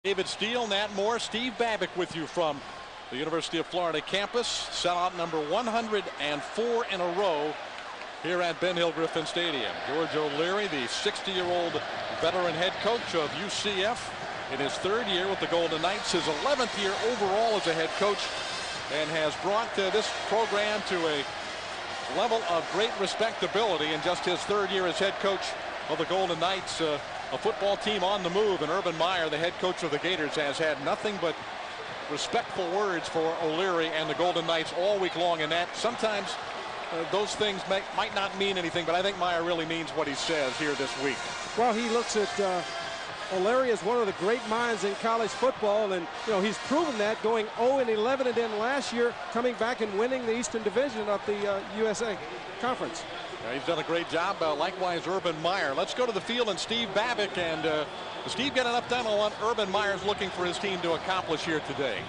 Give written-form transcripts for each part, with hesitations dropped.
David Steele, Nat Moore, Steve Babick with you from the University of Florida campus. Sellout number 104 in a row here at Ben Hill Griffin Stadium. George O'Leary, the 60-year-old veteran head coach of UCF in his third year with the Golden Knights, his 11th year overall as a head coach, and has brought this program to a level of great respectability in just his third year as head coach of the Golden Knights. A football team on the move, and Urban Meyer, the head coach of the Gators, has had nothing but respectful words for O'Leary and the Golden Knights all week long. And that sometimes those things might not mean anything, but I think Meyer really means what he says here this week. Well, he looks at O'Leary as one of the great minds in college football, and he's proven that, going 0-11, and then last year coming back and winning the Eastern Division of the USA Conference. Yeah, he's done a great job. Likewise, Urban Meyer. Let's go to the field and Steve Babick. And Steve, get an update on what Urban Meyer's looking for his team to accomplish here today.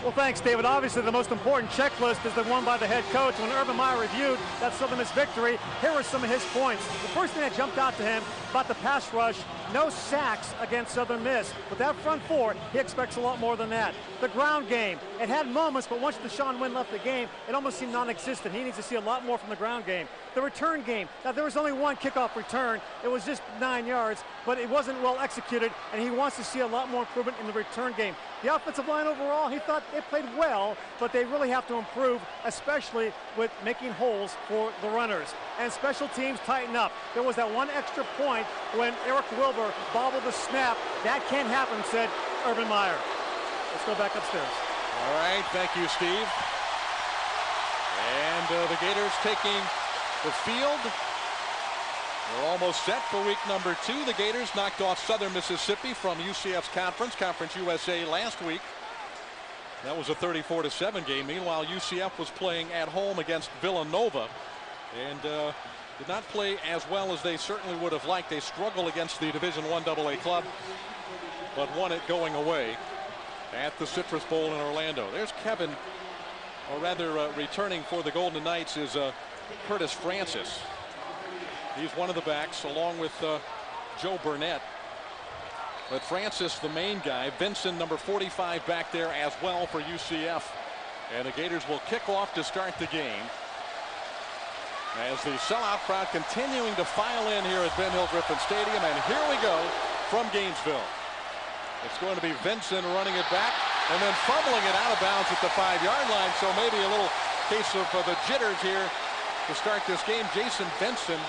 Well, thanks, David. Obviously, the most important checklist is the one by the head coach. When Urban Meyer reviewed that Southern Miss victory, here were some of his points. The first thing that jumped out to him about the pass rush: no sacks against Southern Miss. With that front four, he expects a lot more than that. The ground game, it had moments, but once Deshaun Wynn left the game, it almost seemed non-existent. He needs to see a lot more from the ground game. The return game, now there was only one kickoff return. It was just 9 yards, but it wasn't well executed, and he wants to see a lot more improvement in the return game. The offensive line overall, he thought they played well, but they really have to improve, especially with making holes for the runners. And special teams tighten up. There was that one extra point when Eric Wilbur bobbled the snap. That can't happen, said Urban Meyer. Let's go back upstairs. All right, thank you, Steve. And the Gators taking the field. We're almost set for week number 2. The Gators knocked off Southern Mississippi from UCF's Conference USA last week. That was a 34-7 game. Meanwhile, UCF was playing at home against Villanova and did not play as well as they certainly would have liked. They struggled against the Division I AA club, but won it going away at the Citrus Bowl in Orlando. There's Kevin, or rather returning for the Golden Knights is Curtis Francis. He's one of the backs along with Joe Burnett. But Francis, the main guy. Vinson, number 45, back there as well for UCF. And the Gators will kick off to start the game, as the sellout crowd continuing to file in here at Ben Hill Griffin Stadium. And here we go from Gainesville. It's going to be Vinson running it back and then fumbling it out of bounds at the 5-yard line. So maybe a little case of the jitters here to start this game. Jason Vinson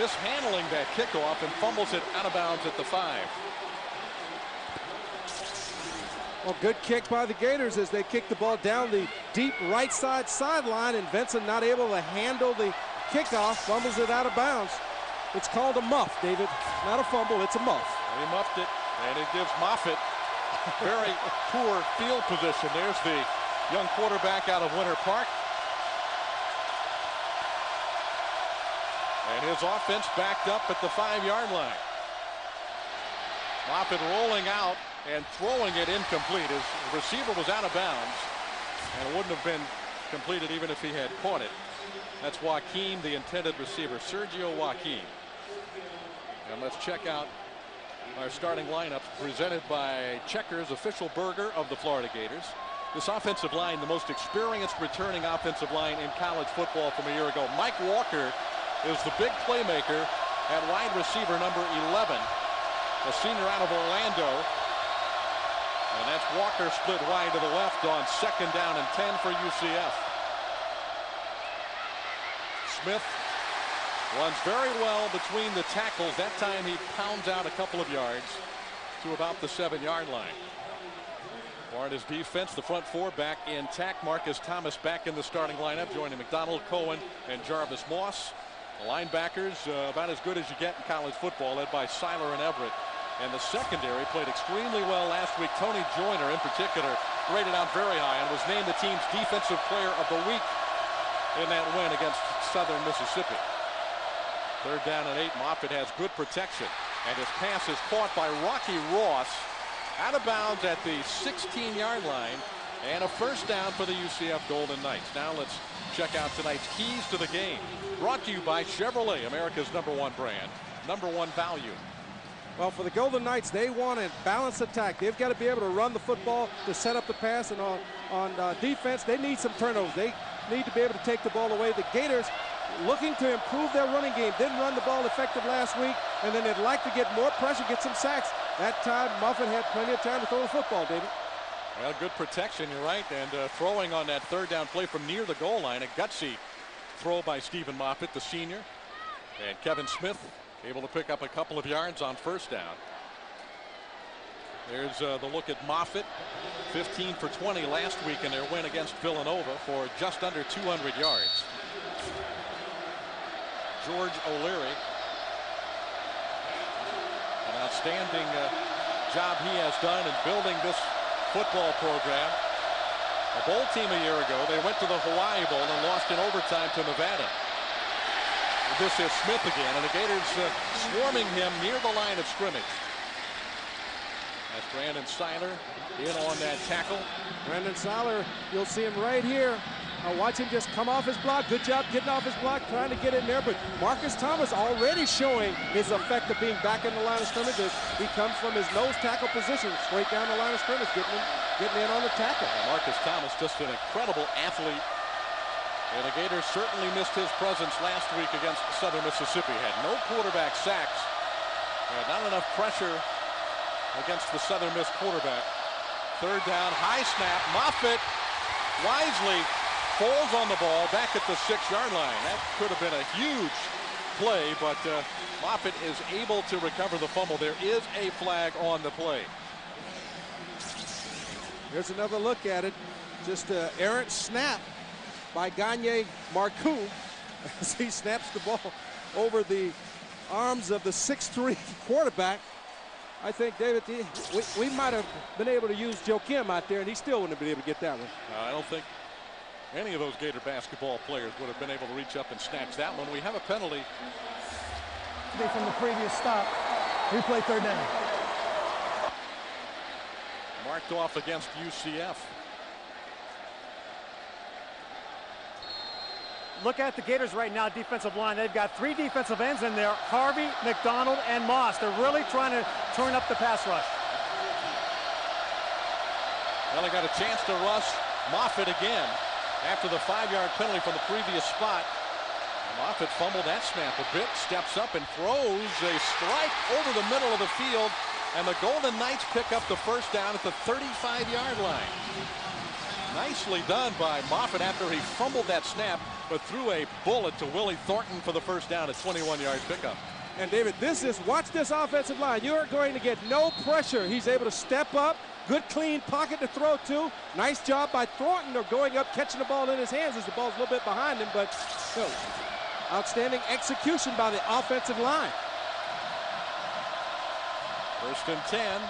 mishandling that kickoff and fumbles it out of bounds at the 5. Well, good kick by the Gators as they kick the ball down the deep right side sideline, and Vinson not able to handle the kickoff, fumbles it out of bounds. It's called a muff, David. Not a fumble, it's a muff. He muffed it, and it gives Moffitt very poor field position. There's the young quarterback out of Winter Park. And his offense backed up at the 5-yard line. Moffitt rolling out and throwing it incomplete. His receiver was out of bounds, and it wouldn't have been completed even if he had caught it. That's Joaquin, the intended receiver, Sergio Joaquin. And let's check out our starting lineup presented by Checkers, official burger of the Florida Gators. This offensive line, the most experienced returning offensive line in college football from a year ago. Mike Walker is the big playmaker at wide receiver number 11, a senior out of Orlando. And that's Walker split wide to the left on 2nd down and 10 for UCF. Smith runs very well between the tackles. That time he pounds out a couple of yards to about the 7-yard line. Florida's defense, the front four back intact. Marcus Thomas back in the starting lineup, joining McDonald, Cohen, and Jarvis Moss. The linebackers about as good as you get in college football, led by Seiler and Everett. And the secondary played extremely well last week. Tony Joyner in particular rated out very high and was named the team's defensive player of the week in that win against Southern Mississippi. 3rd down and 8. Moffitt has good protection, and his pass is caught by Rocky Ross out of bounds at the 16-yard line, and a 1st down for the UCF Golden Knights. Now let's check out tonight's keys to the game, brought to you by Chevrolet, America's #1 brand, #1 value. Well, for the Golden Knights, they want a balanced attack. They've got to be able to run the football to set up the pass, and on defense, they need some turnovers. They need to be able to take the ball away. The Gators, looking to improve their running game, didn't run the ball effective last week, and then they'd like to get more pressure, get some sacks. That time, Moffitt had plenty of time to throw the football, David. Well, good protection, you're right, and throwing on that third down play from near the goal line, a gutsy throw by Stephen Moffitt, the senior, and Kevin Smith able to pick up a couple of yards on first down. There's the look at Moffitt, 15 for 20 last week in their win against Villanova for just under 200 yards. George O'Leary, an outstanding job he has done in building this football program. A bowl team a year ago, they went to the Hawaii Bowl and lost in overtime to Nevada. This is Smith again, and the Gators swarming him near the line of scrimmage. That's Brandon Seiler in on that tackle. Brandon Seiler, you'll see him right here. Watch him just come off his block. Good job getting off his block, trying to get in there. But Marcus Thomas already showing his effect of being back in the line of scrimmage as he comes from his nose tackle position, straight down the line of scrimmage, getting in on the tackle. Marcus Thomas, just an incredible athlete. And the Gators certainly missed his presence last week against Southern Mississippi. Had no quarterback sacks. Not enough pressure against the Southern Miss quarterback. Third down, high snap. Moffitt wisely falls on the ball back at the 6-yard line. That could have been a huge play, but Moffitt is able to recover the fumble. There is a flag on the play. Here's another look at it. Just an errant snap by Gagne Marcoux as he snaps the ball over the arms of the 6'3" quarterback. I think, David, we might have been able to use Joakim out there, and he still wouldn't have been able to get that one. I don't think any of those Gator basketball players would have been able to reach up and snatch that one. We have a penalty. From the previous stop, replay third down. Marked off against UCF. Look at the Gators right now, defensive line. They've got 3 defensive ends in there, Harvey, McDonald, and Moss. They're really trying to turn up the pass rush. Well, they got a chance to rush Moffitt again after the 5-yard penalty from the previous spot. Moffitt fumbled that snap a bit, steps up and throws a strike over the middle of the field, and the Golden Knights pick up the first down at the 35-yard line. Nicely done by Moffitt after he fumbled that snap, but threw a bullet to Willie Thornton for the first down at 21-yard pickup. And David, watch this offensive line. You are going to get no pressure. He's able to step up. Good clean pocket to throw to. Nice job by Thornton of going up, catching the ball in his hands as the ball's a little bit behind him, but outstanding execution by the offensive line. First and 10.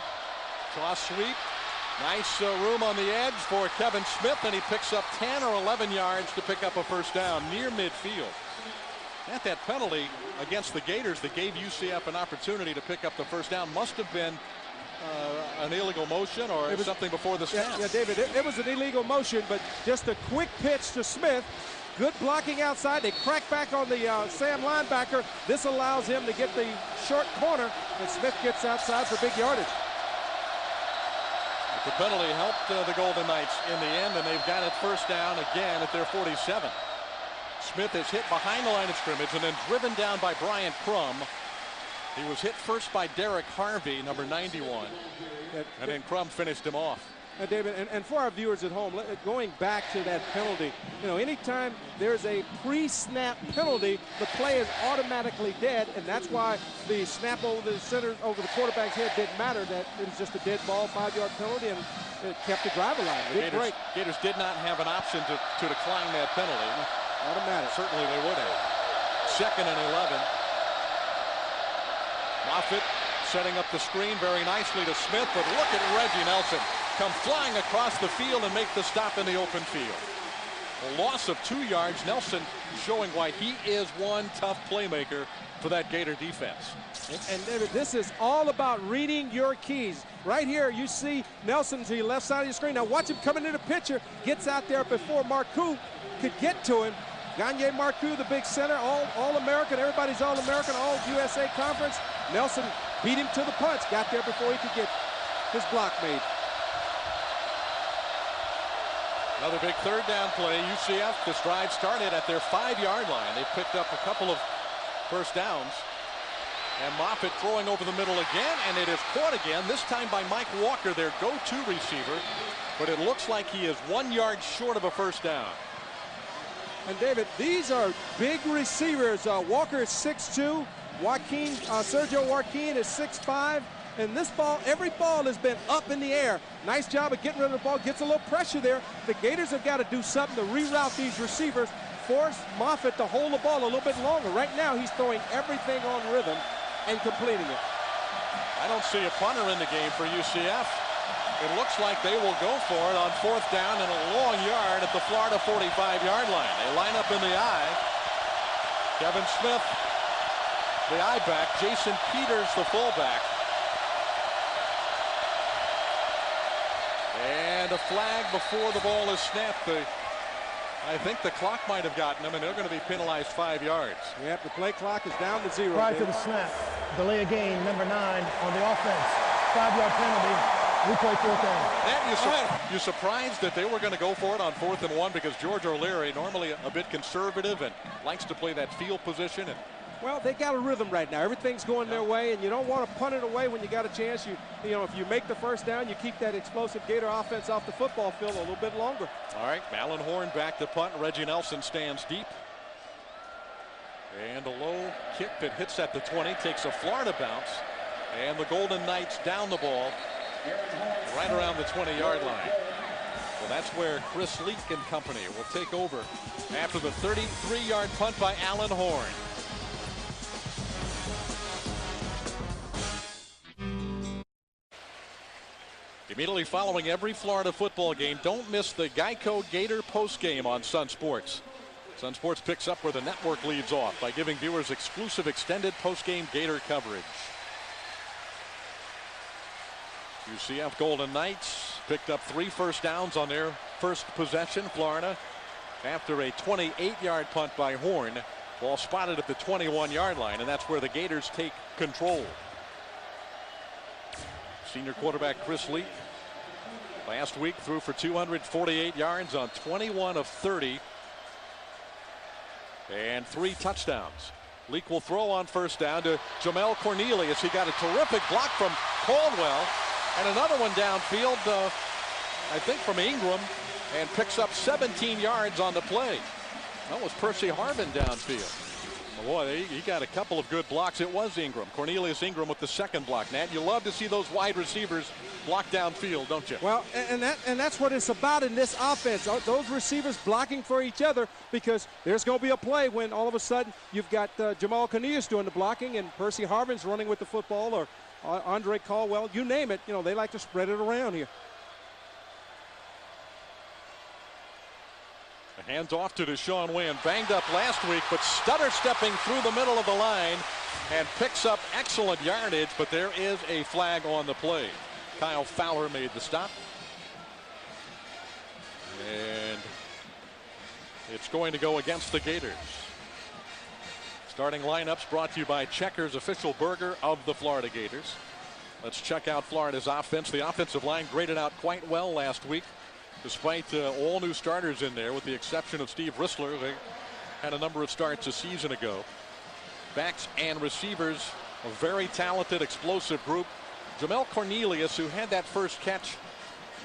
Toss sweep. Nice room on the edge for Kevin Smith, and he picks up 10 or 11 yards to pick up a first down near midfield. At that penalty against the Gators that gave UCF an opportunity to pick up the first down must have been an illegal motion or something before the snap. Yeah, David, it was an illegal motion, but just a quick pitch to Smith. Good blocking outside. They crack back on the Sam linebacker. This allows him to get the short corner, and Smith gets outside for big yardage. The penalty helped the Golden Knights in the end, and they've got it first down again at their 47. Smith is hit behind the line of scrimmage and then driven down by Brian Crum. He was hit first by Derek Harvey, number 91, and then Crum finished him off. David, and for our viewers at home, going back to that penalty, anytime there's a pre-snap penalty, the play is automatically dead, and that's why the snap over the center, over the quarterback's head didn't matter. That it was just a dead ball, 5-yard penalty, and it kept the drive alive. Gators did not have an option to decline that penalty. Automatic. Certainly they would have. Second and 11. Moffitt setting up the screen very nicely to Smith, but look at Reggie Nelson come flying across the field and make the stop in the open field. A loss of 2 yards. Nelson showing why he is one tough playmaker for that Gator defense. And David, this is all about reading your keys. Right here, you see Nelson to the left side of your screen. Now watch him coming into the picture. Gets out there before Marcoux could get to him. Gagne Marcoux, the big center, all-American. Everybody's All-American, All-USA Conference. Nelson beat him to the punch. Got there before he could get his block made. Another big third down play. UCF, this drive started at their 5-yard line. They picked up a couple of first downs. And Moffitt throwing over the middle again, and it is caught again, this time by Mike Walker, their go-to receiver. But it looks like he is 1 yard short of a first down. And David, these are big receivers. Walker is 6'2". Sergio Joaquin is 6'5". And this ball, every ball has been up in the air. Nice job of getting rid of the ball. Gets a little pressure there. The Gators have got to do something to reroute these receivers. Force Moffitt to hold the ball a little bit longer. Right now, he's throwing everything on rhythm and completing it. I don't see a punter in the game for UCF. It looks like they will go for it on 4th down and a long yard at the Florida 45-yard line. They line up in the I. Kevin Smith, the I-back. Jason Peters, the fullback. And a flag before the ball is snapped. I think the clock might have gotten them, and they're going to be penalized 5 yards. Yep, the play clock is down to 0. Prior to the snap, delay of game, number 9 on the offense. 5-yard penalty. Replay 4th down. And you surprised that they were going to go for it on 4th and 1 because George O'Leary, normally a bit conservative and likes to play that field position. And well, they got a rhythm right now. Everything's going their way, and you don't want to punt it away when you got a chance. You know, if you make the first down, you keep that explosive Gator offense off the football field a little bit longer. All right, Malin Horn back to punt. Reggie Nelson stands deep. And a low kick that hits at the 20, takes a Florida bounce. And the Golden Knights down the ball right around the 20-yard line. Well, that's where Chris Leak and company will take over after the 33-yard punt by Alan Horn. Immediately following every Florida football game, don't miss the Geico Gator postgame on Sun Sports. Sun Sports picks up where the network leaves off by giving viewers exclusive extended postgame Gator coverage. UCF Golden Knights picked up 3 first downs on their first possession. Florida, after a 28-yard punt by Horn, ball spotted at the 21-yard line, and that's where the Gators take control. Senior quarterback Chris Leak last week threw for 248 yards on 21 of 30 and 3 touchdowns. Leak will throw on first down to Jamel Cornelius. He got a terrific block from Caldwell and another one downfield, I think from Ingram, and picks up 17 yards on the play. That was Percy Harvin downfield. Boy, he got a couple of good blocks. It was Ingram, Cornelius Ingram with the second block. Nat, you love to see those wide receivers block downfield, don't you? Well, and that's what it's about in this offense. Those receivers blocking for each other, because there's going to be a play when all of a sudden you've got Jamal Cornelius doing the blocking and Percy Harvin's running with the football, or Andre Caldwell, you name it. You know, they like to spread it around here. Hands off to Deshaun Wynn, banged up last week, but stutter stepping through the middle of the line and picks up excellent yardage, but there is a flag on the play. Kyle Fowler made the stop. And it's going to go against the Gators. Starting lineups brought to you by Checkers, official burger of the Florida Gators. Let's check out Florida's offense. The offensive line graded out quite well last week, despite all new starters in there, with the exception of Steve Rissler. They had a number of starts a season ago. Backs and receivers, a very talented, explosive group. Jamel Cornelius, who had that first catch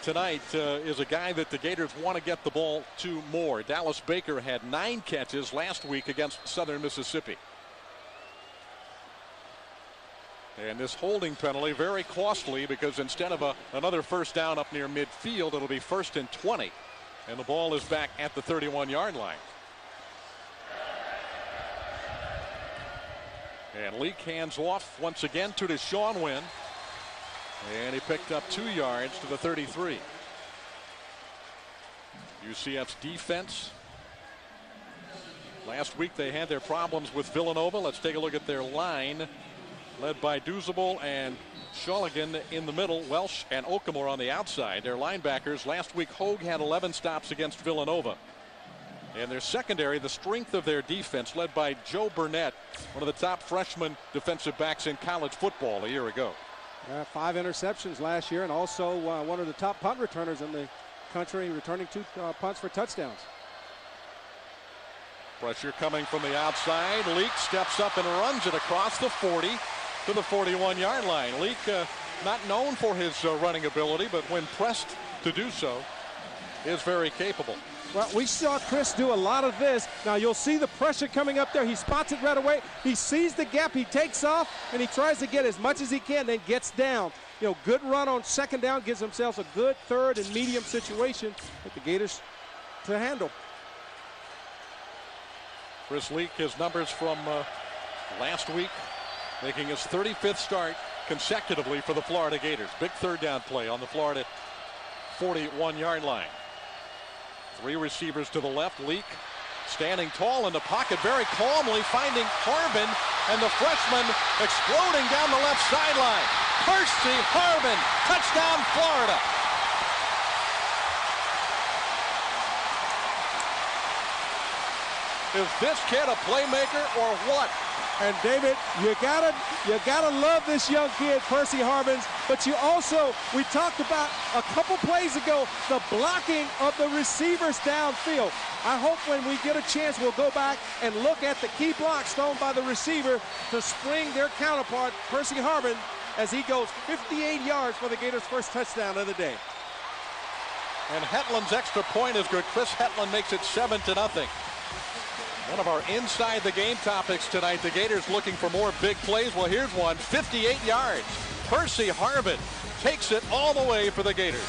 tonight, is a guy that the Gators want to get the ball to more. Dallas Baker had 9 catches last week against Southern Mississippi. And this holding penalty very costly, because instead of another first down up near midfield, it'll be 1st and 20. And the ball is back at the 31-yard line. And Leak hands off once again to Deshaun Wynn. And he picked up 2 yards to the 33. UCF's defense. Last week they had their problems with Villanova. Let's take a look at their line, led by Duzable and Shulligan in the middle, Welsh and Okamore on the outside. Their linebackers, last week Hogue had 11 stops against Villanova. And their secondary, the strength of their defense, led by Joe Burnett, one of the top freshman defensive backs in college football a year ago. 5 interceptions last year, and also one of the top punt returners in the country, returning 2 punts for touchdowns. Pressure coming from the outside. Leak steps up and runs it across the 40 to the 41-yard line. Leak not known for his running ability, but when pressed to do so, is very capable. Well, we saw Chris do a lot of this. Now you'll see the pressure coming up there. He spots it right away. He sees the gap. He takes off, and he tries to get as much as he can, then gets down. You know, good run on second down, gives himself a good third and medium situation with the Gators to handle. Chris Leak, his numbers from last week, making his 35th start consecutively for the Florida Gators. Big third down play on the Florida 41-yard line. 3 receivers to the left. Leak standing tall in the pocket, very calmly finding Harbin, and the freshman exploding down the left sideline. Percy Harbin, touchdown Florida. Is this kid a playmaker or what? And David, you gotta love this young kid, Percy Harbins. But you also, we talked about a couple plays ago, the blocking of the receivers downfield. I hope when we get a chance, we'll go back and look at the key blocks thrown by the receiver to spring their counterpart, Percy Harbin, as he goes 58 yards for the Gators' first touchdown of the day. And Hetland's extra point is good. Chris Hetland makes it 7-0. One of our inside the game topics tonight, the Gators looking for more big plays. Well, here's one, 58 yards. Percy Harbin takes it all the way for the Gators.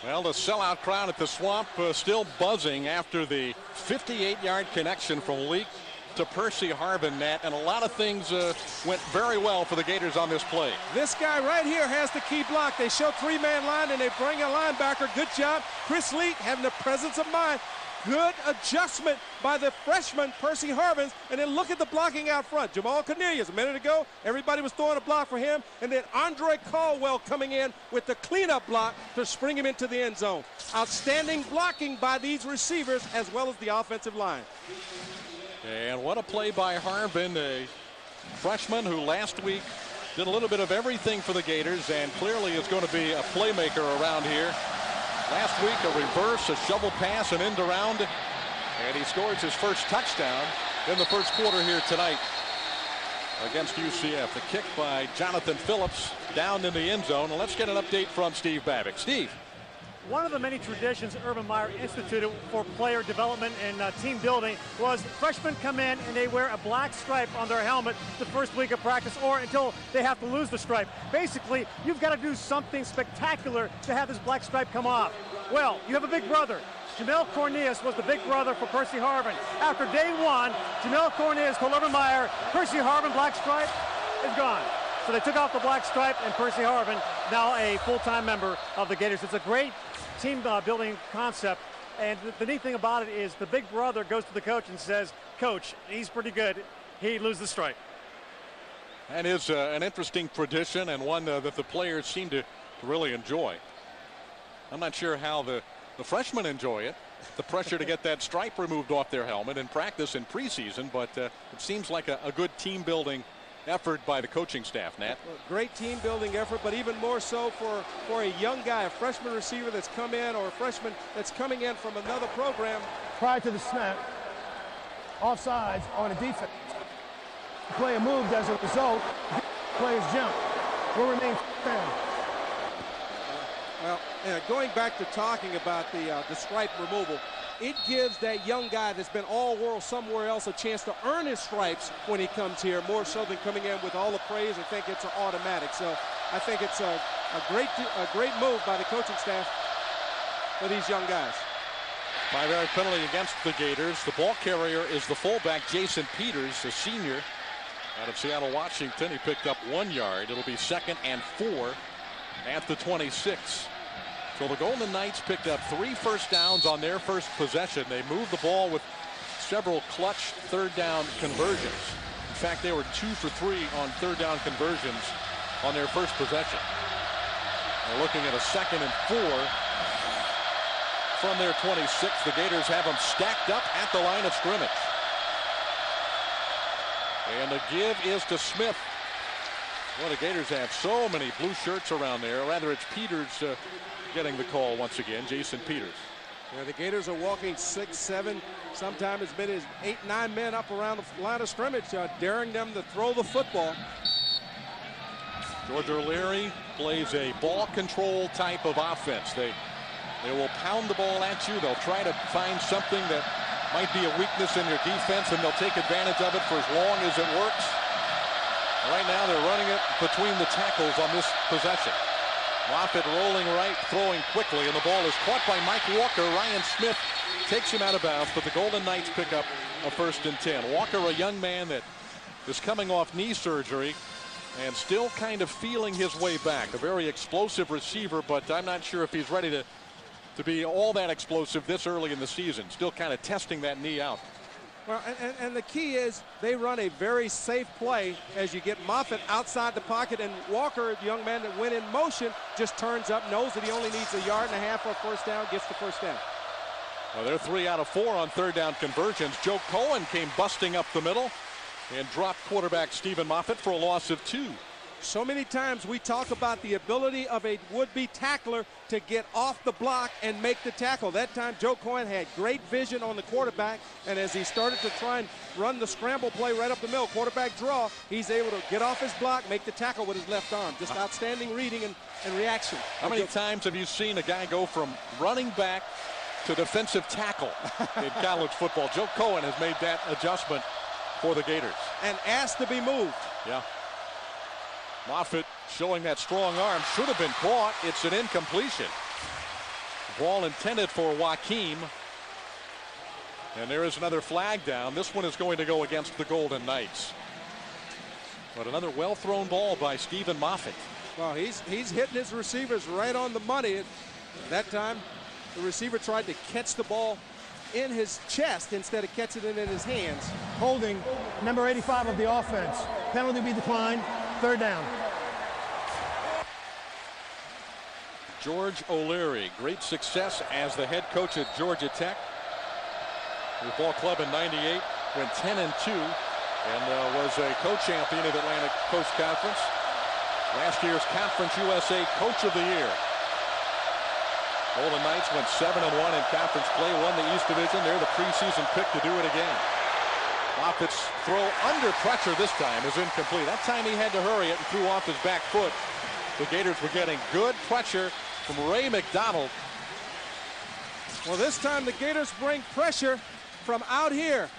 Well, the sellout crowd at the Swamp still buzzing after the 58-yard connection from Leak to Percy Harbin, Nat, and a lot of things went very well for the Gators on this play. This guy right here has the key block. They show 3-man line, and they bring a linebacker. Good job. Chris Leak having the presence of mind. Good adjustment by the freshman, Percy Harbins. And then look at the blocking out front. Jamal Cornelius, a minute ago, everybody was throwing a block for him. And then Andre Caldwell coming in with the cleanup block to spring him into the end zone. Outstanding blocking by these receivers as well as the offensive line. And what a play by Harbin, a freshman who last week did a little bit of everything for the Gators and clearly is going to be a playmaker around here. Last week, a reverse, a shovel pass, an end around, and he scores his first touchdown in the first quarter here tonight against UCF. The kick by Jonathan Phillips down in the end zone. And let's get an update from Steve Babick. Steve. One of the many traditions Urban Meyer instituted for player development and team building was freshmen come in and they wear a black stripe on their helmet the first week of practice or until they have to lose the stripe. Basically, you've got to do something spectacular to have this black stripe come off. Well, you have a big brother. Jamel Cornelius was the big brother for Percy Harbin. After day 1, Jamel Cornelius told Urban Meyer, Percy Harbin black stripe is gone. So they took off the black stripe, and Percy Harbin, now a full-time member of the Gators. It's a great team building concept, and the neat thing about it is the big brother goes to the coach and says, Coach, he's pretty good. He loses the stripe. And is an interesting tradition and one that the players seem to really enjoy. I'm not sure how the freshmen enjoy it, the pressure to get that stripe removed off their helmet in practice in preseason, but it seems like a good team building effort by the coaching staff, Nat. Great team building effort, but even more so for a young guy, a freshman receiver that's come in, or a freshman that's coming in from another program. Prior to the snap, offsides on the defense. The player moved as a result. Players jump. Will remain down. Well, going back to talking about the stripe removal, it gives that young guy that's been all world somewhere else a chance to earn his stripes when he comes here, more so than coming in with all the praise and think it's an automatic. So I think it's a great move by the coaching staff for these young guys. 5-yard penalty against the Gators. The ball carrier is the fullback, Jason Peters, a senior out of Seattle, Washington. He picked up 1 yard. It'll be 2nd and 4 at the 26. So the Golden Knights picked up 3 first downs on their first possession. They moved the ball with several clutch third down conversions. In fact, they were 2 for 3 on third down conversions on their first possession. We're looking at a 2nd and 4 from their 26. The Gators have them stacked up at the line of scrimmage. And the give is to Smith. Well, the Gators have so many blue shirts around there. Rather, it's Peters getting the call once again, Jason Peters. Yeah, the Gators are walking 6, 7, sometimes as many as 8, 9 men up around the line of scrimmage, daring them to throw the football. George O'Leary plays a ball control type of offense. They will pound the ball at you. They'll try to find something that might be a weakness in your defense, and they'll take advantage of it for as long as it works. Right now, they're running it between the tackles on this possession. Moffitt rolling right, throwing quickly, and the ball is caught by Mike Walker. Ryan Smith takes him out of bounds, but the Golden Knights pick up a 1st and 10. Walker, a young man that is coming off knee surgery and still kind of feeling his way back. A very explosive receiver, but I'm not sure if he's ready to be all that explosive this early in the season. Still kind of testing that knee out. Well, and the key is they run a very safe play as you get Moffitt outside the pocket, and Walker, the young man that went in motion, just turns up, knows that he only needs 1.5 yards for a 1st down, gets the 1st down. Well, they're 3 out of 4 on 3rd down conversions. Joe Cohen came busting up the middle and dropped quarterback Stephen Moffitt for a loss of 2. So many times we talk about the ability of a would-be tackler to get off the block and make the tackle. That time Joe Cohen had great vision on the quarterback, and as he started to try and run the scramble play right up the middle, quarterback draw, he's able to get off his block, make the tackle with his left arm. Just outstanding reading and reaction. How many times have you seen a guy go from running back to defensive tackle in college football? Joe Cohen has made that adjustment for the Gators. And asked to be moved. Yeah. Moffitt showing that strong arm, should have been caught. It's an incompletion. Ball intended for Joaquim. And there is another flag down. This one is going to go against the Golden Knights. But another well-thrown ball by Stephen Moffitt. Well, he's hitting his receivers right on the money. That time, the receiver tried to catch the ball in his chest instead of catching it in his hands. Holding number 85 of the offense. Penalty be declined. 3rd down. George O'Leary, great success as the head coach at Georgia Tech. The ball club in '98 went 10-2 and was a co-champion of Atlantic Coast Conference. Last year's Conference USA Coach of the Year. Golden Knights went 7-1 in conference play, won the East Division. They're the preseason pick to do it again. Moffitt's throw under pressure this time is incomplete. That time he had to hurry it and threw off his back foot. The Gators were getting good pressure from Ray McDonald. Well, this time the Gators bring pressure from out here.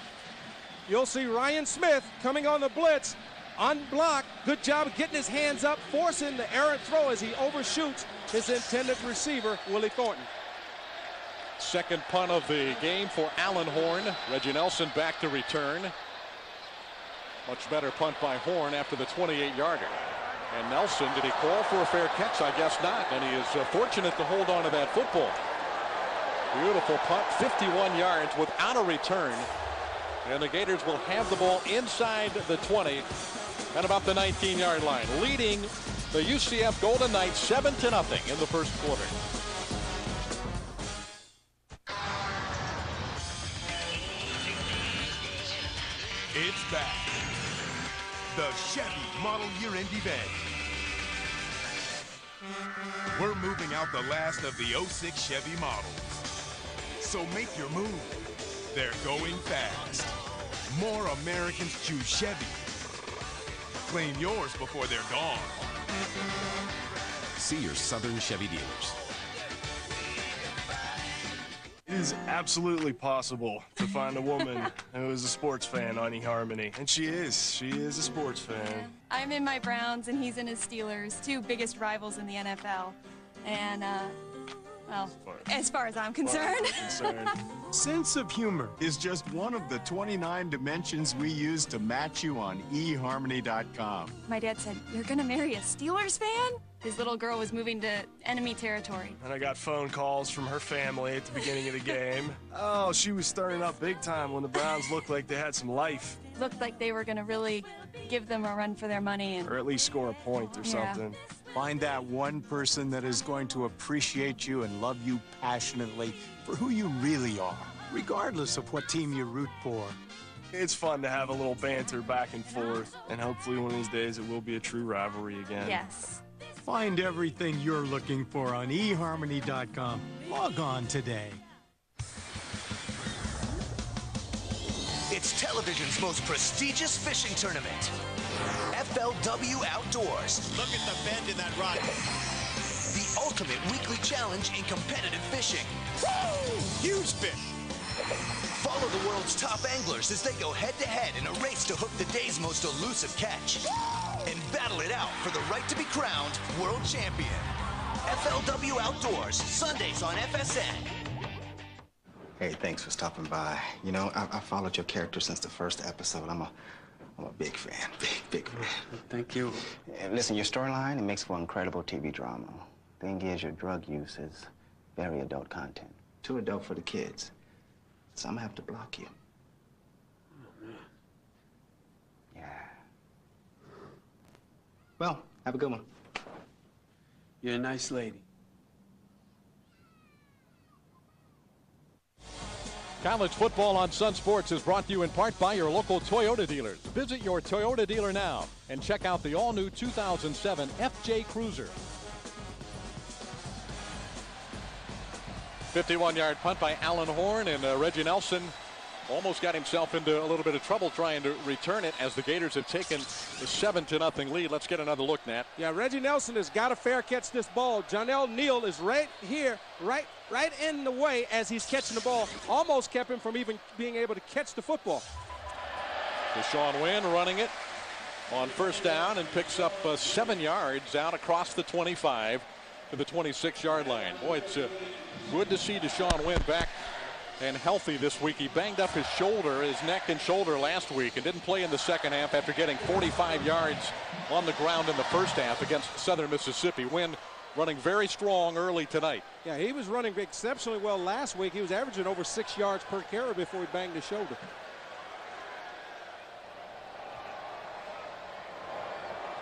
You'll see Ryan Smith coming on the blitz, unblocked. Good job of getting his hands up, forcing the errant throw as he overshoots his intended receiver, Willie Thornton. 2nd punt of the game for Allen Horn. Reggie Nelson back to return. Much better punt by Horn after the 28-yarder. And Nelson, did he call for a fair catch? I guess not. And he is fortunate to hold on to that football. Beautiful punt, 51 yards without a return. And the Gators will have the ball inside the 20 at about the 19-yard line, leading the UCF Golden Knights 7-0 in the 1st quarter. It's back. The Chevy Model Year-End event. We're moving out the last of the 06 Chevy models. So make your move. They're going fast. More Americans choose Chevy. Claim yours before they're gone. See your Southern Chevy dealers. It is absolutely possible to find a woman who is a sports fan on eHarmony. And she is. She is a sports fan. I'm in my Browns and he's in his Steelers, 2 biggest rivals in the NFL. And, well, as far as I'm concerned. Sense of humor is just one of the 29 dimensions we use to match you on eHarmony.com. My dad said, "You're gonna marry a Steelers fan?" His little girl was moving to enemy territory. And I got phone calls from her family at the beginning of the game. Oh, she was stirring up big time when the Browns looked like they had some life. Looked like they were gonna really give them a run for their money. Or at least score a point or something. Find that one person that is going to appreciate you and love you passionately for who you really are, regardless of what team you root for. It's fun to have a little banter back and forth, and hopefully one of these days it will be a true rivalry again. Yes. Find everything you're looking for on eharmony.com. Log on today. It's television's most prestigious fishing tournament, FLW Outdoors. Look at the bend in that rod. The ultimate weekly challenge in competitive fishing. Woo! Huge fish. Follow the world's top anglers as they go head-to-head in a race to hook the day's most elusive catch. And battle it out for the right to be crowned world champion. FLW Outdoors, Sundays on FSN. Hey, thanks for stopping by. You know, I followed your character since the first episode. I'm a big fan. Big fan. Thank you. Listen, your storyline, it makes for incredible TV drama. Thing is, your drug use is very adult content. Too adult for the kids. So I'm gonna have to block you. Oh, man. Yeah. Well, have a good one. You're a nice lady. College football on Sun Sports is brought to you in part by your local Toyota dealers. Visit your Toyota dealer now and check out the all-new 2007 FJ Cruiser. 51-yard punt by Allen Horn, and Reggie Nelson almost got himself into a little bit of trouble trying to return it as the Gators have taken the 7-0 lead. Let's get another look, Nat. Yeah, Reggie Nelson has got to fair catch this ball. Jonell Neal is right here, right in the way as he's catching the ball. Almost kept him from even being able to catch the football. Deshaun Wynn running it on first down and picks up 7 yards out across the 25 to the 26-yard line. Boy, it's good to see Deshaun Wynn back and healthy this week. He banged up his shoulder, his neck and shoulder last week, and didn't play in the second half after getting 45 yards on the ground in the first half against Southern Mississippi. Wynn running very strong early tonight. Yeah, he was running exceptionally well last week. He was averaging over 6 yards per carry before he banged his shoulder.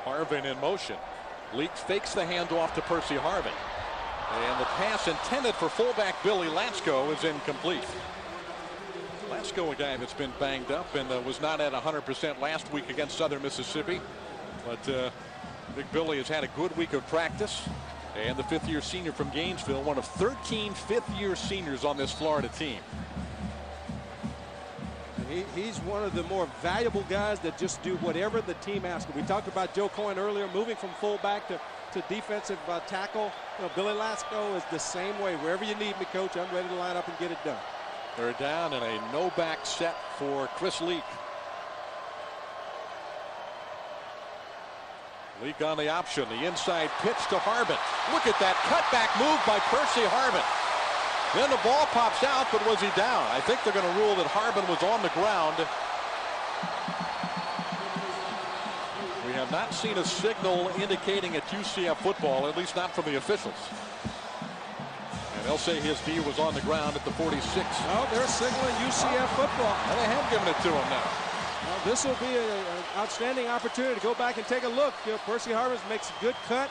Harvin in motion. Leaks fakes the handoff to Percy Harvin. And the pass intended for fullback Billy Latsko is incomplete. Latsko, a guy that's been banged up and was not at 100% last week against Southern Mississippi. But Big Billy has had a good week of practice. And the fifth-year senior from Gainesville, one of 13 fifth-year seniors on this Florida team. He's one of the more valuable guys that just do whatever the team asks him. We talked about Joe Coyne earlier, moving from fullback to defensive tackle. You know, Billy Latsko is the same way. Wherever you need me, coach, I'm ready to line up and get it done. They're down in a no-back set for Chris Leak. Leak on the option. The inside pitch to Harvin. Look at that cutback move by Percy Harvin. Then the ball pops out, but was he down? I think they're going to rule that Harvin was on the ground. We have not seen a signal indicating at UCF football, at least not from the officials. And they'll say his knee was on the ground at the 46. Oh, they're signaling UCF football. And they have given it to him now. Well, this will be an outstanding opportunity to go back and take a look. You know, Percy Harvin makes a good cut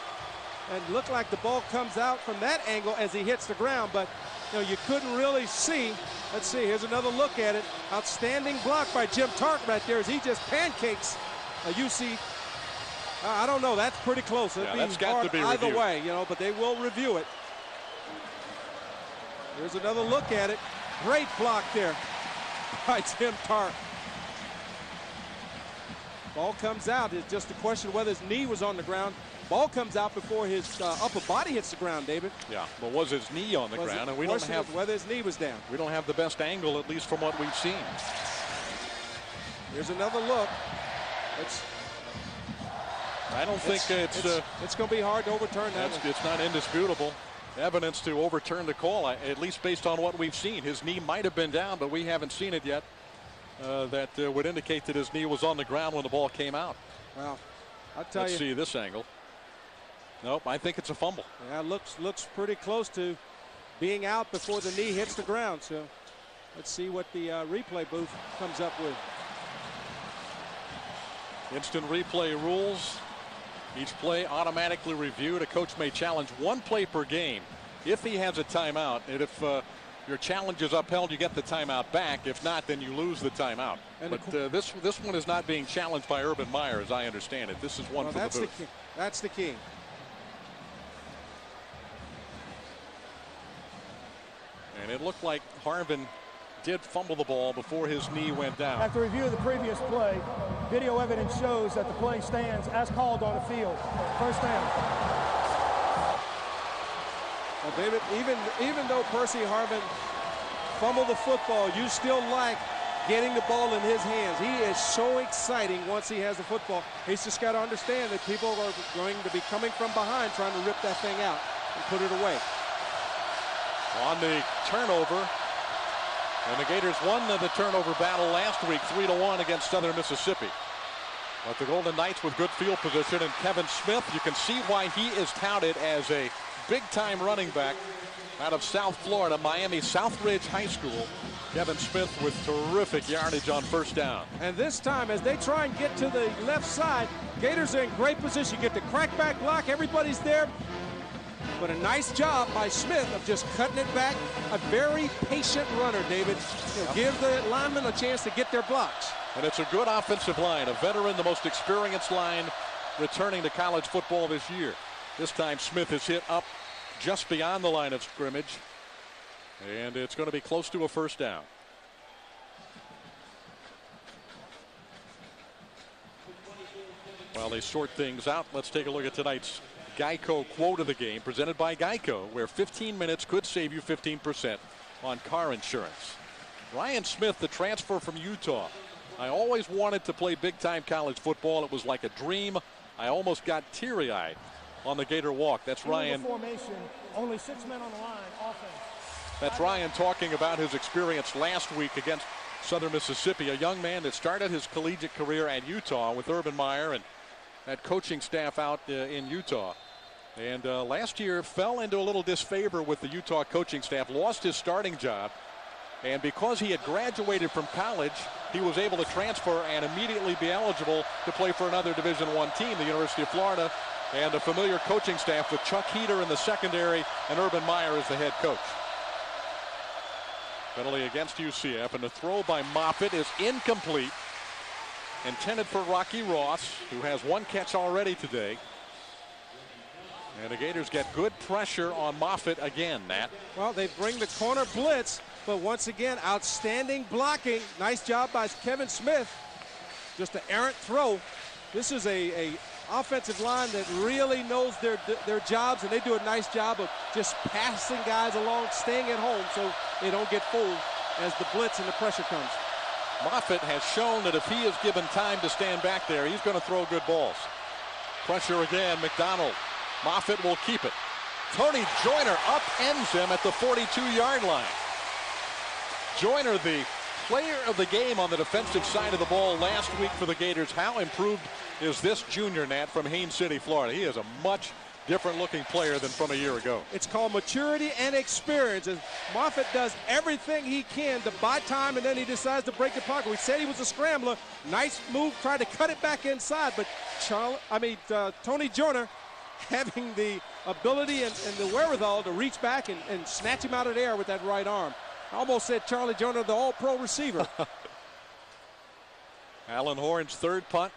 and looked like the ball comes out from that angle as he hits the ground, but you know, you couldn't really see. Let's see, here's another look at it. Outstanding block by Jim Tark right there as he just pancakes UC. I don't know, that's pretty close. It'd that's got to be either reviewed. way, you know, but they will review it. Here's another look at it. Great block there by Jim Tark. Ball comes out. It's just a question whether his knee was on the ground. Ball comes out before his upper body hits the ground, David. Yeah, but was his knee on the ground? And we don't have whether his knee was down. We don't have the best angle, at least from what we've seen. Here's another look. I don't think it's going to be hard to overturn that. It's not indisputable evidence to overturn the call, at least based on what we've seen. His knee might have been down, but we haven't seen it yet. That would indicate that his knee was on the ground when the ball came out. Well, I'll tell you. Let's see this angle. Nope, I think it's a fumble. Yeah, looks pretty close to being out before the knee hits the ground. So let's see what the replay booth comes up with. Instant replay rules. Each play automatically reviewed. A coach may challenge one play per game if he has a timeout. And if your challenge is upheld, you get the timeout back. If not, then you lose the timeout. And but this one is not being challenged by Urban Meyer, as I understand it. This is one for the booth. That's the key. And it looked like Harvin did fumble the ball before his knee went down. After review of the previous play, video evidence shows that the play stands as called on the field. First down. Well, David, even though Percy Harvin fumbled the football, you still like getting the ball in his hands. He is so exciting once he has the football. He's just got to understand that people are going to be coming from behind trying to rip that thing out and put it away. On the turnover, and the Gators won the turnover battle last week 3-1 against Southern Mississippi. But the Golden Knights with good field position, and Kevin Smith, you can see why he is touted as a big-time running back out of South Florida, Miami Southridge High School. Kevin Smith with terrific yardage on first down. And this time, as they try and get to the left side, Gators are in great position. Get the crackback block, everybody's there. But a nice job by Smith of just cutting it back. A very patient runner, David. Give the linemen a chance to get their blocks. And it's a good offensive line. A veteran, the most experienced line returning to college football this year. This time Smith is hit up just beyond the line of scrimmage. And it's going to be close to a first down. While they sort things out, let's take a look at tonight's Geico quote of the game, presented by Geico, where 15 minutes could save you 15% on car insurance. Ryan Smith, the transfer from Utah. I always wanted to play big-time college football. It was like a dream. I almost got teary-eyed on the Gator walk. That's Ryan. Formation, only 6 men on the line, offense. That's Ryan talking about his experience last week against Southern Mississippi, a young man that started his collegiate career at Utah with Urban Meyer and that coaching staff out in Utah. And last year fell into a little disfavor with the Utah coaching staff, lost his starting job. And because he had graduated from college, he was able to transfer and immediately be eligible to play for another Division I team, the University of Florida, and a familiar coaching staff with Chuck Heater in the secondary and Urban Meyer as the head coach. Penalty against UCF, and the throw by Moffitt is incomplete. Intended for Rocky Ross, who has one catch already today. And the Gators get good pressure on Moffitt again, Nat. Well, they bring the corner blitz, but once again, outstanding blocking. Nice job by Kevin Smith. Just an errant throw. This is a offensive line that really knows their jobs, and they do a nice job of just passing guys along, staying at home so they don't get fooled as the blitz and the pressure comes. Moffitt has shown that if he is given time to stand back there, he's going to throw good balls. Pressure again, McDonald. Moffitt will keep it. Tony Joyner upends him at the 42-yard line. Joyner, the player of the game on the defensive side of the ball last week for the Gators. How improved is this junior, Nat, from Haines City, Florida? He is a much different-looking player than from a year ago. It's called maturity and experience. As Moffitt does everything he can to buy time, and then he decides to break the pocket. We said he was a scrambler. Nice move, tried to cut it back inside, but Tony Joyner having the ability and the wherewithal to reach back and snatch him out of the air with that right arm. I almost said Charlie Joyner, the all-pro receiver. Alan Horn's third punt.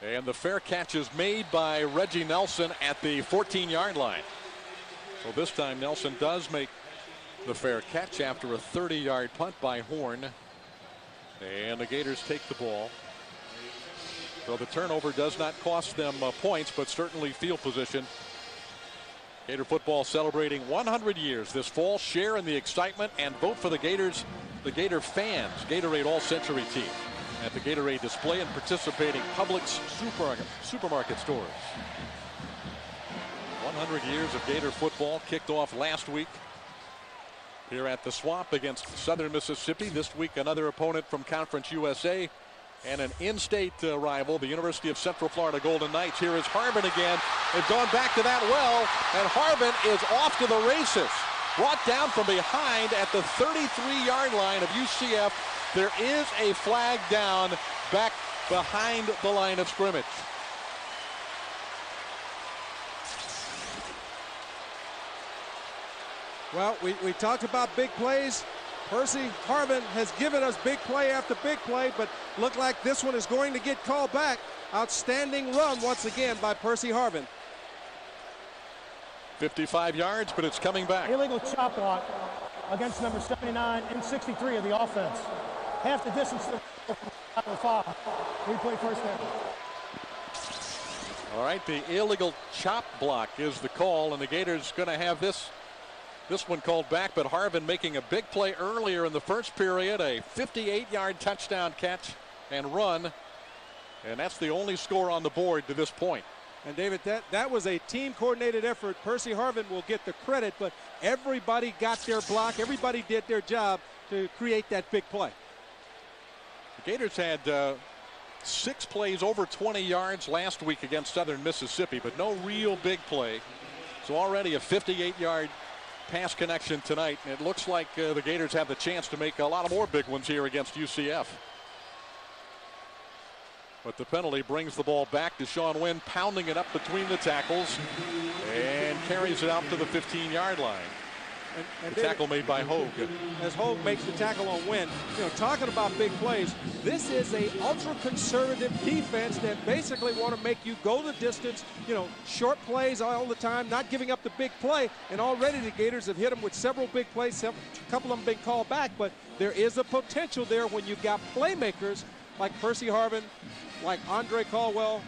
And the fair catch is made by Reggie Nelson at the 14-yard line. So this time Nelson does make the fair catch after a 30-yard punt by Horn. And the Gators take the ball. So the turnover does not cost them points, but certainly field position. Gator football celebrating 100 years this fall. Share in the excitement and vote for the Gators, the Gator fans, Gatorade All-Century team at the Gatorade display and participating Publix supermarket stores. 100 years of Gator football kicked off last week here at the Swamp against Southern Mississippi. This week another opponent from Conference USA and an in-state rival, the University of Central Florida Golden Knights. Here is Harbin again. They've gone back to that well, and Harbin is off to the races. Brought down from behind at the 33-yard line of UCF. There is a flag down back behind the line of scrimmage. Well, we talked about big plays. Percy Harvin has given us big play after big play, but looked like this one is going to get called back. Outstanding run once again by Percy Harvin. 55 yards, but it's coming back. Illegal chop block against number 79 and 63 of the offense. Half the distance to the 5. Replay first down. All right, the illegal chop block is the call, and the Gators going to have this one called back, but Harvin making a big play earlier in the first period, a 58-yard touchdown catch and run, and that's the only score on the board to this point. And David, that was a team-coordinated effort. Percy Harvin will get the credit, but everybody got their block. Everybody did their job to create that big play. The Gators had 6 plays over 20 yards last week against Southern Mississippi, but no real big play. So already a 58-yard pass connection tonight, and it looks like the Gators have the chance to make a lot of more big ones here against UCF. But the penalty brings the ball back to Sean Wynn, pounding it up between the tackles and carries it out to the 15-yard line. And the tackle made by Hogue. As Hogue makes the tackle on Wynn, talking about big plays, this is a ultra-conservative defense that basically want to make you go the distance, short plays all the time, not giving up the big play. And already the Gators have hit them with several big plays. A couple of them been called back, but there is a potential there when you've got playmakers like Percy Harvin, like Andre Caldwell,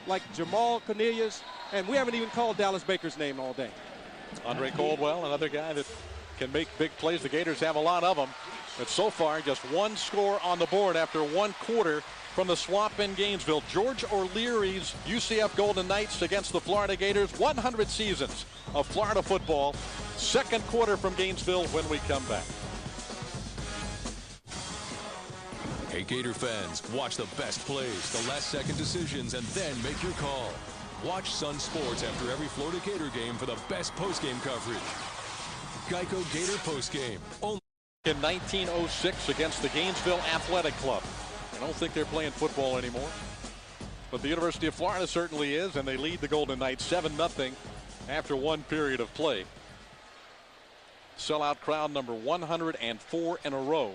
like Jamal Cornelius, and we haven't even called Dallas Baker's name all day. Andre Caldwell, another guy that can make big plays. The Gators have a lot of them, but so far just one score on the board after one quarter from the swamp in Gainesville. George O'Leary's UCF Golden Knights against the Florida Gators. 100 seasons of Florida football. Second quarter from Gainesville when we come back. Hey, Gator fans, watch the best plays, the last-second decisions, and then make your call. Watch Sun Sports after every Florida Gator game for the best postgame coverage. Geico Gator Postgame. Only in 1906 against the Gainesville Athletic Club. I don't think they're playing football anymore, but the University of Florida certainly is, and they lead the Golden Knights 7-0 after one period of play. Sellout crowd number 104 in a row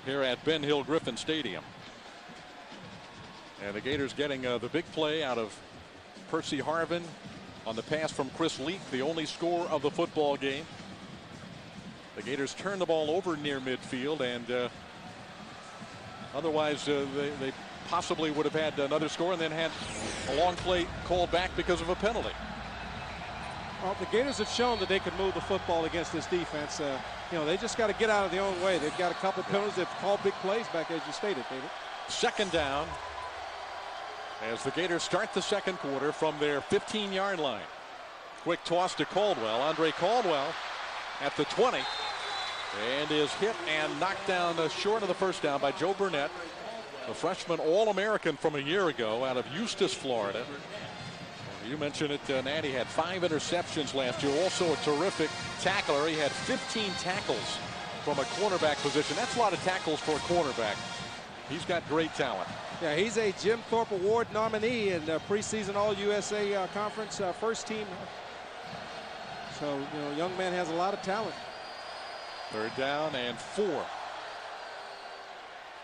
here at Ben Hill Griffin Stadium. And the Gators getting the big play out of Percy Harvin on the pass from Chris Leak, the only score of the football game. The Gators turn the ball over near midfield, and otherwise they possibly would have had another score and then had a long play called back because of a penalty. Well, the Gators have shown that they can move the football against this defense. They just got to get out of their own way. They've got a couple penalties. They've called big plays back, as you stated, David. Second down as the Gators start the second quarter from their 15-yard line. Quick toss to Caldwell. Andre Caldwell at the 20 and is hit and knocked down short of the first down by Joe Burnett, a freshman All-American from a year ago out of Eustis, Florida. You mentioned it, Nat. He had 5 interceptions last year. Also a terrific tackler. He had 15 tackles from a cornerback position. That's a lot of tackles for a cornerback. He's got great talent. Yeah, he's a Jim Thorpe Award nominee in the preseason All-USA Conference first team. So, young man has a lot of talent. Third down and 4.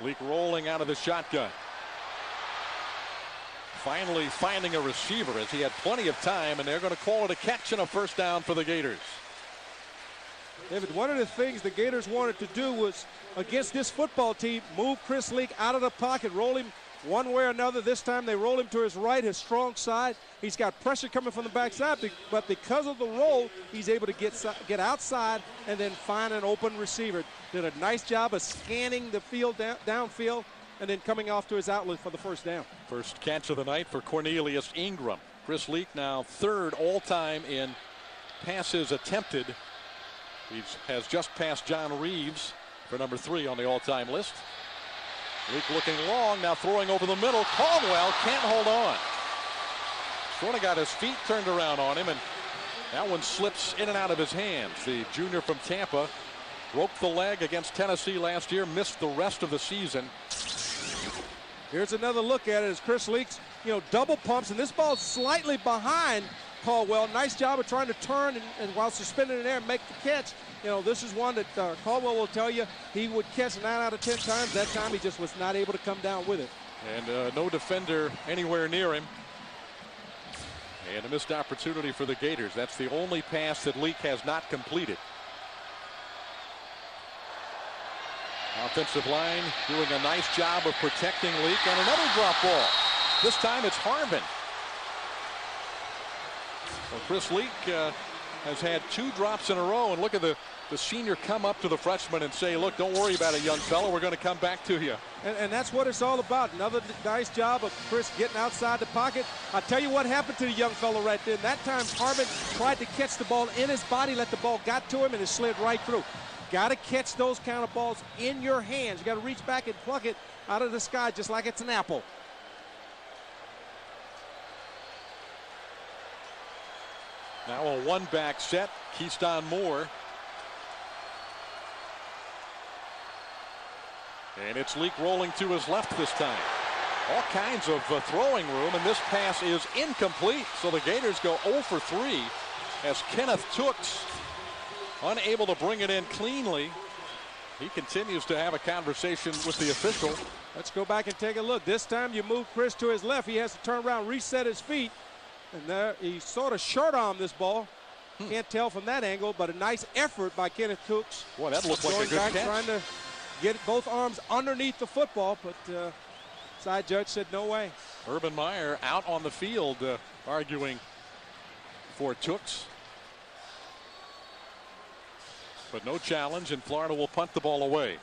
Leak rolling out of the shotgun. Finally finding a receiver as he had plenty of time, and they're going to call it a catch and a first down for the Gators. David, one of the things the Gators wanted to do was, against this football team, move Chris Leak out of the pocket, roll him one way or another. This time they roll him to his right, his strong side. He's got pressure coming from the backside, but because of the roll, he's able to get outside and then find an open receiver. Did a nice job of scanning the field downfield and then coming off to his outlet for the first down. First catch of the night for Cornelius Ingram. Chris Leak now third all-time in passes attempted. He has just passed John Reeves for number 3 on the all-time list. Leak looking long, now throwing over the middle. Caldwell can't hold on. Sort of got his feet turned around on him, and that one slips in and out of his hands. The junior from Tampa broke the leg against Tennessee last year, missed the rest of the season. Here's another look at it as Chris Leak's, double pumps, and this ball's slightly behind Caldwell. Nice job of trying to turn and while suspended in air, make the catch. You know, this is one that Caldwell will tell you he would catch 9 out of 10 times. That time he just was not able to come down with it. And no defender anywhere near him. And a missed opportunity for the Gators. That's the only pass that Leak has not completed. Offensive line doing a nice job of protecting Leak, and another drop ball. This time it's Harbin. Well, Chris Leak has had 2 drops in a row, and look at the senior come up to the freshman and say, look, don't worry about it, young fella. We're going to come back to you. And that's what it's all about. Another nice job of Chris getting outside the pocket. I'll tell you what happened to the young fella right there. That time Harbin tried to catch the ball in his body, let the ball got to him, and it slid right through. Got to catch those kind of balls in your hands. You got to reach back and pluck it out of the sky just like it's an apple. Now a 1-back set. Keyston Moore. And it's Leak rolling to his left this time. All kinds of throwing room, and this pass is incomplete. So the Gators go 0 for 3 as Kenneth Tooks unable to bring it in cleanly. He continues to have a conversation with the official. Let's go back and take a look. This time you move Chris to his left. He has to turn around, reset his feet. And there he sort of short-armed this ball. Can't tell from that angle, but a nice effort by Kenneth Tooks. Boy, that looked like a good catch. Trying to get both arms underneath the football, but side judge said no way. Urban Meyer out on the field arguing for Tooks. But no challenge, and Florida will punt the ball away.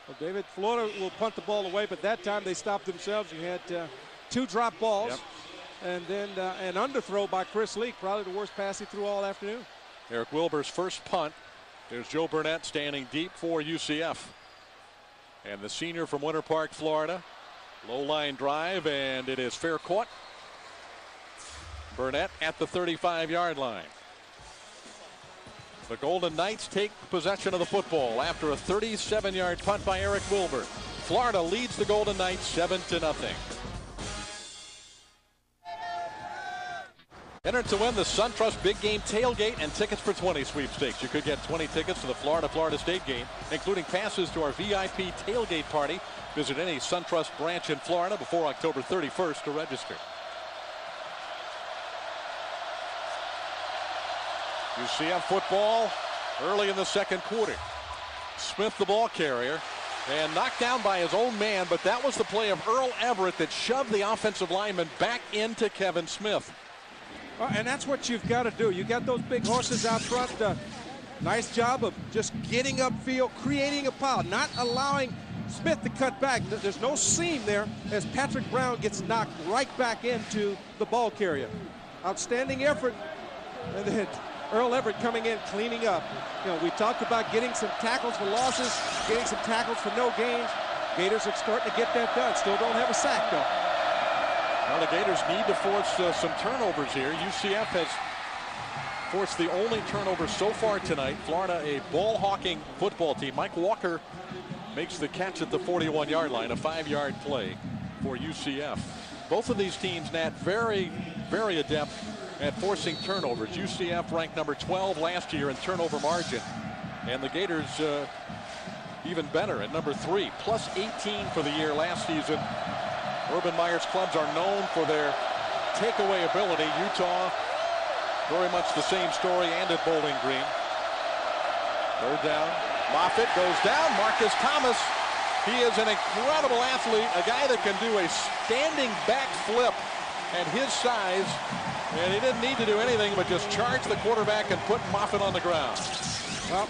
Well, David, Florida will punt the ball away, but that time they stopped themselves. You had 2 drop balls, and then an underthrow by Chris Leak, probably the worst pass he threw all afternoon. Eric Wilbur's first punt. There's Joe Burnett standing deep for UCF. And the senior from Winter Park, Florida. Low line drive, and it is fair caught. Burnett at the 35-yard line. The Golden Knights take possession of the football after a 37-yard punt by Eric Wilbur. Florida leads the Golden Knights 7-0. Enter to win the SunTrust Big Game Tailgate and Tickets for 20 sweepstakes. You could get 20 tickets to the Florida State game, including passes to our VIP tailgate party. Visit any SunTrust branch in Florida before October 31st to register. UCF football early in the second quarter. Smith, the ball carrier, and knocked down by his own man, but that was the play of Earl Everett that shoved the offensive lineman back into Kevin Smith. And that's what you've got to do. You got those big horses out front. Nice job of just getting upfield, creating a pile, not allowing Smith to cut back. There's no seam there as Patrick Brown gets knocked right back into the ball carrier. Outstanding effort. And then Earl Everett coming in, cleaning up. You know, we talked about getting some tackles for losses, getting some tackles for no gains. Gators are starting to get that done. Still don't have a sack, though. Well, the Gators need to force some turnovers here. UCF has forced the only turnover so far tonight. Florida, a ball-hawking football team. Mike Walker makes the catch at the 41-yard line, a 5-yard play for UCF. Both of these teams, Nat, very, very adept at forcing turnovers. UCF ranked number 12 last year in turnover margin, and the Gators even better at number 3, plus 18 for the year last season. Urban Meyer's clubs are known for their takeaway ability. Utah, very much the same story, and at Bowling Green. Third down. Moffitt goes down. Marcus Thomas, he is an incredible athlete, a guy that can do a standing back flip at his size, and he didn't need to do anything but just charge the quarterback and put Moffitt on the ground. Well,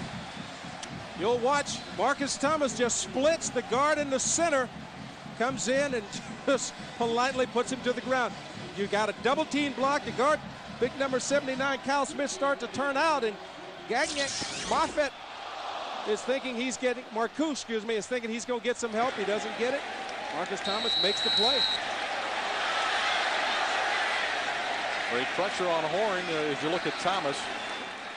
you'll watch Marcus Thomas just splits the guard in the center, comes in and just politely puts him to the ground. You got a double team block. The guard, big number 79, Kyle Smith, starts to turn out, and Moffitt is thinking he's getting, Marcus, is thinking he's going to get some help. He doesn't get it. Marcus Thomas makes the play. Great pressure on Horn as you look at Thomas.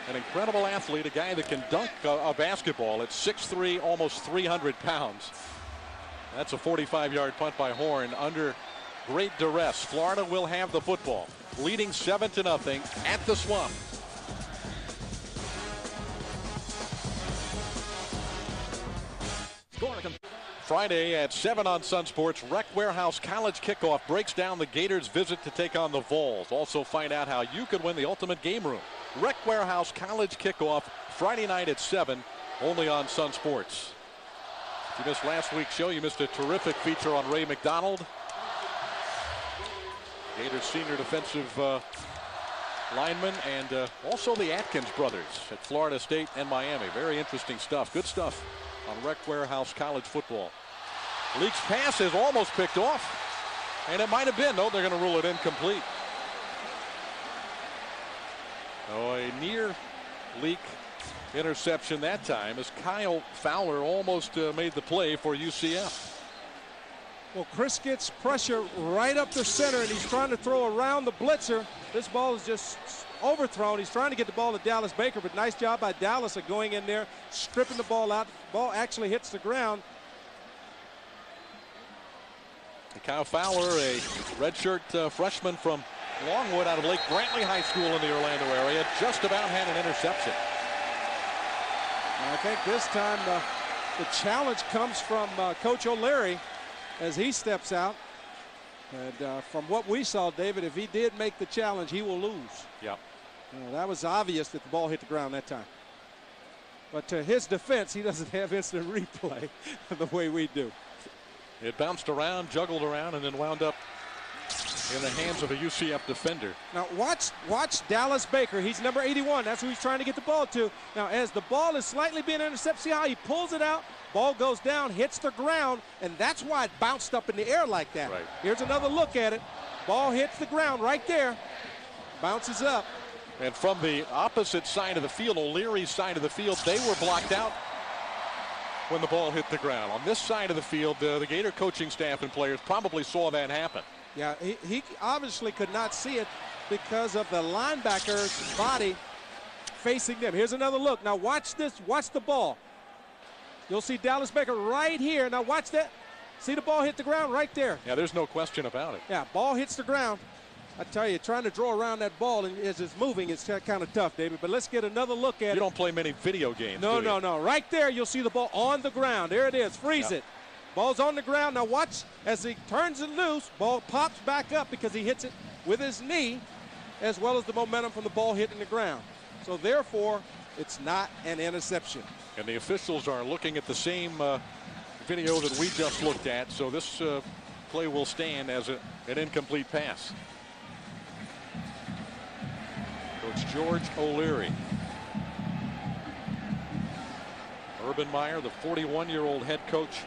An incredible athlete, a guy that can dunk a basketball at 6'3", almost 300 pounds. That's a 45-yard punt by Horn under great duress. Florida will have the football, leading 7-0 at the Swamp. Friday at 7 on Sun Sports, Rec Warehouse College Kickoff breaks down the Gators' visit to take on the Vols. Also find out how you could win the ultimate game room. Rec Warehouse College Kickoff, Friday night at 7, only on Sun Sports. If you missed last week's show, you missed a terrific feature on Ray McDonald. Gators senior defensive lineman, and also the Atkins brothers at Florida State and Miami. Very interesting stuff. Good stuff on Rec Warehouse College football. Leak's pass is almost picked off, and it might have been. No, they're going to rule it incomplete. Oh, a near Leak interception that time as Kyle Fowler almost made the play for UCF. Well, Chris gets pressure right up the center, and he's trying to throw around the blitzer. This ball is just overthrown. He's trying to get the ball to Dallas Baker, but nice job by Dallas of going in there, stripping the ball out. The ball actually hits the ground. And Kyle Fowler, a redshirt freshman from Longwood out of Lake Brantley High School in the Orlando area, just about had an interception. And I think this time the challenge comes from Coach O'Leary as he steps out. And from what we saw, David, if he did make the challenge, he will lose. Yep. That was obvious that the ball hit the ground that time. But to his defense, he doesn't have instant replay the way we do. It bounced around, juggled around, and then wound up in the hands of a UCF defender. Now watch Dallas Baker. He's number 81. That's who he's trying to get the ball to. Now as the ball is slightly being intercepted, see how he pulls it out? Ball goes down, hits the ground, and that's why it bounced up in the air like that. Right. Here's another look at it. Ball hits the ground right there, bounces up. And from the opposite side of the field, O'Leary's side of the field, they were blocked out when the ball hit the ground. On this side of the field, the Gator coaching staff and players probably saw that happen. Yeah, he obviously could not see it because of the linebacker's body facing them. Here's another look. Now watch this. Watch the ball. You'll see Dallas Baker right here. Now watch that. See the ball hit the ground right there. Yeah, there's no question about it. Yeah, ball hits the ground. I tell you, trying to draw around that ball and as it's moving, it's kind of tough, David. But let's get another look at it. You don't play many video games, No, do you? no. Right there, you'll see the ball on the ground. There it is. Freeze it. Ball's on the ground. Now watch as he turns it loose. Ball pops back up because he hits it with his knee, as well as the momentum from the ball hitting the ground. So therefore, it's not an interception. And the officials are looking at the same video that we just looked at. So this play will stand as an incomplete pass. So it's George O'Leary. Urban Meyer, the 41-year-old head coach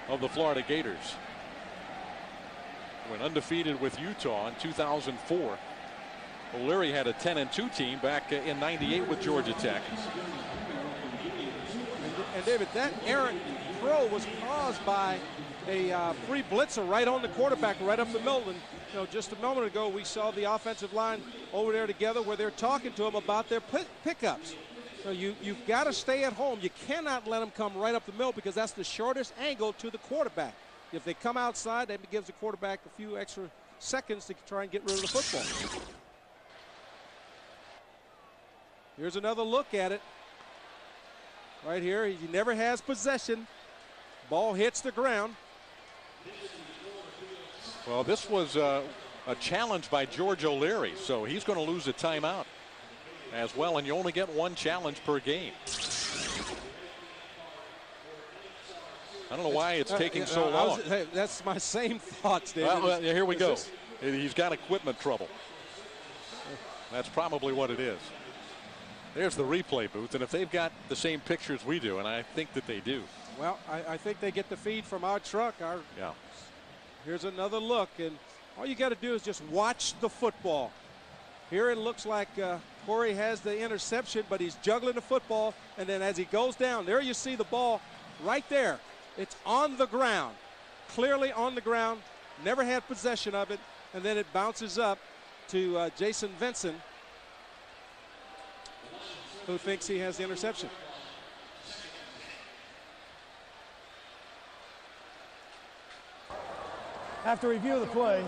of the Florida Gators, went undefeated with Utah in 2004. O'Leary had a 10-2 team back in '98 with Georgia Tech. And David, that errant throw was caused by a free blitzer right on the quarterback, right up the middle. And just a moment ago, we saw the offensive line over there together where they're talking to him about their pickups. So you've got to stay at home. You cannot let them come right up the middle because that's the shortest angle to the quarterback. If they come outside, that gives the quarterback a few extra seconds to try and get rid of the football. Here's another look at it. Right here, he never has possession. Ball hits the ground. Well, this was a challenge by George O'Leary, so he's going to lose a timeout as well, and you only get one challenge per game. I don't know why it's taking so long. That's my same thoughts, David. Well, here we go. He's got equipment trouble. That's probably what it is. There's the replay booth, and if they've got the same pictures we do, and I think that they do. Well, I think they get the feed from our truck. Yeah. Here's another look, and all you got to do is just watch the football. Here it looks like Corey has the interception, but he's juggling the football, and then as he goes down, there you see the ball right there. It's on the ground, clearly on the ground, never had possession of it, and then it bounces up to Jason Vinson, who thinks he has the interception. After review of the play,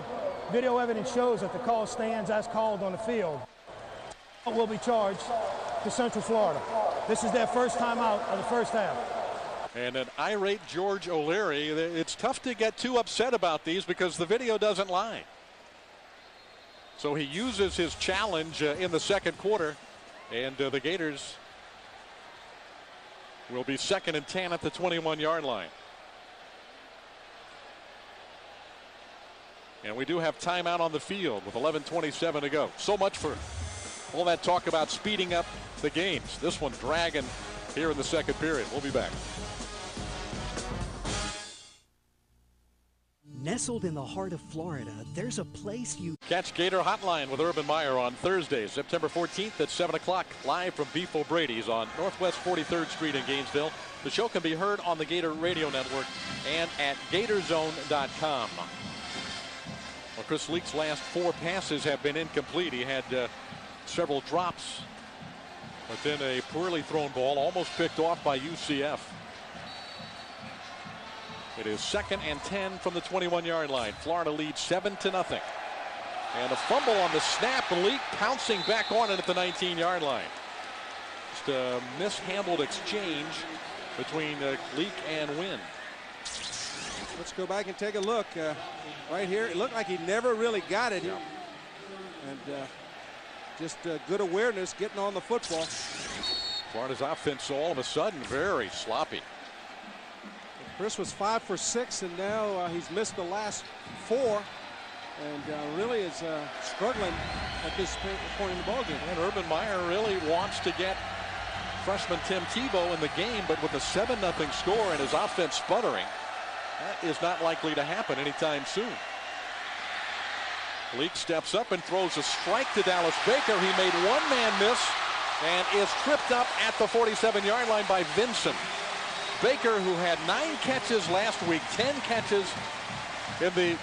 video evidence shows that the call stands as called on the field. Will be charged to Central Florida. This is their first timeout of the first half. And an irate George O'Leary. It's tough to get too upset about these because the video doesn't lie. So he uses his challenge in the second quarter, and the Gators will be 2nd and 10 at the 21-yard line. And we do have timeout on the field with 11:27 to go. So much for all that talk about speeding up the games. This one dragging here in the second period. We'll be back. Nestled in the heart of Florida, there's a place you catch Gator Hotline with Urban Meyer on Thursday, September 14th at 7 o'clock, live from Beef O'Brady's on Northwest 43rd Street in Gainesville. The show can be heard on the Gator Radio Network and at Gatorzone.com. Well, Chris Leak's last 4 passes have been incomplete. He had several drops, but then a poorly thrown ball almost picked off by UCF. It is 2nd and 10 from the 21-yard line. Florida leads 7-0. And a fumble on the snap. Leak pouncing back on it at the 19-yard line. Just a mishandled exchange between Leak and Wynn. Let's go back and take a look. Right here, it looked like he never really got it. Yeah. And just good awareness getting on the football. Florida's offense all of a sudden very sloppy. Chris was 5 for 6, and now he's missed the last 4, and really is struggling at this point in the ballgame. And Urban Meyer really wants to get freshman Tim Tebow in the game, but with a 7-0 score and his offense sputtering, that is not likely to happen anytime soon. Leak steps up and throws a strike to Dallas Baker. He made one man miss and is tripped up at the 47-yard line by Vincent. Baker, who had 9 catches last week, 10 catches in the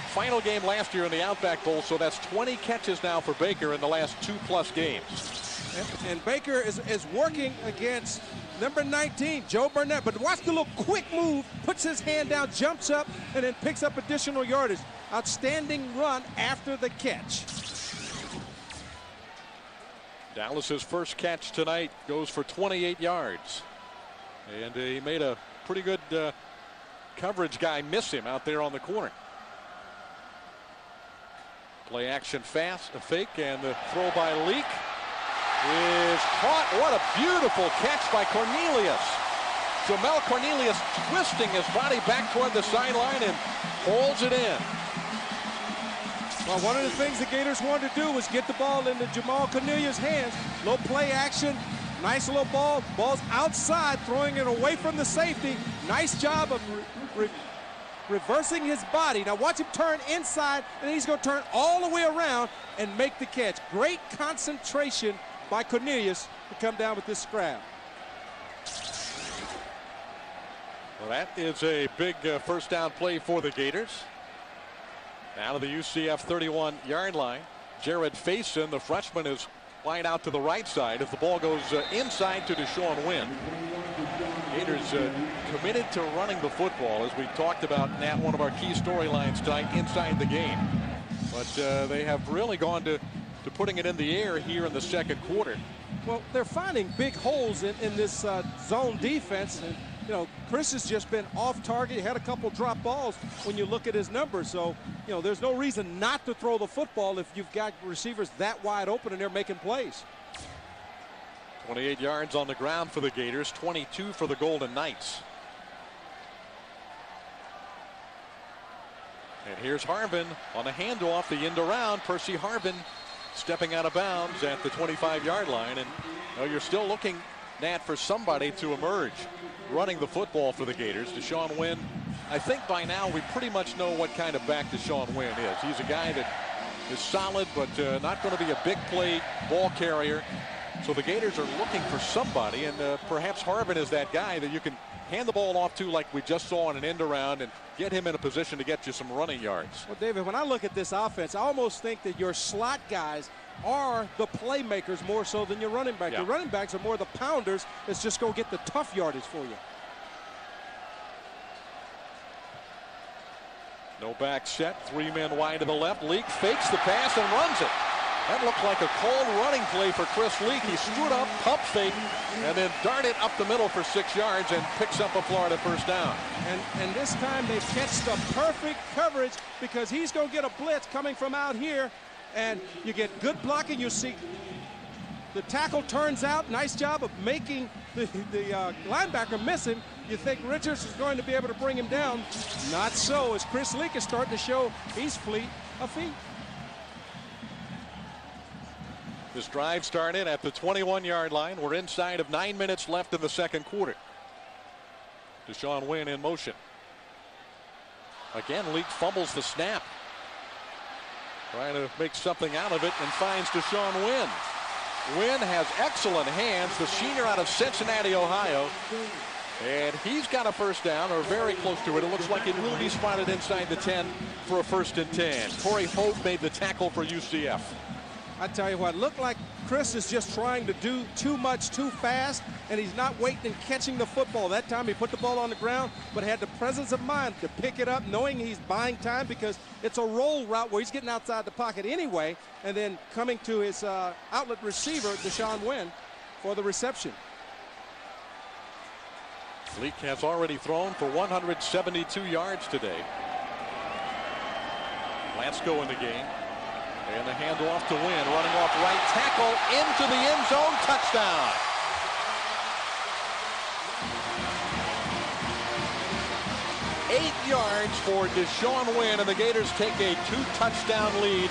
final game last year in the Outback Bowl, so that's 20 catches now for Baker in the last 2+ games. And Baker is working against number 19, Joe Burnett. But watch the little quick move, puts his hand down, jumps up, and then picks up additional yardage. Outstanding run after the catch. Dallas's first catch tonight goes for 28 yards. And he made a pretty good coverage guy miss him out there on the corner. Play action fast, a fake, and the throw by Leak is caught. What a beautiful catch by Cornelius. Jamel Cornelius twisting his body back toward the sideline and holds it in. Well, one of the things the Gators wanted to do was get the ball into Jamal Cornelius' hands. Little play action. Nice little ball. Ball's outside, throwing it away from the safety. Nice job of reversing his body. Now watch him turn inside, and then he's going to turn all the way around and make the catch. Great concentration by Cornelius to come down with this scrap. Well, that is a big first down play for the Gators. Now to the UCF 31-yard line. Jared Faison, the freshman, is wide out to the right side. If the ball goes inside to Deshaun Wynn. Gators committed to running the football, as we talked about, Nat, one of our key storylines tonight inside the game. But they have really gone to putting it in the air here in the second quarter. Well, they're finding big holes in this zone defense. And, you know, Chris has just been off target. He had a couple drop balls when you look at his numbers. So, you know, there's no reason not to throw the football if you've got receivers that wide open and they're making plays. 28 yards on the ground for the Gators, 22 for the Golden Knights. And here's Harbin on a handoff, the end around. Percy Harbin stepping out of bounds at the 25-yard line. And you know, you're still looking, Nat, for somebody to emerge running the football for the Gators. Deshaun Wynn, I think by now we pretty much know what kind of back Deshaun Wynn is. He's a guy that is solid, but not going to be a big play ball carrier. So the Gators are looking for somebody, and perhaps Harbin is that guy that you can hand the ball off to, like we just saw on an end around, and get him in a position to get you some running yards. Well, David, when I look at this offense, I almost think that your slot guys are the playmakers more so than your running back. Yeah. The running backs are more the pounders that's just go get the tough yardage for you. No back set. 3 men wide to the left. Leak fakes the pass and runs it. That looked like a cold running play for Chris Leak. He stood up, pump fake, and then darted up the middle for 6 yards and picks up a Florida first down. And this time they catch the perfect coverage because he's going to get a blitz coming from out here. And you get good blocking. You see the tackle turns out. Nice job of making the linebacker miss him. You think Richards is going to be able to bring him down. Not so, as Chris Leak is starting to show he's fleet of feet. This drive started at the 21-yard line. We're inside of 9 minutes left in the second quarter. Deshaun Wynn in motion. Again, Leak fumbles the snap. Trying to make something out of it and finds Deshaun Wynn. Wynn has excellent hands, the senior out of Cincinnati, Ohio. And he's got a first down, or very close to it. It looks like it will be spotted inside the 10 for a 1st and 10. Corey Hope made the tackle for UCF. I tell you what, looked like Chris is just trying to do too much too fast, and he's not waiting and catching the football. That time he put the ball on the ground, but had the presence of mind to pick it up, knowing he's buying time because it's a roll route where he's getting outside the pocket anyway, and then coming to his outlet receiver, Deshaun Wynn, for the reception. Leak has already thrown for 172 yards today. Latsko in the game. And the handoff to Wynn, running off right tackle into the end zone, touchdown. Eight yards for Deshaun Wynn, and the Gators take a 2-touchdown lead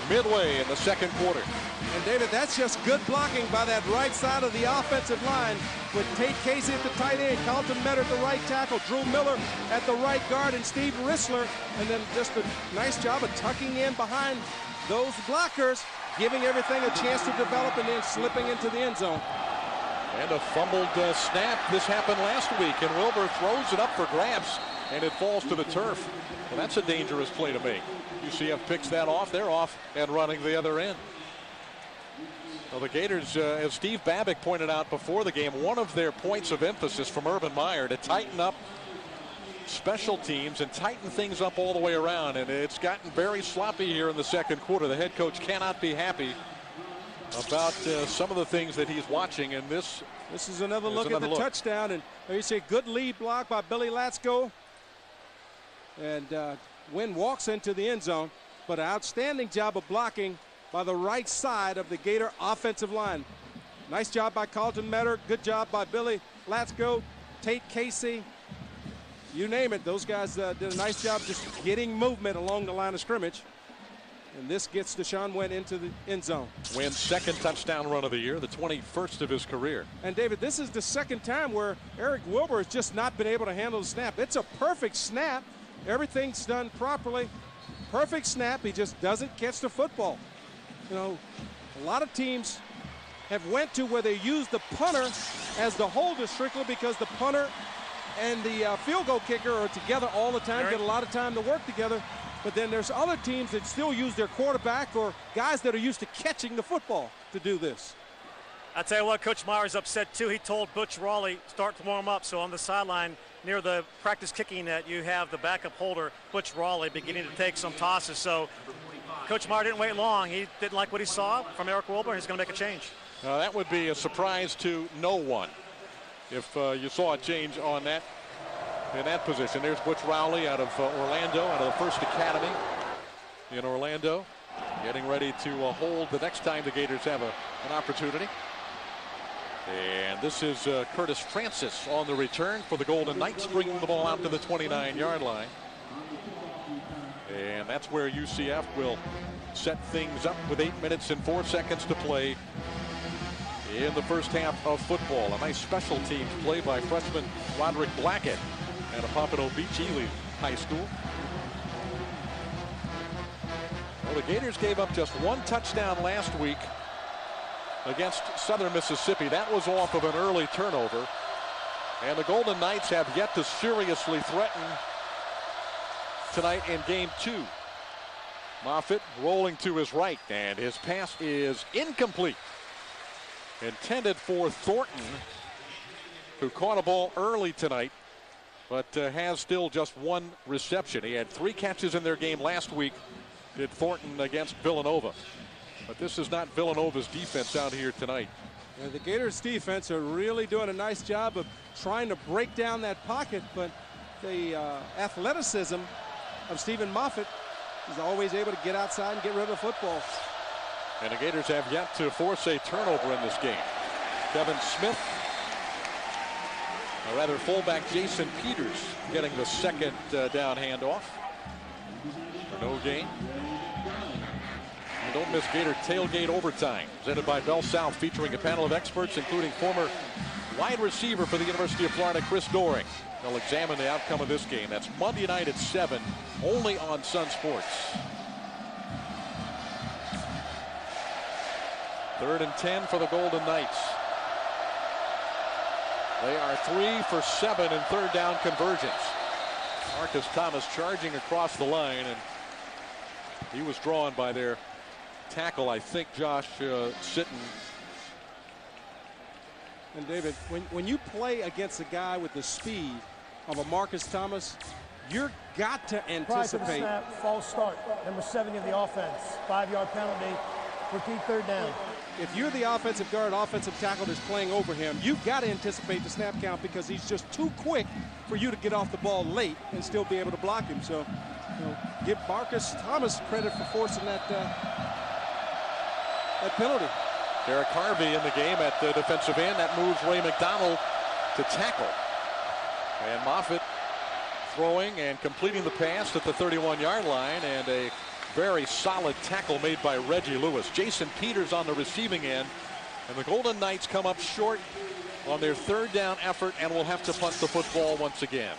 midway in the second quarter. And David, that's just good blocking by that right side of the offensive line with Tate Casey at the tight end, Carlton Metter at the right tackle, Drew Miller at the right guard, and Steve Rissler, and then just a nice job of tucking in behind those blockers, giving everything a chance to develop and then slipping into the end zone. And a fumbled snap. This happened last week, and Wilbur throws it up for grabs, and it falls to the turf. Well, that's a dangerous play to make. UCF picks that off. They're off and running the other end. Well, the Gators, as Steve Babick pointed out before the game, one of their points of emphasis from Urban Meyer to tighten up special teams and tighten things up all the way around, and it's gotten very sloppy here in the second quarter. The head coach cannot be happy about some of the things that he's watching, and this is another look at the touchdown, and there you see good lead block by Billy Latsko, and Wynn walks into the end zone, but an outstanding job of blocking by the right side of the Gator offensive line. Nice job by Carlton Metter, good job by Billy Latsko, Tate Casey, you name it. Those guys did a nice job just getting movement along the line of scrimmage. And this gets Deshaun Wynn into the end zone. Wynn's second touchdown run of the year, the 21st of his career. And David, this is the second time where Eric Wilbur has just not been able to handle the snap. It's a perfect snap. Everything's done properly. Perfect snap. He just doesn't catch the football. You know, a lot of teams have went to where they use the punter as the holder strictly because the punter and the field goal kicker are together all the time, get a lot of time to work together. But then there's other teams that still use their quarterback or guys that are used to catching the football to do this. I tell you what, Coach Meyer's upset too. He told Butch Raleigh start to warm up. So on the sideline near the practice kicking net, you have the backup holder, Butch Raleigh, beginning to take some tosses. So Coach Meyer didn't wait long. He didn't like what he saw from Eric Wilbur. He's going to make a change. That would be a surprise to no one if you saw a change on that in that position. There's Butch Rowley out of Orlando, out of the First Academy in Orlando, getting ready to hold the next time the Gators have an opportunity. And this is Curtis Francis on the return for the Golden Knights, bringing the ball out to the 29-yard line. And that's where UCF will set things up with 8 minutes and 4 seconds to play in the first half of football. A nice special teams play by freshman Roderick Blackett at a Pompano Beach Ely High School. Well, the Gators gave up just one touchdown last week against Southern Mississippi. That was off of an early turnover. And the Golden Knights have yet to seriously threaten tonight in game 2. Moffitt rolling to his right, and his pass is incomplete. Intended for Thornton, who caught a ball early tonight but has still just 1 reception. He had 3 catches in their game last week, did Thornton against Villanova. But this is not Villanova's defense out here tonight. And the Gators defense are really doing a nice job of trying to break down that pocket, but the athleticism of Stephen Moffitt is always able to get outside and get rid of the football. And the Gators have yet to force a turnover in this game. Kevin Smith, or rather fullback Jason Peters, getting the second down handoff for no gain. And don't miss Gator Tailgate Overtime, presented by Bell South, featuring a panel of experts, including former wide receiver for the University of Florida, Chris Doering. They'll examine the outcome of this game. That's Monday night at 7, only on Sun Sports. 3rd and 10 for the Golden Knights. They are 3 for 7 in third down conversions. Marcus Thomas charging across the line, and he was drawn by their tackle, I think, Josh Sitton. And David, when you play against a guy with the speed of a Marcus Thomas, you're got to anticipate. Prior to the snap, false start, number 70 of the offense, 5-yard penalty, repeat third down. If you're the offensive guard, offensive tackle that's playing over him, you've got to anticipate the snap count because he's just too quick for you to get off the ball late and still be able to block him. So, give Marcus Thomas credit for forcing that penalty. Derek Harvey in the game at the defensive end. That moves Ray McDonald to tackle. And Moffitt throwing and completing the pass at the 31-yard line, and a very solid tackle made by Reggie Lewis. Jason Peters on the receiving end, and the Golden Knights come up short on their third down effort and will have to punt the football once again.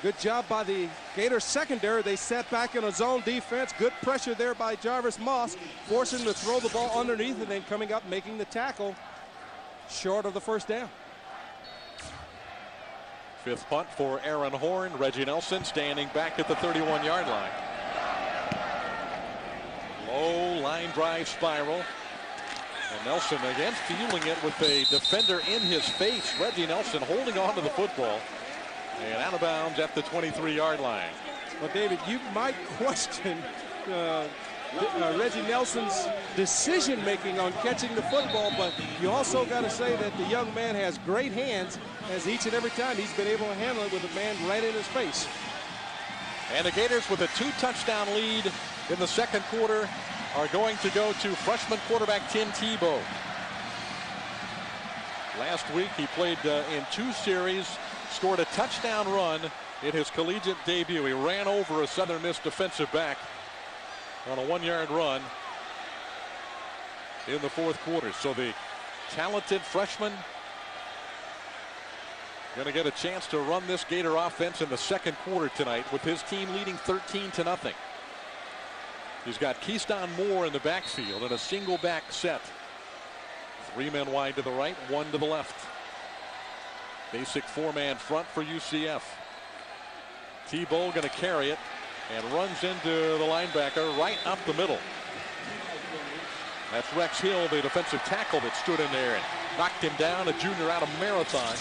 Good job by the Gators secondary. They sat back in a zone defense. Good pressure there by Jarvis Moss, forcing him to throw the ball underneath and then coming up making the tackle short of the first down. 5th punt for Aaron Horn. Reggie Nelson standing back at the 31-yard line. Low line drive spiral. And Nelson again feeling it with a defender in his face. Reggie Nelson holding on to the football. And out of bounds at the 23-yard line. Well, David, you might question Reggie Nelson's decision-making on catching the football, but you also got to say that the young man has great hands, as each and every time he's been able to handle it with a man right in his face. And the Gators, with a 2-touchdown lead in the second quarter, are going to go to freshman quarterback Tim Tebow. Last week he played in 2 series, scored a touchdown run in his collegiate debut. He ran over a Southern Miss defensive back on a 1-yard run in the fourth quarter. So the talented freshman going to get a chance to run this Gator offense in the second quarter tonight, with his team leading 13-0. He's got Keyston Moore in the backfield in a single back set. 3 men wide to the right, 1 to the left. Basic 4-man front for UCF. Tebow going to carry it and runs into the linebacker right up the middle. That's Rex Hill, the defensive tackle that stood in there and knocked him down, a junior out of Marathon.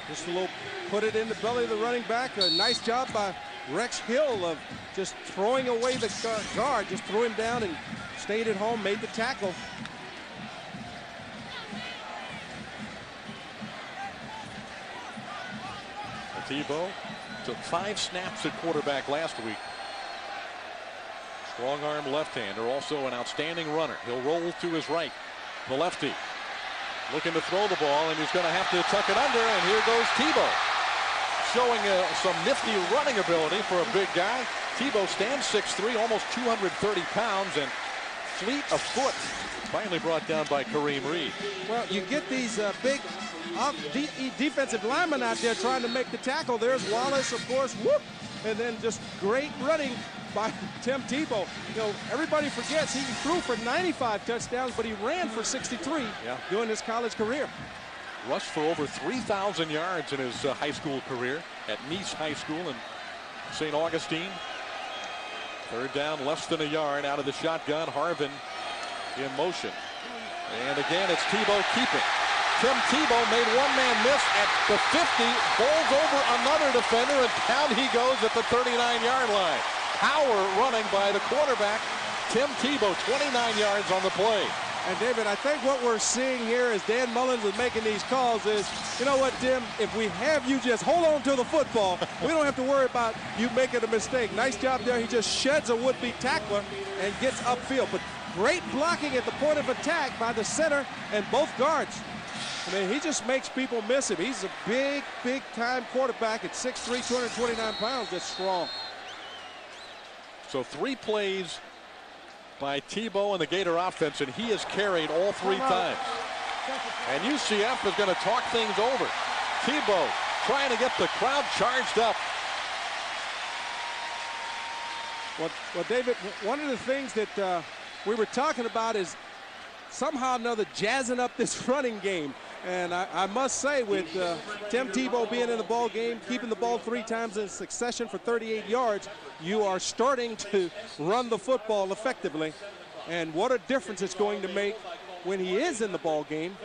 Just a little put it in the belly of the running back. A nice job by Rex Hill of just throwing away the guard. Just threw him down and stayed at home, made the tackle. Tebow took 5 snaps at quarterback last week. Strong arm left-hander, also an outstanding runner. He'll roll to his right. The lefty looking to throw the ball, and he's going to have to tuck it under, and here goes Tebow. Showing some nifty running ability for a big guy. Tebow stands 6'3", almost 230 pounds, and fleet of foot. Finally brought down by Kareem Reed. Well, you get these big defensive linemen out there trying to make the tackle. There's Wallace, of course, whoop, and then just great running by Tim Tebow. You know, everybody forgets he threw for 95 touchdowns, but he ran for 63 during his college career. Rushed for over 3,000 yards in his high school career at Nice High School in St. Augustine. Third down, less than a yard out of the shotgun. Harvin in motion. And again, it's Tebow keeping. Tim Tebow made one man miss at the 50, bowls over another defender, and down he goes at the 39-yard line. Power running by the quarterback, Tim Tebow, 29 yards on the play. And David, I think what we're seeing here as Dan Mullins is making these calls is, you know what, Tim, if we have you just hold on to the football, we don't have to worry about you making a mistake. Nice job there. He just sheds a would-be tackler and gets upfield. But great blocking at the point of attack by the center and both guards. I mean, he just makes people miss him. He's a big, big-time quarterback at 6'3", 229 pounds. That's strong. So 3 plays by Tebow and the Gator offense, and he has carried all 3 times. And UCF is going to talk things over. Tebow trying to get the crowd charged up. Well, David, one of the things that we were talking about is somehow or another jazzing up this running game. And I must say, with Tim Tebow being in the ball game, keeping the ball 3 times in succession for 38 yards, you are starting to run the football effectively. And what a difference it's going to make when he is in the ball game,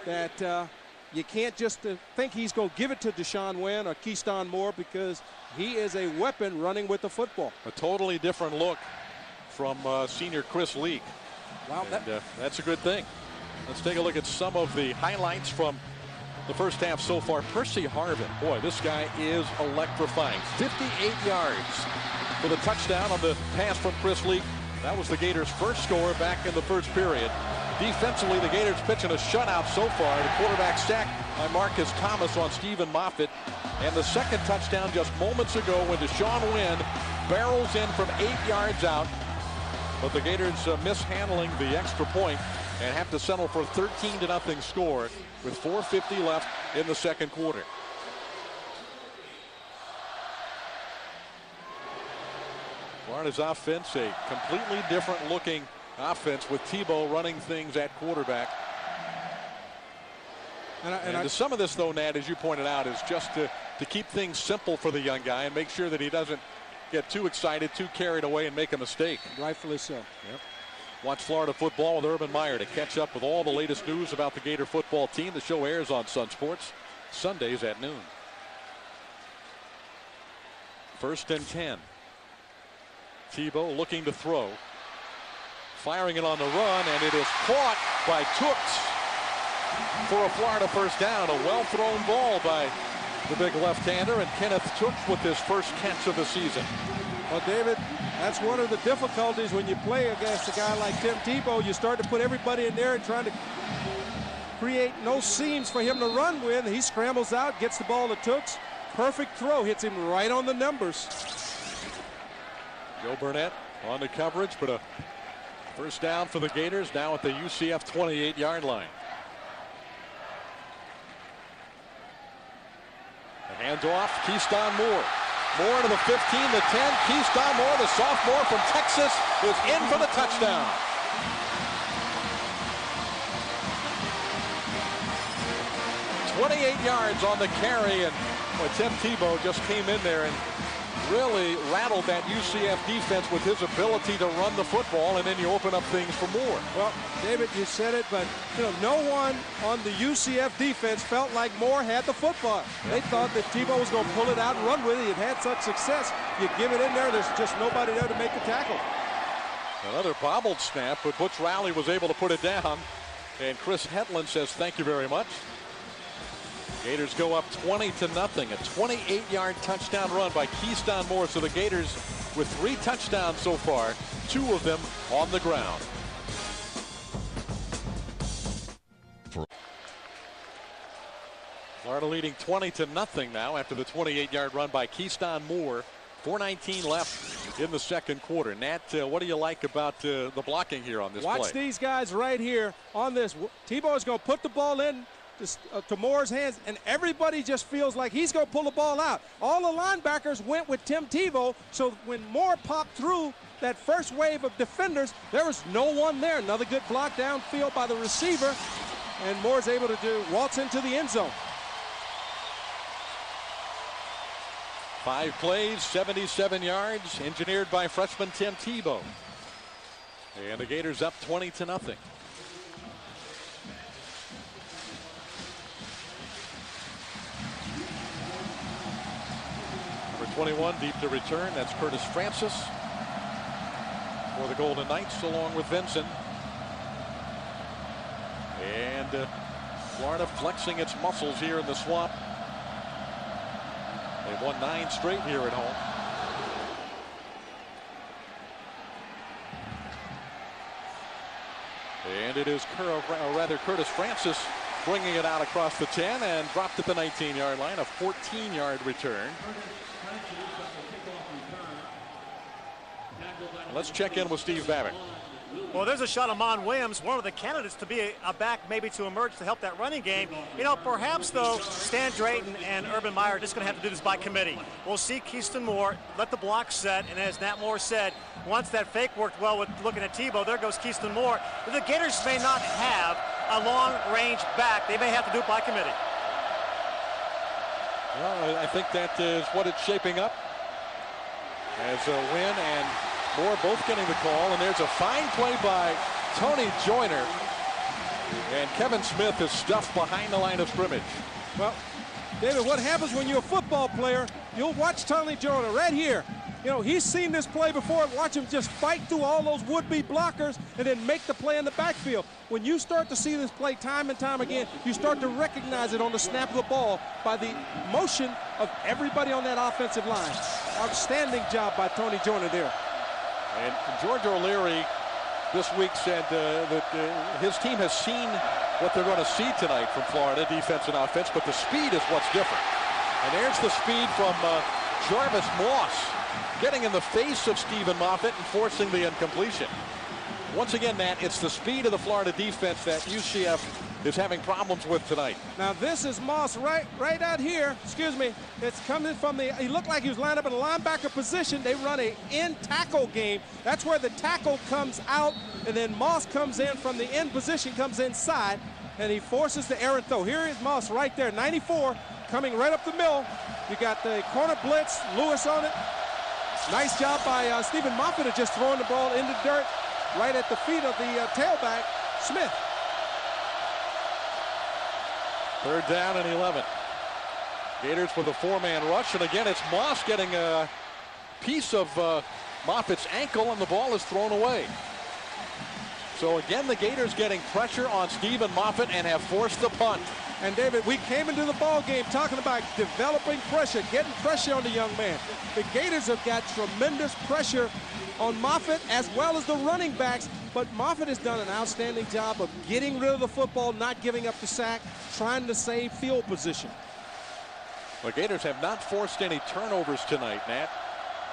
that you can't just think he's going to give it to Deshaun Wynn or Keyston Moore, because he is a weapon running with the football. A totally different look from senior Chris Leak. Wow, that's a good thing. Let's take a look at some of the highlights from the first half so far. Percy Harvin, boy, this guy is electrifying. 58 yards for the touchdown on the pass from Chris Leak. That was the Gators' first score back in the first period. Defensively, the Gators pitching a shutout so far. The quarterback sack by Marcus Thomas on Stephen Moffitt. And the second touchdown just moments ago when Deshaun Wynn barrels in from 8 yards out. But the Gators mishandling the extra point and have to settle for a 13-0 score with 4:50 left in the second quarter. Florida's offense, a completely different looking offense with Tebow running things at quarterback. And some of this, though, Nat, as you pointed out, is just to keep things simple for the young guy and make sure that he doesn't get too excited, too carried away, and make a mistake. Rightfully so. Yep. Watch Florida football with Urban Meyer to catch up with all the latest news about the Gator football team. The show airs on Sun Sports Sundays at noon. 1st and 10. Tebow looking to throw. Firing it on the run, and it is caught by Tooks for a Florida first down. A well-thrown ball by the big left-hander, and Kenneth Tooks with his first catch of the season. Well, David, that's one of the difficulties when you play against a guy like Tim Tebow. You start to put everybody in there and trying to create no seams for him to run with. He scrambles out, gets the ball to Tooks. Perfect throw, hits him right on the numbers. Joe Burnett on the coverage, but a first down for the Gators now at the UCF 28-yard line. The handoff, Keyston Moore. Moore to the 15, the 10. Keyston Moore, the sophomore from Texas, is in for the touchdown. "28 yards on the carry, and boy, Tim Tebow just came in there and really rattled that UCF defense with his ability to run the football, and then you open up things for Moore. Well, David, you said it, but no one on the UCF defense felt like Moore had the football. They thought that Tebow was going to pull it out and run with it. He had had such success. You give it in there, there's just nobody there to make the tackle. Another bobbled snap, but Butch Rowley was able to put it down, and Chris Hetland says thank you very much. Gators go up 20-0. A 28-yard touchdown run by Keyston Moore. So the Gators with 3 touchdowns so far, 2 of them on the ground. Florida leading 20-0 now after the 28-yard run by Keyston Moore. 4:19 left in the second quarter. Nat, what do you like about the blocking here on this play? Watch these guys right here on this. Tebow is going to put the ball in to Moore's hands, and everybody just feels like he's going to pull the ball out. All the linebackers went with Tim Tebow, so when Moore popped through that first wave of defenders, there was no one there. Another good block downfield by the receiver, and Moore's able to waltz into the end zone. 5 plays, 77 yards, engineered by freshman Tim Tebow. And the Gators up 20-0. 21 deep to return. That's Curtis Francis for the Golden Knights along with Vincent. And Florida flexing its muscles here in the Swamp. They've won 9 straight here at home. And it is Curtis Francis bringing it out across the 10 and dropped at the 19-yard line. A 14-yard return. Let's check in with Steve Babbitt. Well, there's a shot of Mon Williams, one of the candidates to be a back, maybe to emerge to help that running game. You know, perhaps, though, Stan Drayton and Urban Meyer are just going to have to do this by committee. We'll see Keyston Moore let the block set, and as Nat Moore said, once that fake worked well with looking at Tebow, there goes Keyston Moore. The Gators may not have a long-range back. They may have to do it by committee. Well, I think that is what it's shaping up. As Wynn and Moore both getting the call, and there's a fine play by Tony Joyner. And Kevin Smith is stuffed behind the line of scrimmage. Well, David, what happens when you're a football player, you'll watch Tony Joyner right here. You know, he's seen this play before. Watch him just fight through all those would-be blockers and then make the play in the backfield. When you start to see this play time and time again, you start to recognize it on the snap of the ball by the motion of everybody on that offensive line. Outstanding job by Tony Joyner there. And George O'Leary this week said that his team has seen what they're going to see tonight from Florida, defense and offense, but the speed is what's different. And there's the speed from Jarvis Moss, getting in the face of Stephen Moffitt and forcing the incompletion. Once again, Matt, it's the speed of the Florida defense that UCF is having problems with tonight. Now this is Moss right out here. Excuse me. It's coming from the, he looked like he was lined up in a linebacker position. They run a in tackle game. That's where the tackle comes out, and then Moss comes in from the end position, comes inside, and he forces the errant throw. Here is Moss right there, 94, coming right up the middle. You got the corner blitz, Lewis on it. Nice job by Stephen Moffitt of just throwing the ball in the dirt right at the feet of the tailback, Smith. 3rd down and 11. Gators with a 4-man rush, and again it's Moss getting a piece of Moffitt's ankle, and the ball is thrown away. So again, the Gators getting pressure on Stephen Moffitt and have forced the punt. And David, we came into the ball game talking about developing pressure, getting pressure on the young man. The Gators have got tremendous pressure on Moffitt as well as the running backs, but Moffitt has done an outstanding job of getting rid of the football, not giving up the sack, trying to save field position. The Gators have not forced any turnovers tonight, Nat,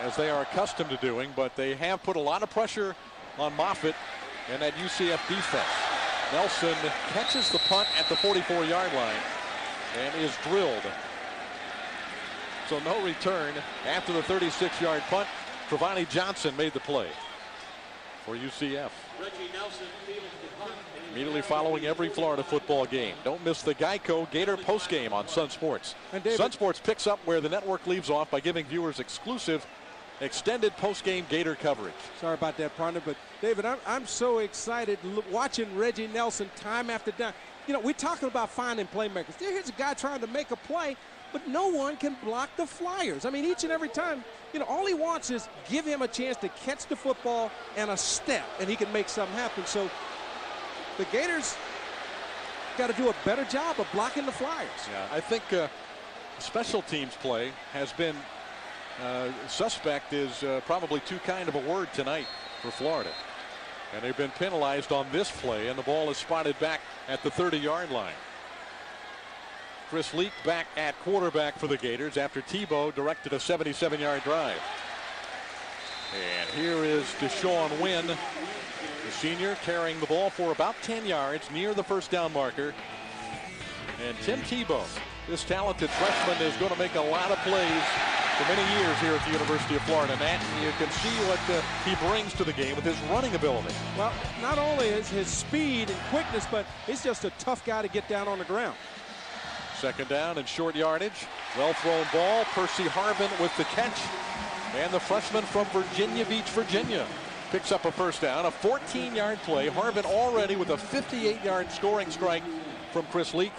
as they are accustomed to doing, but they have put a lot of pressure on Moffitt and that UCF defense. Nelson catches the punt at the 44-yard line and is drilled. So no return after the 36-yard punt. Travani Johnson made the play for UCF. Immediately following every Florida football game. Don't miss the Geico Gator postgame on Sun Sports. Sun Sports picks up where the network leaves off by giving viewers exclusive extended postgame Gator coverage. Sorry about that, partner, but David, I'm so excited watching Reggie Nelson time after time. You know, we're talking about finding playmakers. Here's a guy trying to make a play, but no one can block the Flyers. I mean, each and every time, you know, all he wants is give him a chance to catch the football and a step, and he can make something happen. So the Gators got to do a better job of blocking the Flyers. Yeah, I think special teams play has been suspect is probably too kind of a word tonight for Florida. And they've been penalized on this play, and the ball is spotted back at the 30-yard line. Chris Leak back at quarterback for the Gators after Tebow directed a 77-yard drive. And here is Deshaun Wynn, the senior, carrying the ball for about 10 yards near the first down marker. And Tim Tebow, this talented freshman, is going to make a lot of plays for many years here at the University of Florida, Nat, and you can see what he brings to the game with his running ability. Well, not only is his speed and quickness, but he's just a tough guy to get down on the ground. 2nd down and short yardage. Well thrown ball. Percy Harvin with the catch. And the freshman from Virginia Beach, Virginia, picks up a first down. A 14-yard play. Harvin already with a 58-yard scoring strike from Chris Leak.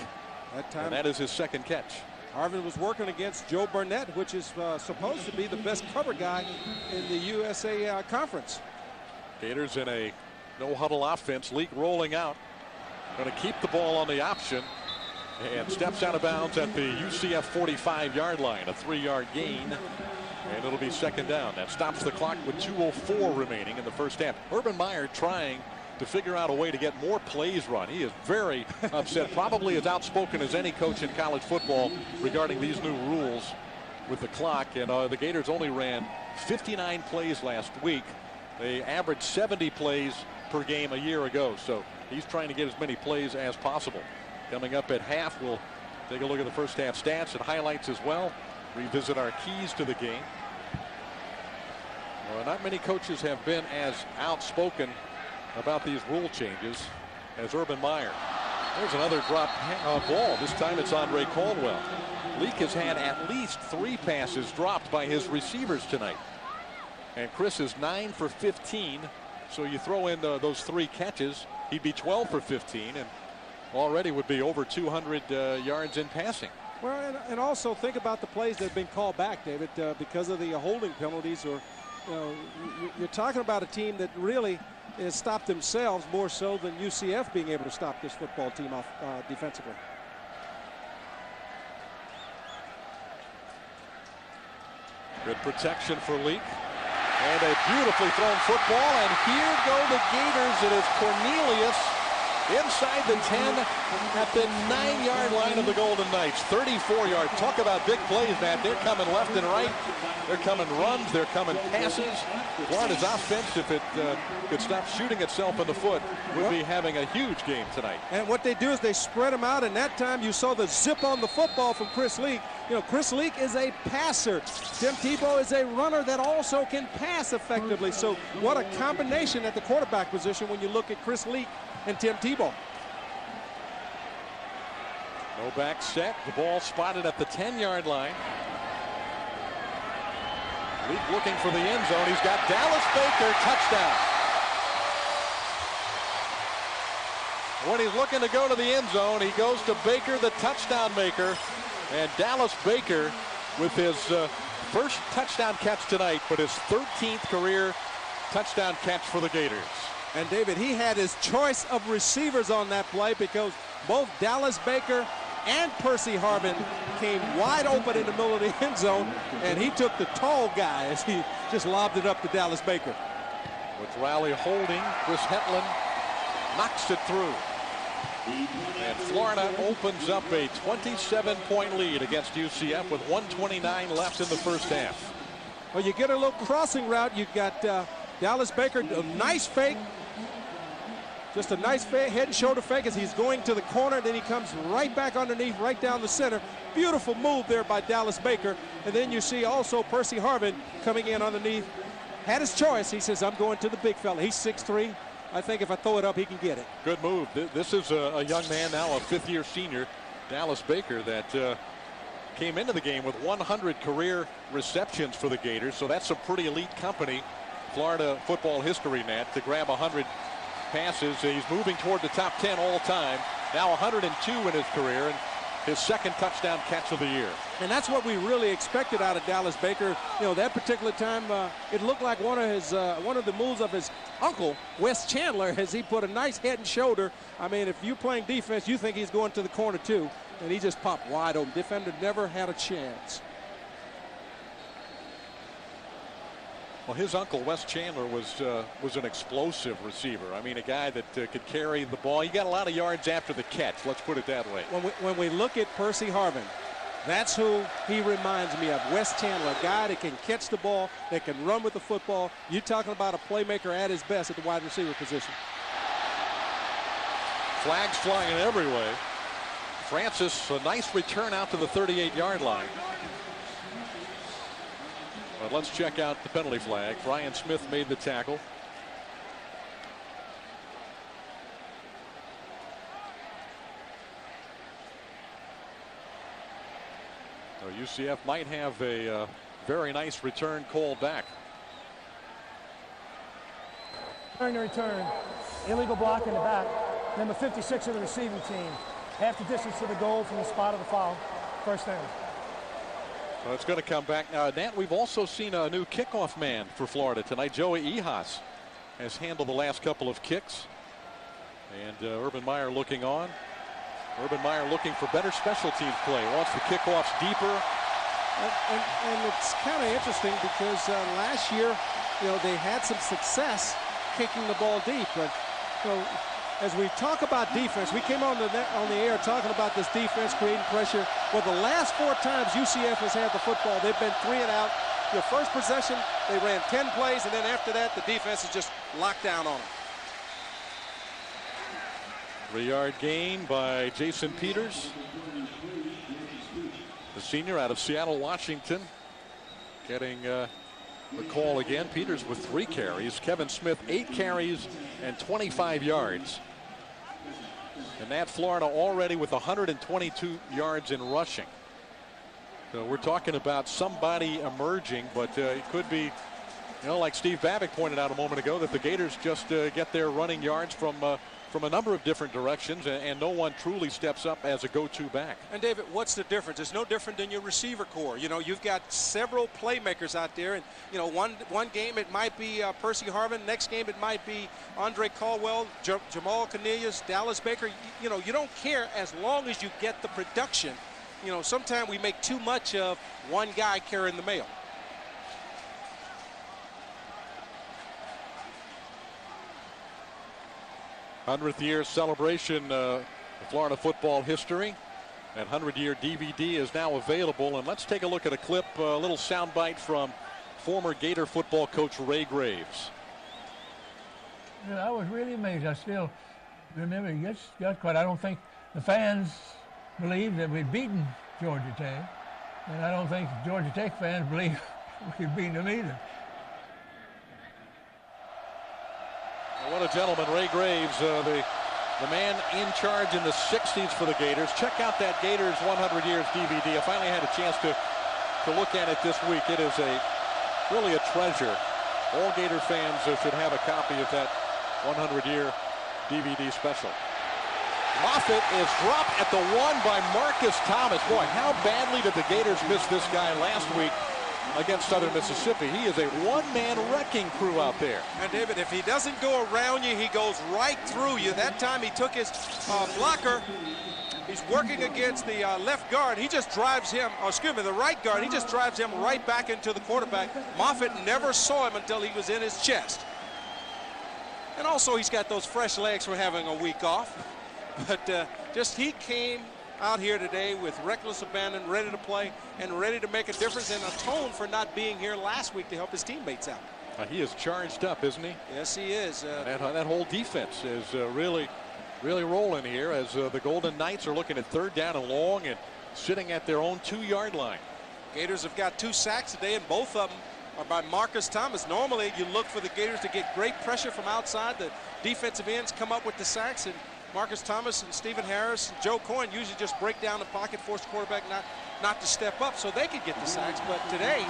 And that is his 2nd catch. Harvin was working against Joe Burnett, which is supposed to be the best cover guy in the USA Conference. Gators in a no-huddle offense. Leak rolling out. Going to keep the ball on the option. And steps out of bounds at the UCF 45-yard line. A 3-yard gain. And it'll be second down. That stops the clock with 2:04 remaining in the first half. Urban Meyer trying to figure out a way to get more plays run. He is very upset, probably as outspoken as any coach in college football regarding these new rules with the clock. And the Gators only ran 59 plays last week. They averaged 70 plays per game a year ago. So he's trying to get as many plays as possible. Coming up at half, we'll take a look at the first half stats and highlights as well. Revisit our keys to the game. Well, not many coaches have been as outspoken about these rule changes as Urban Meyer. There's another drop ball. This time it's Andre Caldwell. Leak has had at least 3 passes dropped by his receivers tonight. And Chris is 9 for 15. So you throw in those 3 catches, he'd be 12 for 15 and already would be over 200 yards in passing. Well, and also think about the plays that have been called back, David, because of the holding penalties. Or, you know, you're talking about a team that really has stopped themselves more so than UCF being able to stop this football team off defensively. Good protection for Leak. And a beautifully thrown football. And here go the Gators. It is Cornelius inside the 10 at the 9-yard line of the Golden Knights. 34 yards. Talk about big plays, Matt. They're coming left and right. They're coming runs. They're coming passes. Florida's offense, if it could stop shooting itself in the foot, would be having a huge game tonight. And what they do is they spread them out, and that time you saw the zip on the football from Chris Leak. You know, Chris Leak is a passer. Tim Tebow is a runner that also can pass effectively. So what a combination at the quarterback position when you look at Chris Leak and Tim Tebow. No back set. The ball spotted at the 10-yard line. Leak looking for the end zone. He's got Dallas Baker, touchdown. When he's looking to go to the end zone, he goes to Baker, the touchdown maker. And Dallas Baker with his first touchdown catch tonight, but his 13th career touchdown catch for the Gators. And David, he had his choice of receivers on that play because both Dallas Baker and Percy Harvin came wide open in the middle of the end zone, and he took the tall guy as he just lobbed it up to Dallas Baker. With Raleigh holding, Chris Hetland knocks it through. And Florida opens up a 27-point lead against UCF with 1:29 left in the first half. Well, you get a little crossing route. You got Dallas Baker, a nice fake. Just a nice fake, head and shoulder fake as he's going to the corner. Then he comes right back underneath, right down the center. Beautiful move there by Dallas Baker. And then you see also Percy Harvin coming in underneath. Had his choice. He says, I'm going to the big fella. He's 6'3". I think if I throw it up, he can get it. Good move. This is a young man now, a 5th-year senior, Dallas Baker, that came into the game with 100 career receptions for the Gators. So that's a pretty elite company, Florida football history, Matt, to grab 100 passes. He's moving toward the top 10 all time. Now 102 in his career, and his 2nd touchdown catch of the year. And that's what we really expected out of Dallas Baker. You know, that particular time, it looked like one of the moves of his uncle, Wes Chandler, as he put a nice head and shoulder. I mean, if you're playing defense, you think he's going to the corner too, and he just popped wide open. Defender never had a chance. Well, his uncle, Wes Chandler, was an explosive receiver. I mean, a guy that could carry the ball. He got a lot of yards after the catch. Let's put it that way. When we look at Percy Harvin, that's who he reminds me of. Wes Chandler, a guy that can catch the ball, that can run with the football. You're talking about a playmaker at his best at the wide receiver position. Flags flying every way. Francis, a nice return out to the 38-yard line. But let's check out the penalty flag. Brian Smith made the tackle. So UCF might have a very nice return called back. During the return, illegal block in the back. Number 56 of the receiving team. Half the distance to the goal from the spot of the foul. First down. Well, it's going to come back now. Nat, we've also seen a new kickoff man for Florida tonight. Joey Ehas has handled the last couple of kicks. And Urban Meyer looking on. Urban Meyer looking for better special teams play. Wants the kickoffs deeper. And it's kind of interesting because last year, they had some success kicking the ball deep. But, as we talk about defense, we came on the air talking about this defense creating pressure. Well, the last 4 times UCF has had the football, they've been 3 and out. Your first possession, they ran 10 plays, and then after that, the defense is just locked down on them. 3-yard gain by Jason Peters, the senior out of Seattle, Washington, getting the call again. Peters with 3 carries. Kevin Smith 8 carries and 25 yards. And that Florida already with 122 yards in rushing. So we're talking about somebody emerging, but it could be, like Steve Babick pointed out a moment ago, that the Gators just get their running yards from a number of different directions, and no one truly steps up as a go-to back. And David, what's the difference? It's no different than your receiver core. You've got several playmakers out there, and one game it might be Percy Harvin, next game it might be Andre Caldwell, Jamal Cornelius, Dallas Baker. You don't care as long as you get the production. Sometimes we make too much of one guy carrying the mail. '100th year celebration of Florida football history. That 100-year DVD is now available, and let's take a look at a clip, a little soundbite from former Gator football coach Ray Graves. Yeah, I was really amazed. I still remember it got quite. I don't think the fans believed that we'd beaten Georgia Tech, and I don't think the Georgia Tech fans believe we'd beaten them either. What a gentleman, Ray Graves, the man in charge in the 60s for the Gators. Check out that Gators 100 Years DVD. I finally had a chance to look at it this week. It is really a treasure. All Gator fans should have a copy of that 100-year DVD special. Moffitt is dropped at the 1 by Marcus Thomas. Boy, how badly did the Gators miss this guy last week against Southern Mississippi? He is a one-man wrecking crew out there. And David, if he doesn't go around you, he goes right through you. That time he took his blocker. He's working against the left guard. He just drives him, the right guard. He just drives him right back into the quarterback. Moffitt never saw him until he was in his chest. And also he's got those fresh legs from having a week off. But he came out here today with reckless abandon, ready to play and ready to make a difference and atone for not being here last week to help his teammates out. He is charged up, isn't he? Yes, he is. That whole defense is really rolling here as the Golden Knights are looking at 3rd down and long and sitting at their own 2-yard line. Gators have got 2 sacks today, and both of them are by Marcus Thomas. Normally, you look for the Gators to get great pressure from outside. The defensive ends come up with the sacks, and Marcus Thomas and Stephen Harris and Joe Cohen usually just break down the pocket, force the quarterback not to step up so they could get the sacks. But today,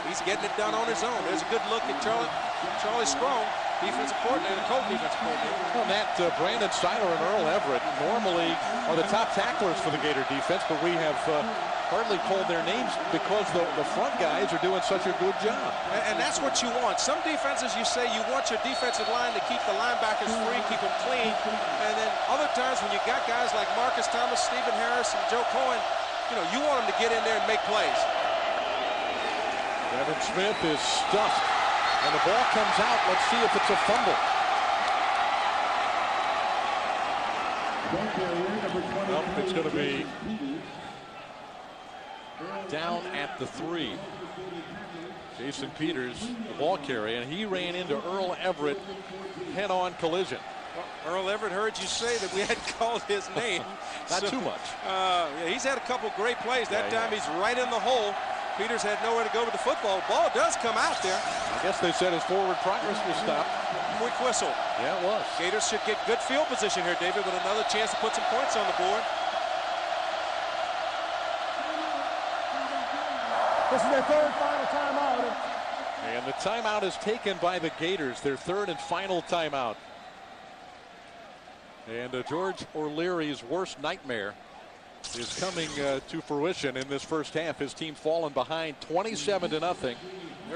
he's getting it done on his own. There's a good look at Charlie Strong, defensive coordinator, co-defensive coordinator. Well, Matt, Brandon Seiler and Earl Everett normally are the top tacklers for the Gator defense, but we have hardly called their names because the front guys are doing such a good job. And that's what you want. Some defenses, you say you want your defensive line to keep the linebackers free, keep them clean. And then other times when you got guys like Marcus Thomas, Stephen Harris, and Joe Cohen, you want them to get in there and make plays. Kevin Smith is stuffed, and the ball comes out. Let's see if it's a fumble. Nope, it's going to be down at the 3. Jason Peters, the ball carrier, and he ran into Earl Everett, head-on collision. Well, Earl Everett heard you say that we hadn't called his name. Not too much. Yeah, he's had a couple great plays. That time he's right in the hole. Peters had nowhere to go with the football. Ball does come out there. I guess they said his forward progress was stopped. Quick whistle. Yeah, it was. Gators should get good field position here, David, with another chance to put some points on the board. This is their 3rd final timeout. And the timeout is taken by the Gators, their 3rd and final timeout. And George O'Leary's worst nightmare is coming to fruition in this first half. His team fallen behind 27-0.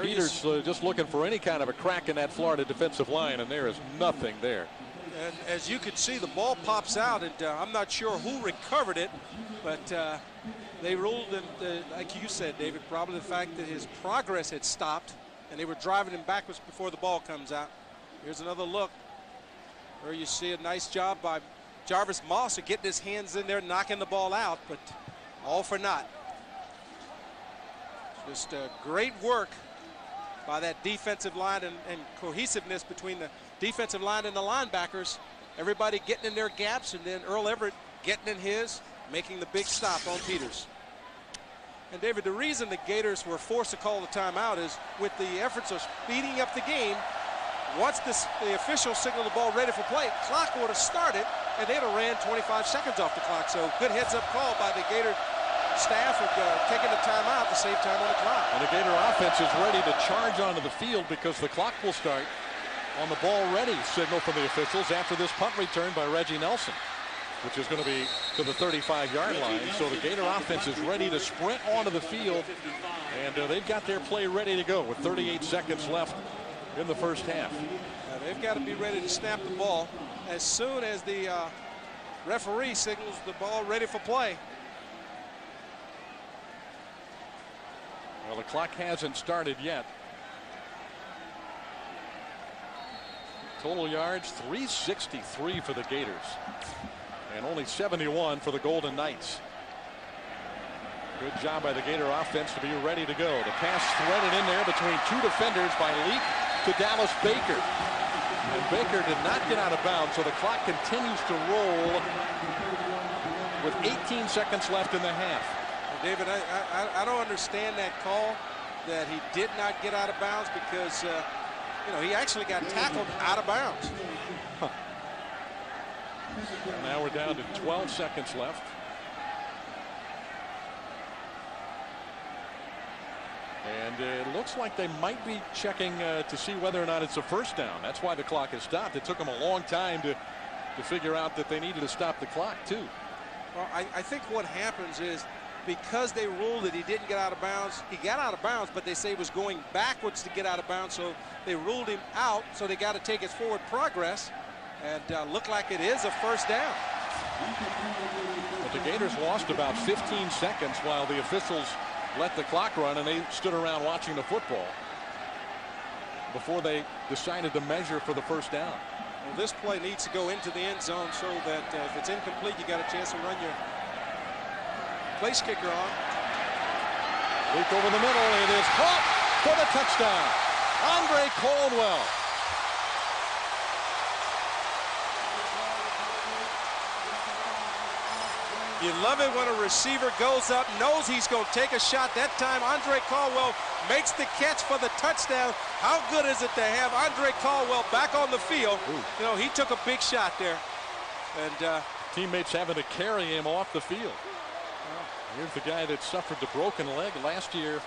Peters just looking for any kind of a crack in that Florida defensive line, and there is nothing there. And as you can see, the ball pops out, and I'm not sure who recovered it, but they ruled, like you said, David, probably the fact that his progress had stopped, and they were driving him backwards before the ball comes out. Here's another look where you see a nice job by Jarvis Moss of getting his hands in there, knocking the ball out, but all for naught. Just great work by that defensive line and cohesiveness between the defensive line and the linebackers. Everybody getting in their gaps, and then Earl Everett getting in his, making the big stop on Peters. And David, the reason the Gators were forced to call the timeout is with the efforts of speeding up the game. Once the official signaled the ball ready for play, clock would have started, and they'd have ran 25 seconds off the clock. So good heads-up call by the Gator staff of taking the timeout to save time on the clock. And the Gator offense is ready to charge onto the field because the clock will start on the ball ready signal from the officials after this punt return by Reggie Nelson, which is going to be to the 35-yard line. So the Gator offense is ready to sprint onto the field, and they've got their play ready to go with 38 seconds left in the first half. They've got to be ready to snap the ball as soon as the referee signals the ball ready for play. Well, the clock hasn't started yet. Total yards, 363 for the Gators, and only 71 for the Golden Knights. Good job by the Gator offense to be ready to go. The pass threaded in there between two defenders by Leak to Dallas Baker. And Baker did not get out of bounds, so the clock continues to roll with 18 seconds left in the half. David, I don't understand that call that he did not get out of bounds because, you know, he actually got tackled out of bounds. Now we're down to 12 seconds left. And it looks like they might be checking to see whether or not it's a first down. That's why the clock has stopped. It took them a long time to figure out that they needed to stop the clock, too. Well, I think what happens is because they ruled that he didn't get out of bounds, he got out of bounds, but they say he was going backwards to get out of bounds, so they ruled him out, so they got to take his forward progress, and look like it is a first down. But the Gators lost about 15 seconds while the officials let the clock run, and they stood around watching the football before they decided to measure for the first down. Well, this play needs to go into the end zone so that if it's incomplete, you got a chance to run your place kicker on. Leak over the middle. It is caught for the touchdown. Andre Caldwell. You love it when a receiver goes up, knows he's going to take a shot. That time, Andre Caldwell makes the catch for the touchdown. How good is it to have Andre Caldwell back on the field? Ooh. You know, he took a big shot there. And teammates having to carry him off the field. Here's the guy that suffered the broken leg last year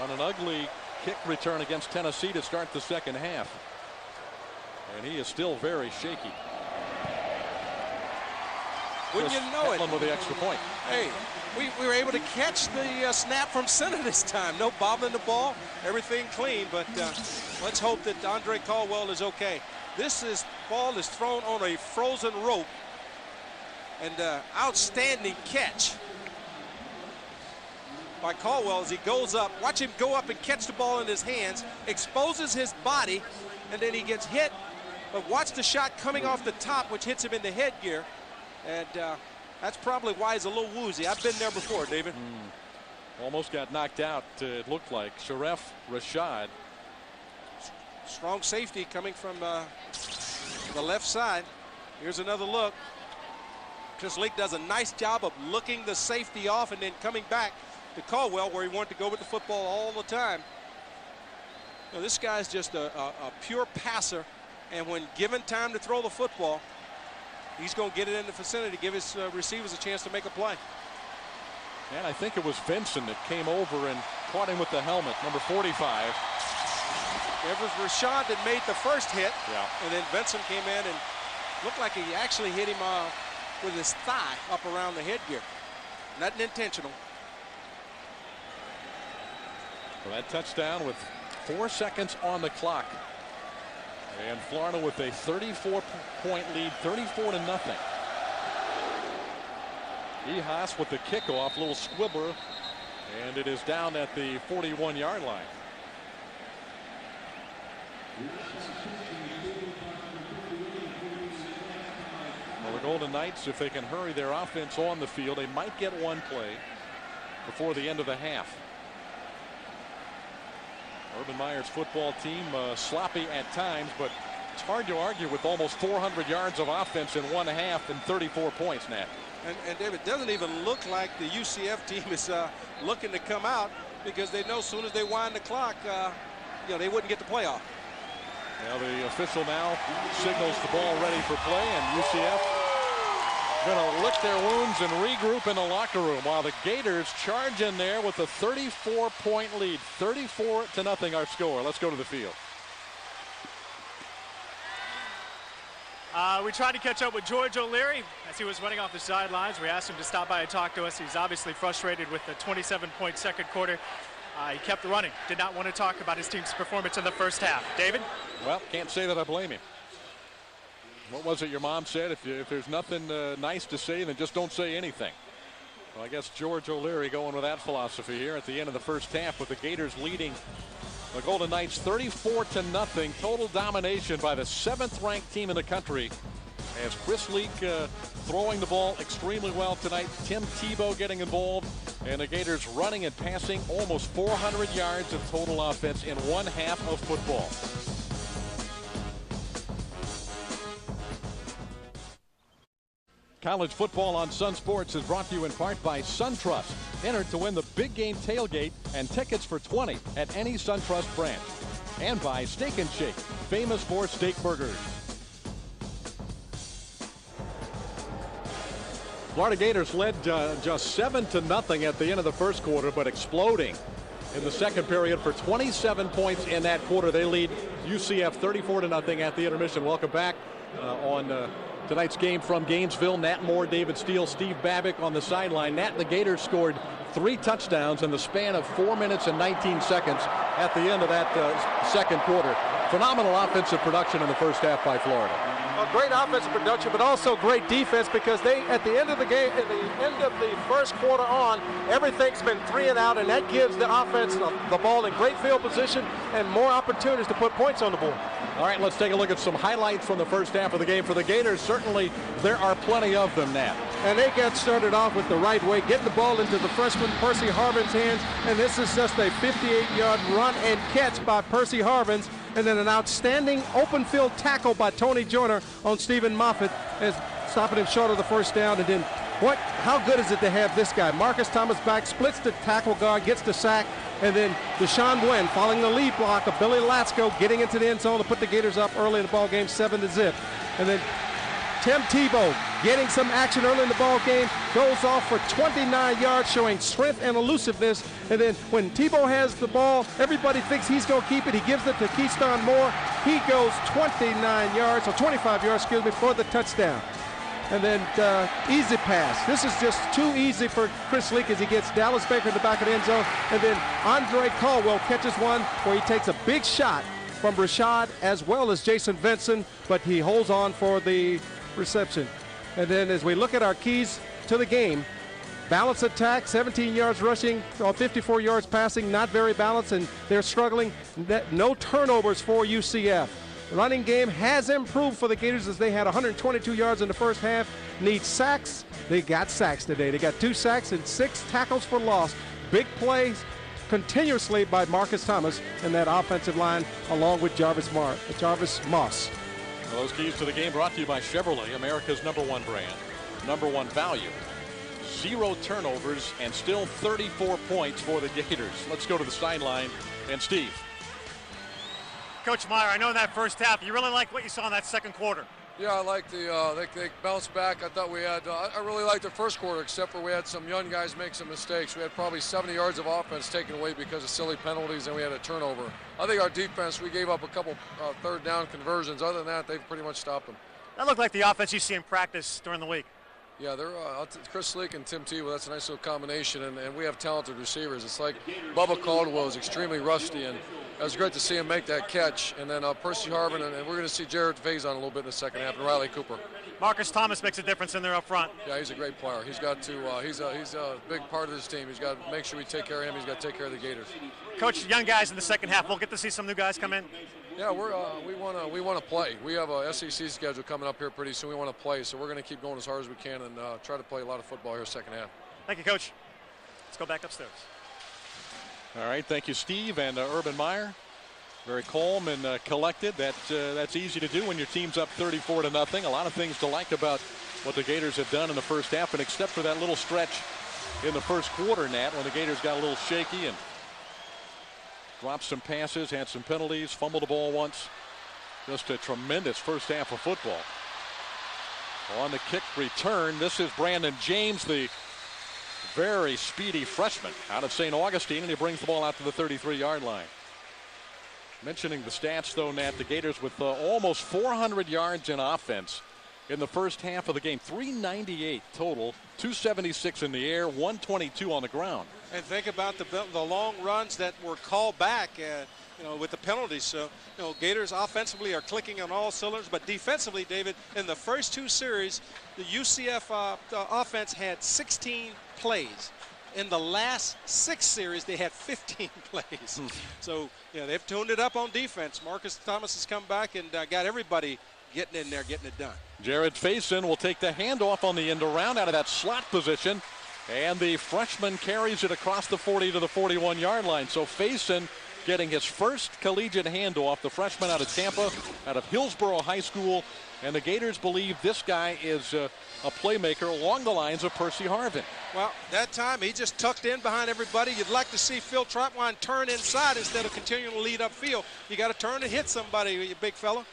on an ugly kick return against Tennessee to start the second half. And he is still very shaky. Wouldn't you know it? With the extra point. Hey, we were able to catch the snap from center this time. No bobbling the ball, everything clean. But let's hope that Andre Caldwell is okay. This ball is thrown on a frozen rope, and outstanding catch by Caldwell as he goes up. Watch him go up and catch the ball in his hands, exposes his body, and then he gets hit. But watch the shot coming off the top, which hits him in the headgear. And that's probably why he's a little woozy. I've been there before, David. Almost got knocked out, it looked like. Sharef Rashad. Strong safety coming from the left side. Here's another look. Chris Leak does a nice job of looking the safety off and then coming back to Caldwell where he wanted to go with the football all the time. You know, this guy's just a pure passer, and when given time to throw the football, he's going to get it in the vicinity, give his receivers a chance to make a play. And I think it was Vincent that came over and caught him with the helmet, number 45. It was Rashad that made the first hit, and then Vincent came in and looked like he actually hit him with his thigh up around the headgear. Nothing intentional. For that touchdown with 4 seconds on the clock. And Florida with a 34-point lead, 34-0. Ehas with the kickoff, little squibbler, and it is down at the 41-yard line. Well, the Golden Knights, if they can hurry their offense on the field, they might get one play before the end of the half. Urban Meyer's football team sloppy at times, but it's hard to argue with almost 400 yards of offense in one half and 34 points, Nat. And David, it doesn't even look like the UCF team is looking to come out, because they know as soon as they wind the clock, they wouldn't get the playoff. Well, the official now signals the ball ready for play, and UCF going to lick their wounds and regroup in the locker room while the Gators charge in there with a 34-point lead. 34-0 our score. Let's go to the field. We tried to catch up with George O'Leary as he was running off the sidelines. We asked him to stop by and talk to us. He's obviously frustrated with the 27-point second quarter. He kept running. Did not want to talk about his team's performance in the first half. David? Well, can't say that I blame him. What was it your mom said? If there's nothing nice to say, then just don't say anything. Well, I guess George O'Leary going with that philosophy here at the end of the first half, with the Gators leading the Golden Knights 34-0. Total domination by the 7th-ranked team in the country, as Chris Leak throwing the ball extremely well tonight. Tim Tebow getting involved, and the Gators running and passing almost 400 yards of total offense in one half of football. College football on Sun Sports is brought to you in part by SunTrust. Enter to win the big game tailgate and tickets for $20 at any SunTrust branch. And by Steak and Shake, famous for steak burgers. Florida Gators led just 7-0 at the end of the first quarter, but exploding in the second period for 27 points in that quarter. They lead UCF 34-0 at the intermission. Welcome back on tonight's game from Gainesville. Nat Moore, David Steele, Steve Babick on the sideline. Nat, the Gators scored 3 touchdowns in the span of 4 minutes and 19 seconds at the end of that second quarter. Phenomenal offensive production in the first half by Florida. A great offensive production, but also great defense, because they, at the end of the game, at the end of the first quarter on, everything's been 3 and out, and that gives the offense the ball in great field position and more opportunities to put points on the board. All right, let's take a look at some highlights from the first half of the game for the Gators. Certainly, there are plenty of them, Nat. And they got started off with the right way, getting the ball into the freshman Percy Harvin's hands, and this is just a 58-yard run and catch by Percy Harvin's, and then an outstanding open field tackle by Tony Joyner on Stephen Moffitt, as stopping him short of the first down. And then how good is it to have this guy? Marcus Thomas back, splits the tackle guard, gets the sack, and then Deshaun Gwen following the lead block of Billy Latsko, getting into the end zone to put the Gators up early in the ball game, 7-0. And then Tim Tebow getting some action early in the ball game, goes off for 29 yards, showing strength and elusiveness. And then when Tebow has the ball, everybody thinks he's going to keep it. He gives it to Keyshawn Moore. He goes 29 yards, or 25 yards, excuse me, for the touchdown. And then easy pass. This is just too easy for Chris Leak, as he gets Dallas Baker in the back of the end zone. And then Andre Caldwell catches one where he takes a big shot from Rashad as well as Jason Vinson, but he holds on for the reception. And then as we look at our keys to the game, balanced attack, 17 yards rushing, 54 yards passing, not very balanced, and they're struggling. No turnovers for UCF. The running game has improved for the Gators, as they had 122 yards in the first half. Need sacks. They got sacks today. They got 2 sacks and 6 tackles for loss. Big plays continuously by Marcus Thomas and that offensive line, along with Jarvis Moss. Well, those keys to the game brought to you by Chevrolet, America's #1 brand, #1 value. 0 turnovers and still 34 points for the Gators. Let's go to the sideline. And Steve. Coach Meyer, I know in that first half, you really liked what you saw in that second quarter. Yeah, I like they bounced back. I thought we had, I really liked the first quarter, except for we had some young guys make some mistakes. We had probably 70 yards of offense taken away because of silly penalties, and we had a turnover. I think our defense, we gave up a couple third down conversions. Other than that, they've pretty much stopped them. That looked like the offense you see in practice during the week. Yeah, they're Chris Leak and Tim Tebow. That's a nice little combination, and we have talented receivers. It's like Bubba Caldwell is extremely rusty, and it was great to see him make that catch. And then Percy Harvin, and we're going to see Jared Faison a little bit in the second half, and Riley Cooper. Marcus Thomas makes a difference in there up front. Yeah, he's a great player. He's got to. He's a big part of this team. He's got to make sure we take care of him. He's got to take care of the Gators. Coach, young guys in the second half. We'll get to see some new guys come in. Yeah, we want to play. We have a SEC schedule coming up here pretty soon. We want to play, so we're going to keep going as hard as we can and try to play a lot of football here second half. Thank you, Coach. Let's go back upstairs. All right, thank you, Steve and Urban Meyer. Very calm and collected. That's easy to do when your team's up 34-0. A lot of things to like about what the Gators have done in the first half, and except for that little stretch in the first quarter, Nat, when the Gators got a little shaky and dropped some passes, had some penalties, fumbled the ball once. Just a tremendous first half of football. On the kick return, this is Brandon James, the very speedy freshman out of St. Augustine, and he brings the ball out to the 33-yard line. Mentioning the stats, though, Nat, the Gators with almost 400 yards in offense in the first half of the game. 398 total, 276 in the air, 122 on the ground. And think about the long runs that were called back, with the penalties. So, Gators offensively are clicking on all cylinders, but defensively, David, in the first two series, the UCF offense had 16 plays. In the last 6 series, they had 15 plays. So, they've tuned it up on defense. Marcus Thomas has come back and got everybody getting in there, getting it done. Jared Faison will take the handoff on the end around out of that slot position. And the freshman carries it across the 40 to the 41-yard line. So Faison getting his first collegiate handoff, the freshman out of Tampa, out of Hillsborough High School. And the Gators believe this guy is a playmaker along the lines of Percy Harvin. Well, that time he just tucked in behind everybody. You'd like to see Phil Trotwine turn inside instead of continuing to lead upfield. You got to turn and hit somebody, you big fella.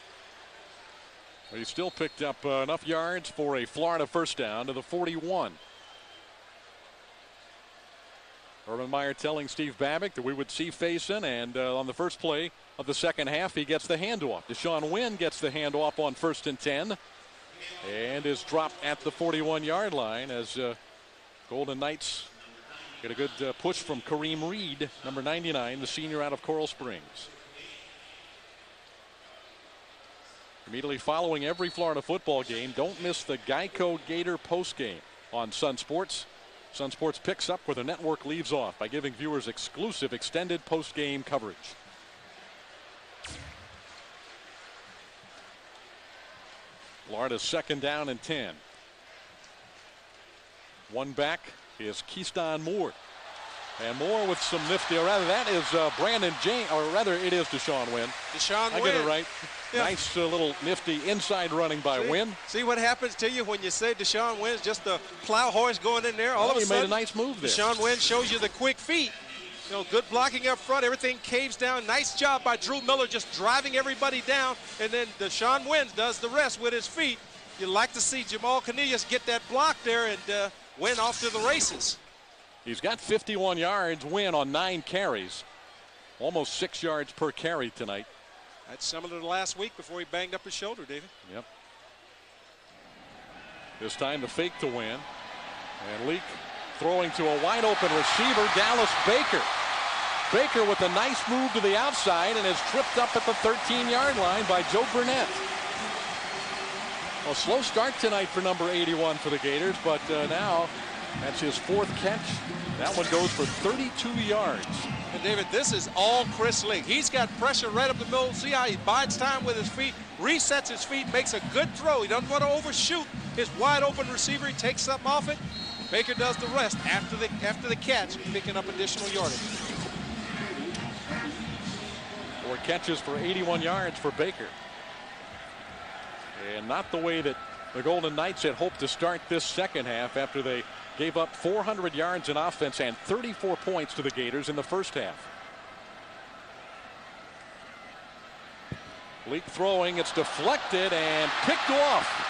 He still picked up enough yards for a Florida first down to the 41. Urban Meyer telling Steve Babick that we would see Faison, and on the first play of the second half, he gets the handoff. Deshaun Wynn gets the handoff on 1st and 10 and is dropped at the 41-yard line as Golden Knights get a good push from Kareem Reed, number 99, the senior out of Coral Springs. Immediately following every Florida football game, don't miss the Geico Gator postgame on Sun Sports. Sun Sports picks up where the network leaves off by giving viewers exclusive extended post-game coverage. Florida's 2nd down and 10. One back is Keyston Moore. And Moore with some nifty, or rather that is Brandon James, or rather it is Deshaun Wynn. Deshaun Wynn. I get it right. Yeah. Nice little nifty inside running by Wynn. See what happens to you when you say Deshaun Wynn's just a plow horse going in there. All of a sudden, he made a nice move there. Deshaun Wynn shows you the quick feet. Good blocking up front. Everything caves down. Nice job by Drew Miller just driving everybody down. And then Deshaun Wynn does the rest with his feet. You'd like to see Jamal Canillas get that block there and Wynn off to the races. He's got 51 yards, Wynn on 9 carries. Almost 6 yards per carry tonight. That's similar to last week before he banged up his shoulder, David. Yep. This time the fake to Wynn. And Leak throwing to a wide open receiver, Dallas Baker. Baker with a nice move to the outside and is tripped up at the 13-yard line by Joe Burnett. A slow start tonight for number 81 for the Gators, but now that's his 4th catch. That one goes for 32 yards. And David, this is all Chris Leak. He's got pressure right up the middle. See how he bides time with his feet, resets his feet, makes a good throw. He doesn't want to overshoot his wide open receiver. He takes something off it. Baker does the rest after the catch, picking up additional yardage. 4 catches for 81 yards for Baker. And not the way that the Golden Knights had hoped to start this second half after they gave up 400 yards in offense and 34 points to the Gators in the first half. Leak throwing, it's deflected and picked off.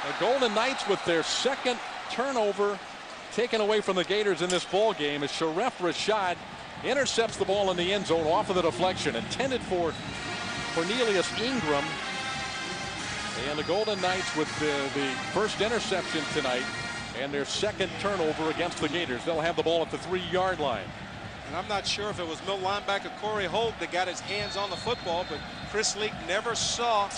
The Golden Knights with their 2nd turnover taken away from the Gators in this ball game as Sharef Rashad intercepts the ball in the end zone off of the deflection intended for Cornelius Ingram. And the Golden Knights with the first interception tonight and their second turnover against the Gators. They'll have the ball at the 3-yard line. And I'm not sure if it was middle linebacker Corey Hogue that got his hands on the football, but Chris Leak never saw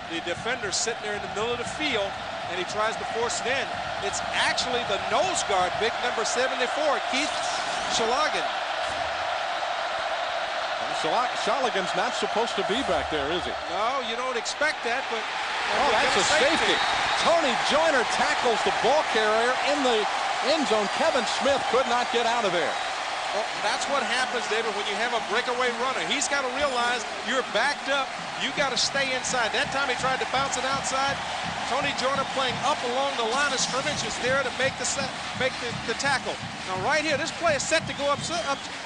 the defender sitting there in the middle of the field, and he tries to force it in. It's actually the nose guard, big number 74, Keith Shalagan. Shalagan's not supposed to be back there, is he? No, you don't expect that, but... Oh, that's a safety. Tony Joyner tackles the ball carrier in the end zone. Kevin Smith could not get out of there. Well, that's what happens, David, when you have a breakaway runner. He's got to realize you're backed up. You got to stay inside. That time he tried to bounce it outside. Tony Joyner playing up along the line of scrimmage is there to make the tackle. Now right here, this play is set to go up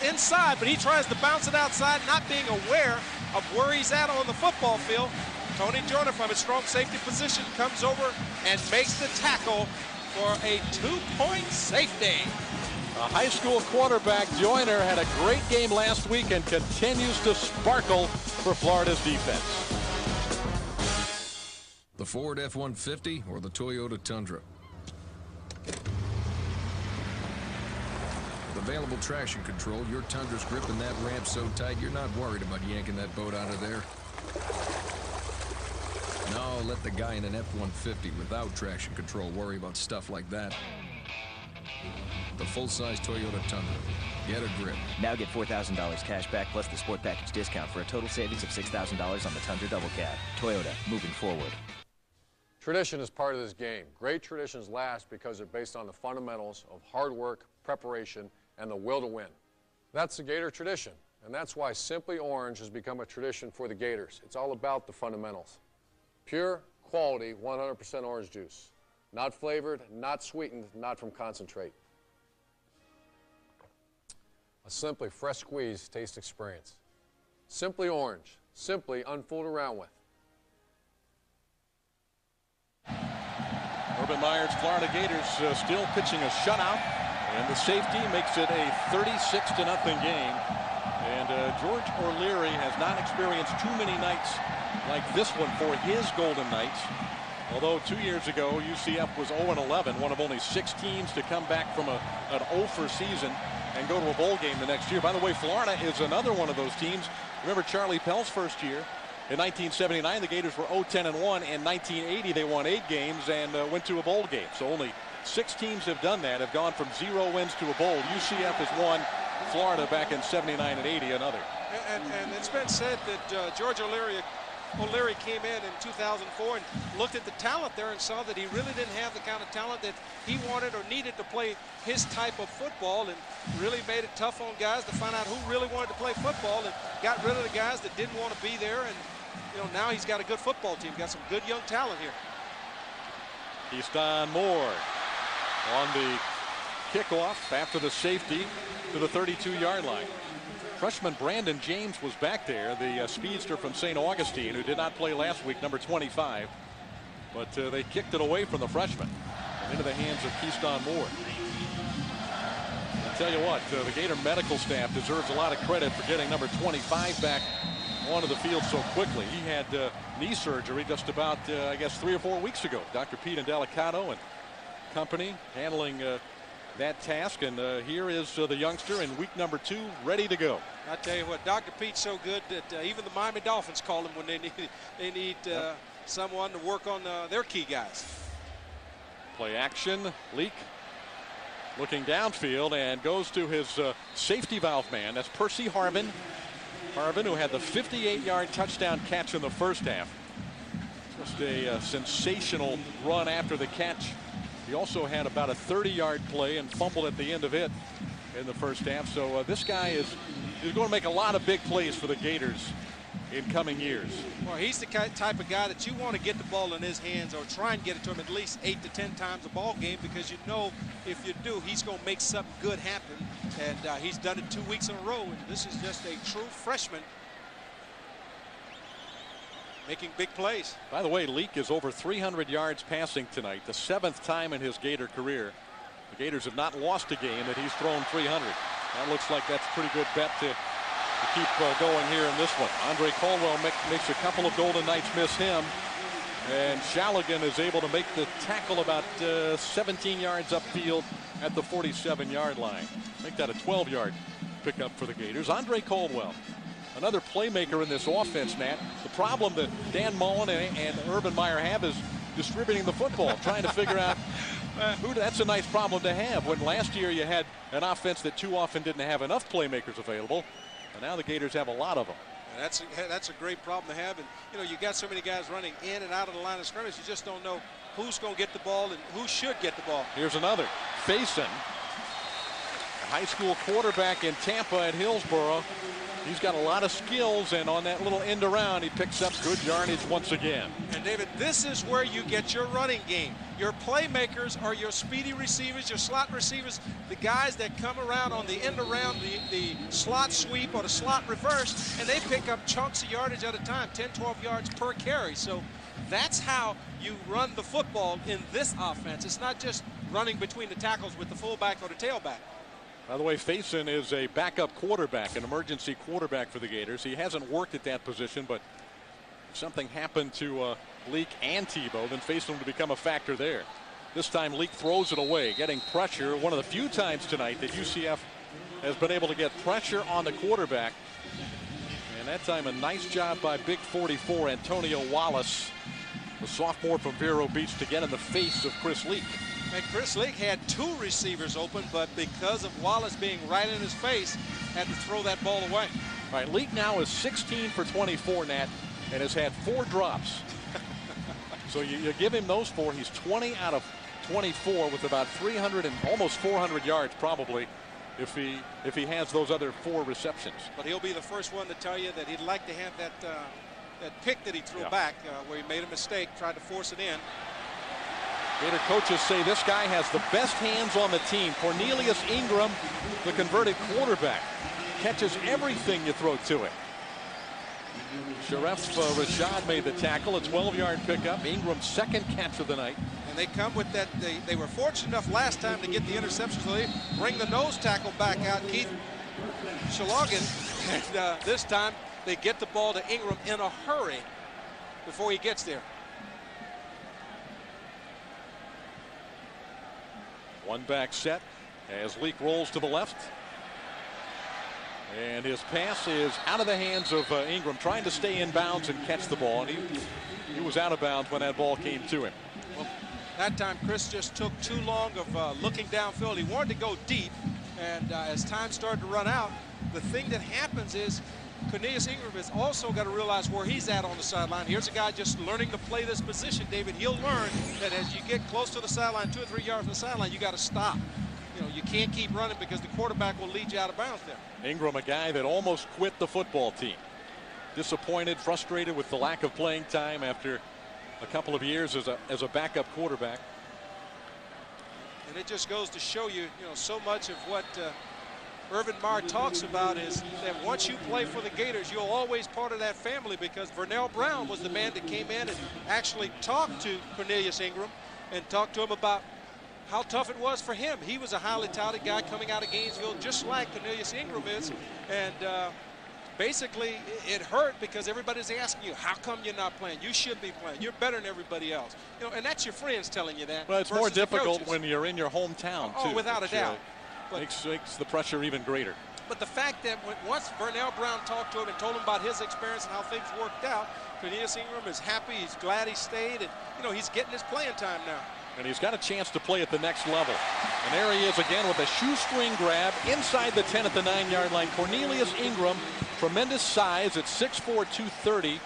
inside, but he tries to bounce it outside, not being aware of where he's at on the football field. Tony Joyner from his strong safety position comes over and makes the tackle for a 2-point safety. A high school quarterback, Joyner, had a great game last week and continues to sparkle for Florida's defense. The Ford F-150 or the Toyota Tundra. With available traction control, your Tundra's gripping that ramp so tight you're not worried about yanking that boat out of there. No, let the guy in an F-150 without traction control worry about stuff like that. The full-size Toyota Tundra. Get a grip. Now get $4,000 cash back plus the sport package discount for a total savings of $6,000 on the Tundra Double Cab. Toyota, moving forward. Tradition is part of this game. Great traditions last because they're based on the fundamentals of hard work, preparation, and the will to win. That's the Gator tradition, and that's why Simply Orange has become a tradition for the Gators. It's all about the fundamentals. Pure, quality, 100% orange juice. Not flavored, not sweetened, not from concentrate. A simply fresh squeeze taste experience. Simply Orange. Simply unfooled around with. Urban Meyer's Florida Gators still pitching a shutout, and the safety makes it a 36-0 game. And George O'Leary has not experienced too many nights like this one for his Golden Knights. Although 2 years ago, UCF was 0-11, one of only 6 teams to come back from an 0-for season and go to a bowl game the next year. By the way, Florida is another one of those teams. Remember Charlie Pell's first year? In 1979, the Gators were 0-10-1. In 1980, they won 8 games and went to a bowl game. So only 6 teams have done that, have gone from 0 wins to a bowl. UCF has won, Florida back in 79 and 80, another. And it's been said that George O'Leary came in 2004 and looked at the talent there and saw that he really didn't have the kind of talent that he wanted or needed to play his type of football, and really made it tough on guys to find out who really wanted to play football, and got rid of the guys that didn't want to be there. And now he's got a good football team, got some good young talent here. Keyston Moore on the kickoff after the safety to the 32-yard line. Freshman Brandon James was back there, the speedster from St. Augustine, who did not play last week, number 25. But they kicked it away from the freshman and into the hands of Keyston Moore. I'll tell you what, the Gator medical staff deserves a lot of credit for getting number 25 back onto the field so quickly. He had knee surgery just about, I guess, 3 or 4 weeks ago. Dr. Pete Indelicato and company handling that task, and here is the youngster in week number 2, ready to go. I tell you what, Dr. Pete's so good that even the Miami Dolphins call him when they need someone to work on their key guys. Play action, Leak looking downfield and goes to his safety valve man. That's Percy Harvin. Harvin, who had the 58-yard touchdown catch in the first half. Just a sensational run after the catch. He also had about a 30-yard play and fumbled at the end of it in the first half. So this guy is going to make a lot of big plays for the Gators in coming years. Well, he's the type of guy that you want to get the ball in his hands or try and get it to him at least 8 to 10 times a ball game, because if you do, he's going to make something good happen. And he's done it 2 weeks in a row. And this is just a true freshman making big plays. By the way, Leak is over 300 yards passing tonight, the 7th time in his Gator career. The Gators have not lost a game that he's thrown 300. That looks like that's a pretty good bet to keep going here in this one. Andre Caldwell makes a couple of Golden Knights miss him. And Shaligan is able to make the tackle about 17 yards upfield at the 47-yard line. Make that a 12-yard pickup for the Gators. Andre Caldwell, another playmaker in this offense, Nat. The problem that Dan Mullen and Urban Meyer have is distributing the football, trying to figure out who. That's a nice problem to have when last year you had an offense that too often didn't have enough playmakers available, and now the Gators have a lot of them. That's a great problem to have, and you know, you got so many guys running in and out of the line of scrimmage, you just don't know who's going to get the ball and who should get the ball. Here's another. Faison, a high school quarterback in Tampa at Hillsborough. He's got a lot of skills, and on that little end around, he picks up good yardage once again. And David, this is where you get your running game. Your playmakers are your speedy receivers, your slot receivers, the guys that come around on the end around, the slot sweep or the slot reverse, and they pick up chunks of yardage at a time, 10, 12 yards per carry. So that's how you run the football in this offense. It's not just running between the tackles with the fullback or the tailback. By the way, Faison is a backup quarterback, an emergency quarterback for the Gators. He hasn't worked at that position, but if something happened to Leak and Tebow, then Faison would become a factor there. This time Leak throws it away, getting pressure. One of the few times tonight that UCF has been able to get pressure on the quarterback. And that time a nice job by Big 44 Antonio Wallace, the sophomore from Vero Beach, to get in the face of Chris Leak. And Chris Leak had two receivers open, but because of Wallace being right in his face, had to throw that ball away. All right, Leak now is 16 for 24, Nat, and has had 4 drops. So you give him those 4. He's 20 out of 24 with about 300 and almost 400 yards probably if he has those other 4 receptions. But he'll be the first one to tell you that he'd like to have that pick that he threw back where he made a mistake, tried to force it in. Gator coaches say this guy has the best hands on the team. Cornelius Ingram, the converted quarterback, catches everything you throw to it. Sharef Rashad made the tackle, a 12-yard pickup. Ingram's second catch of the night. And they come with that. They were fortunate enough last time to get the interception, so they bring the nose tackle back out, Keith Shalogan. And this time they get the ball to Ingram in a hurry before he gets there. One back set as Leak rolls to the left. And his pass is out of the hands of Ingram, trying to stay in bounds and catch the ball. And he was out of bounds when that ball came to him. Well, that time Chris just took too long of looking downfield. He wanted to go deep. And as time started to run out, the thing that happens is Cornelius Ingram has also got to realize where he's at on the sideline. Here's a guy just learning to play this position, David. He'll learn that as you get close to the sideline, 2 or 3 yards from the sideline, you got to stop. You know, you can't keep running because the quarterback will lead you out of bounds there. Ingram, a guy that almost quit the football team. Disappointed, frustrated with the lack of playing time after a couple of years as a backup quarterback. And it just goes to show you, so much of what Urban Meyer talks about is that once you play for the Gators, you're always part of that family, because Vernell Brown was the man that came in and actually talked to Cornelius Ingram and talked to him about how tough it was for him. He was a highly touted guy coming out of Gainesville, just like Cornelius Ingram is. And basically, it hurt because everybody's asking you, how come you're not playing? You should be playing. You're better than everybody else. And that's your friends telling you that. Well, it's more difficult when you're in your hometown, too. Oh, without a doubt. Makes the pressure even greater. But the fact that once Vernell Brown talked to him and told him about his experience and how things worked out, Cornelius Ingram is happy. He's glad he stayed. And, he's getting his playing time now. And he's got a chance to play at the next level. And there he is again with a shoestring grab inside the 10 at the 9-yard line. Cornelius Ingram, tremendous size at 6'4", 230.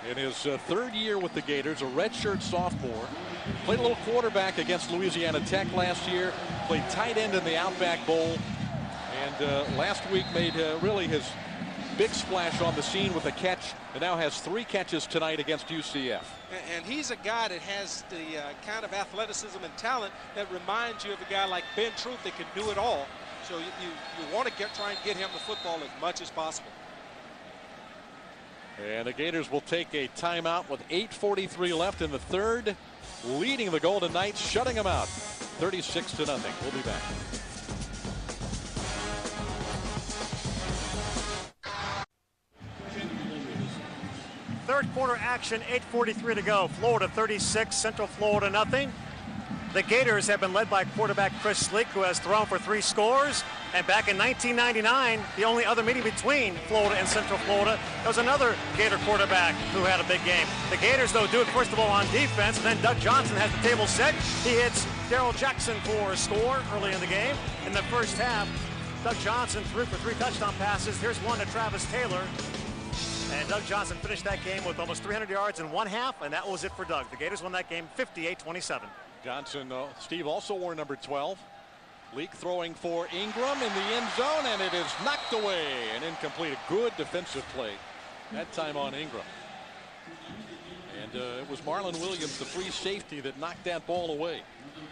In his 3rd year with the Gators, a redshirt sophomore. Played a little quarterback against Louisiana Tech last year. Played tight end in the Outback Bowl. And last week made really his big splash on the scene with a catch, and now has 3 catches tonight against UCF. And he's a guy that has the kind of athleticism and talent that reminds you of a guy like Ben Troop that can do it all. So you want to try and get him the football as much as possible. And the Gators will take a timeout with 8:43 left in the 3rd, leading the Golden Knights, shutting them out 36-0. We'll be back. quarter action, 8:43 to go. Florida 36, Central Florida nothing. The Gators have been led by quarterback Chris Sleek, who has thrown for 3 scores. And back in 1999, the only other meeting between Florida and Central Florida, there was another Gator quarterback who had a big game. The Gators, though, do it first of all on defense, and then Doug Johnson has the table set. He hits Darrell Jackson for a score early in the game. In the first half, Doug Johnson threw for 3 touchdown passes. Here's one to Travis Taylor. And Doug Johnson finished that game with almost 300 yards in 1 half, and that was it for Doug. The Gators won that game 58-27. Johnson, Steve, also wore number 12. Leak throwing for Ingram in the end zone, and it is knocked away and incomplete. A good defensive play that time on Ingram. And it was Marlon Williams, the free safety, that knocked that ball away.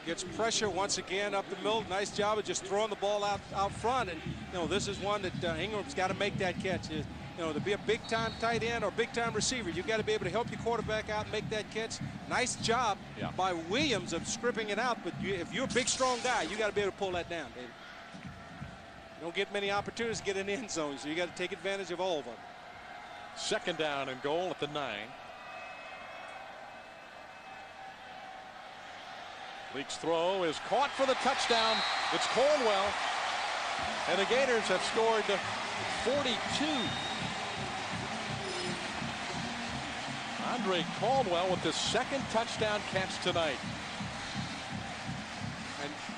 Gets pressure once again up the middle. Nice job of just throwing the ball out front. And, you know, this is one that Ingram's got to make that catch. You know, to be a big-time tight end or big-time receiver, you got to be able to help your quarterback out and make that catch. Nice job by Williams of scripting it out, but if you're a big, strong guy, you got to be able to pull that down, baby. You don't get many opportunities to get in the end zone, so you got to take advantage of all of them. 2nd down and goal at the 9. Leak's throw is caught for the touchdown. It's Caldwell, and the Gators have scored 42. Andre Caldwell with the 2nd touchdown catch tonight.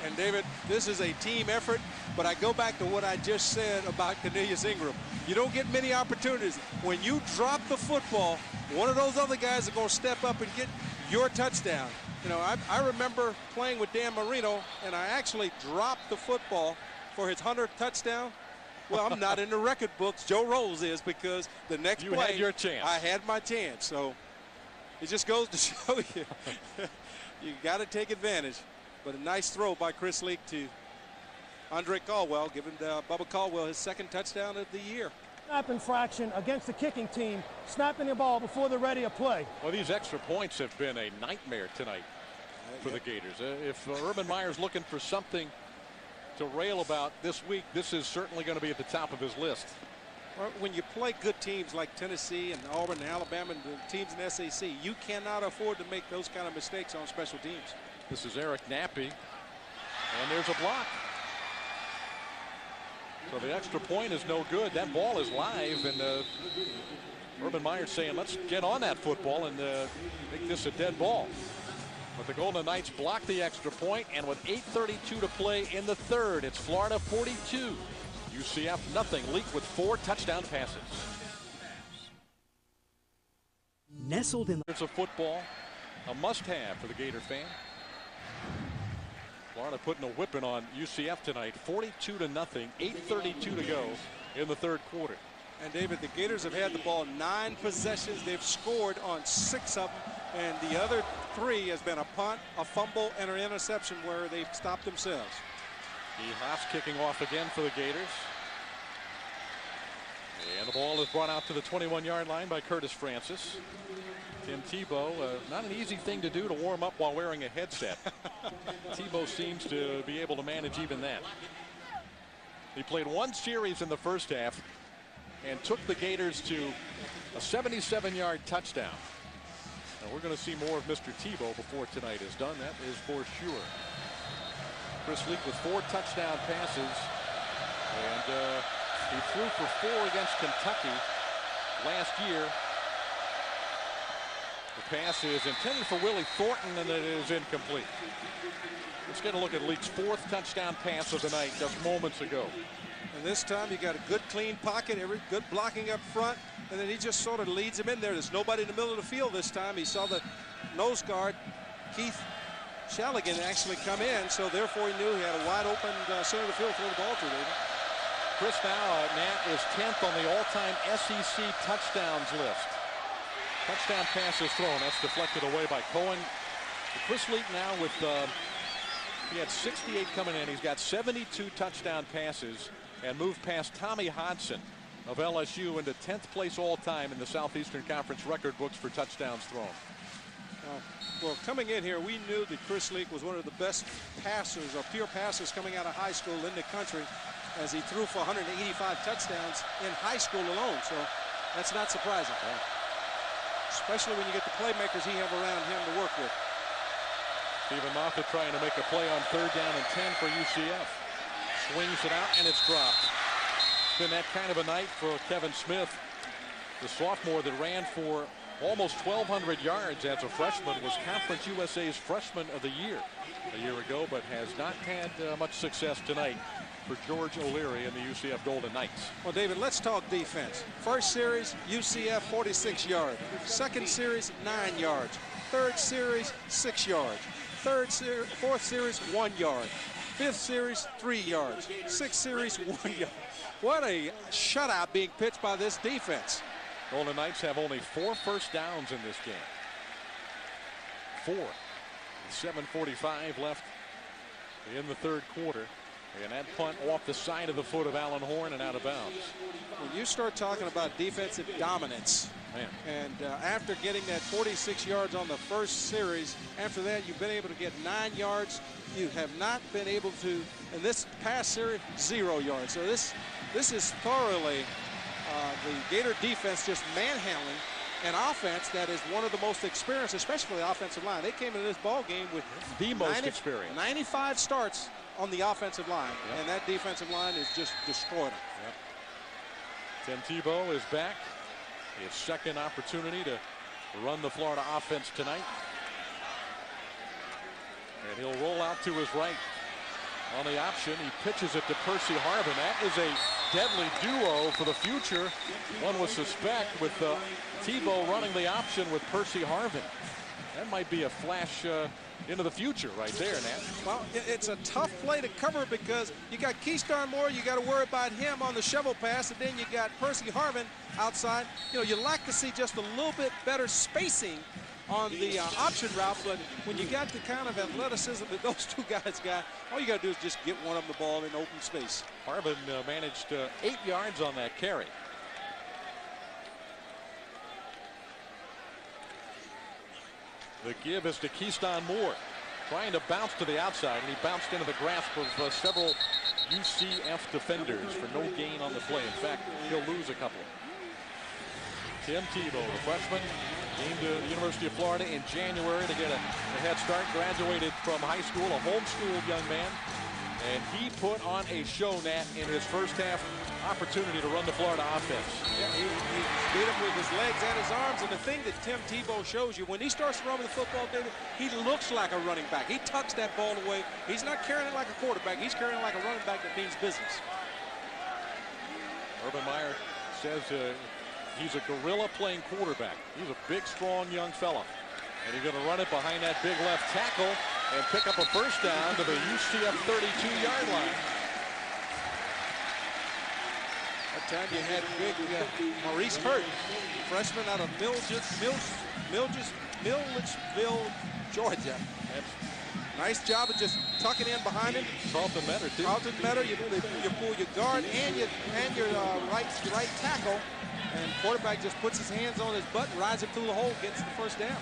And David, this is a team effort, but I go back to what I just said about Cornelius Ingram. You don't get many opportunities. When you drop the football, one of those other guys are going to step up and get your touchdown. You know, I remember playing with Dan Marino, and I actually dropped the football for his 100th touchdown. Well, I'm not in the record books. Joe Rolls is, because the next play, had your chance. I had my chance. So it just goes to show you, you got to take advantage. But a nice throw by Chris Leak to Andre Caldwell, giving Bubba Caldwell his 2nd touchdown of the year. Snap infraction against the kicking team, snapping the ball before they're ready to play. Well, these extra points have been a nightmare tonight for the Gators. If Urban Meyer's looking for something to rail about this week, this is certainly going to be at the top of his list. When you play good teams like Tennessee and Auburn and Alabama and the teams in the SEC, you cannot afford to make those kind of mistakes on special teams. This is Eric Nappy, and there's a block. So the extra point is no good. That ball is live, and Urban Meyer's saying, let's get on that football and make this a dead ball. But the Golden Knights block the extra point, and with 8:32 to play in the 3rd, it's Florida 42, UCF nothing. Leak with 4 touchdown passes. Nestled in It's a football, a must-have for the Gator fan. Florida putting a whipping on UCF tonight, 42-0, 8:32 to go in the 3rd quarter. And David, the Gators have had the ball 9 possessions. They've scored on 6 of them, and the other 3 has been a punt, a fumble, and an interception where they've stopped themselves. Haas kicking off again for the Gators. And the ball is brought out to the 21-yard line by Curtis Francis. Tim Tebow, not an easy thing to do to warm up while wearing a headset. Tebow seems to be able to manage even that. He played 1 series in the first half and took the Gators to a 77-yard touchdown. And we're going to see more of Mr. Tebow before tonight is done. That is for sure. Chris Leak with 4 touchdown passes, and he threw for 4 against Kentucky last year. The pass is intended for Willie Thornton, and it is incomplete. Let's get a look at Leak's 4th touchdown pass of the night just moments ago. And this time you got a good clean pocket, good blocking up front, and then he just sort of leads him in there. There's nobody in the middle of the field this time. He saw the nose guard, Keith Shaligan, actually come in, so therefore he knew he had a wide open center of the field to throw the ball to. Chris now, Nat, is 10th on the all-time SEC touchdowns list. Touchdown pass is thrown. That's deflected away by Cohen. Chris Leak now with, he had 68 coming in. He's got 72 touchdown passes and moved past Tommy Hodson of LSU into 10th place all-time in the Southeastern Conference record books for touchdowns thrown. Well, coming in here, we knew that Chris Leak was one of the best passers or pure passers coming out of high school in the country, as he threw for 185 touchdowns in high school alone. So that's not surprising. especially when you get the playmakers he have around him to work with. Stephen Moffitt trying to make a play on 3rd down and 10 for UCF. Swings it out, and it's dropped. It's been that kind of a night for Kevin Smith. The sophomore that ran for almost 1,200 yards as a freshman, was Conference USA's Freshman of the Year a year ago, but has not had much success tonight for George O'Leary and the UCF Golden Knights. Well, David, let's talk defense. First series, UCF 46 yards. Second series, 9 yards. Third series, 6 yards. Fourth series, 1 yard. Fifth series, 3 yards. Sixth series, 1 yard. What a shutout being pitched by this defense. Golden Knights have only 4 first downs in this game. 4. 7:45 left in the 3rd quarter. And that punt off the side of the foot of Allen Horn and out of bounds. When you start talking about defensive dominance, man, and after getting that 46 yards on the first series, after that you've been able to get 9 yards. You have not been able to, in this past series, 0 yards. So this is thoroughly the Gator defense just manhandling an offense that is one of the most experienced, especially the offensive line. They came into this ball game with the most experienced. 95 starts on the offensive line, and that defensive line is just destroyed them. Tim Tebow is back. His second opportunity to run the Florida offense tonight. And he'll roll out to his right on the option. He pitches it to Percy Harvin. That is a deadly duo for the future. One would suspect, with Tebow running the option with Percy Harvin. That might be a flash into the future right there, Nat. Well, it's a tough play to cover because you got Keystone Moore, you got to worry about him on the shovel pass, and then you got Percy Harvin outside. You know, you like to see just a little bit better spacing on the option route, but when you got the kind of athleticism that those two guys got, all you got to do is just get one of them the ball in open space. Harvin managed 8 yards on that carry. The give is to Keystone Moore, trying to bounce to the outside, and he bounced into the grasp of several UCF defenders for no gain on the play. In fact, he'll lose a couple. Tim Tebow, the freshman, came to the University of Florida in January to get a head start. Graduated from high school, a homeschooled young man, and he put on a show, Nat, in his first half opportunity to run the Florida offense. Yeah, he beat him with his legs and his arms, and the thing that Tim Tebow shows you, when he starts to run the football, David, he looks like a running back. He tucks that ball away. He's not carrying it like a quarterback. He's carrying it like a running back that means business. Urban Meyer says he's a gorilla playing quarterback. He's a big, strong young fella. And he's going to run it behind that big left tackle and pick up a first down to the UCF 32-yard line. That time you had big Maurice Hurt, freshman out of Milledgeville, Georgia. Nice job of just tucking in behind him. Carlton Metter, too. Carlton Metter, you pull your guard and your right tackle, and quarterback just puts his hands on his butt and rides him through the hole, gets the first down.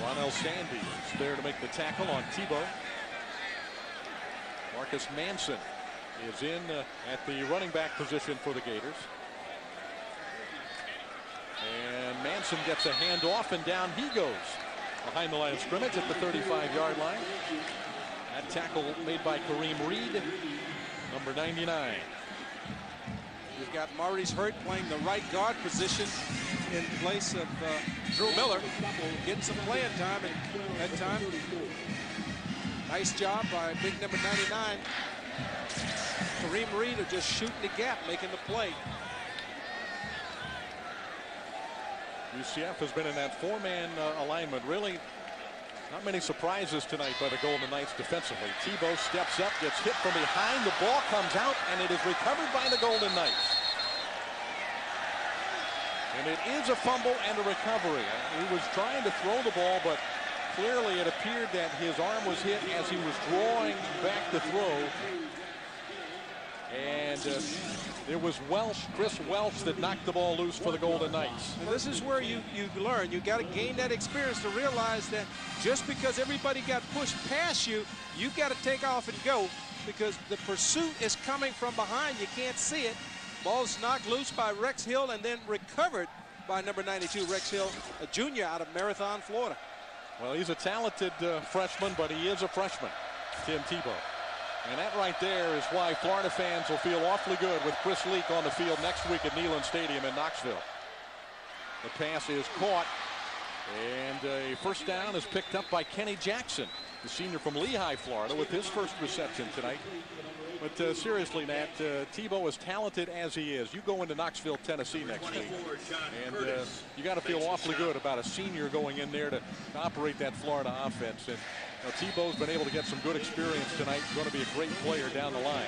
Ronell Sandy is there to make the tackle on Tebow. Marcus Manson is in at the running back position for the Gators. And Manson gets a handoff, and down he goes behind the line of scrimmage at the 35-yard line. That tackle made by Kareem Reed, number 99. You've got Maurice Hurt playing the right guard position in place of Drew Miller, getting some playing time at that time. Nice job by big number 99. Kareem Reed are just shooting the gap, making the play. UCF has been in that four-man alignment. Really not many surprises tonight by the Golden Knights defensively. Tebow steps up, gets hit from behind. The ball comes out, and it is recovered by the Golden Knights. And it is a fumble and a recovery. He was trying to throw the ball, but clearly it appeared that his arm was hit as he was drawing back to throw. And it was Chris Welch, that knocked the ball loose for the Golden Knights. And this is where you learn. You got to gain that experience to realize that just because everybody got pushed past you, you got to take off and go, because the pursuit is coming from behind. You can't see it. Ball's knocked loose by Rex Hill and then recovered by number 92, Rex Hill, a junior out of Marathon, Florida. Well, he's a talented freshman, but he is a freshman, Tim Tebow. And that right there is why Florida fans will feel awfully good with Chris Leak on the field next week at Neyland Stadium in Knoxville. The pass is caught, and a first down is picked up by Kenny Jackson, the senior from Lehigh, Florida, with his first reception tonight. But seriously, Nat, Tebow, as talented as he is, you go into Knoxville, Tennessee next week, and you got to feel awfully good about a senior going in there to operate that Florida offense. And Tebow's been able to get some good experience tonight. Going to be a great player down the line.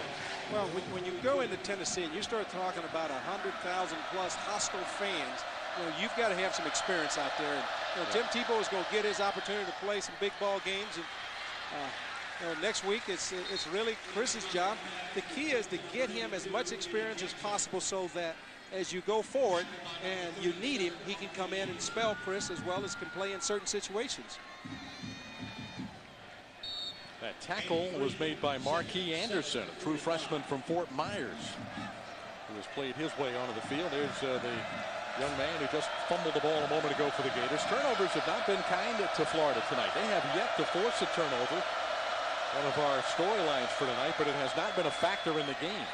Well, when you go into Tennessee and you start talking about 100,000 plus hostile fans, you've got to have some experience out there. And Tim Tebow is going to get his opportunity to play some big ball games. And next week it's really Chris's job. The key is to get him as much experience as possible so that as you go forward and you need him, he can come in and spell Chris as well as can play in certain situations. That tackle was made by Marquis Anderson, a true freshman from Fort Myers, who has played his way onto the field. There's the young man who just fumbled the ball a moment ago for the Gators. Turnovers have not been kind to Florida tonight. They have yet to force a turnover. One of our storylines for tonight, but it has not been a factor in the game.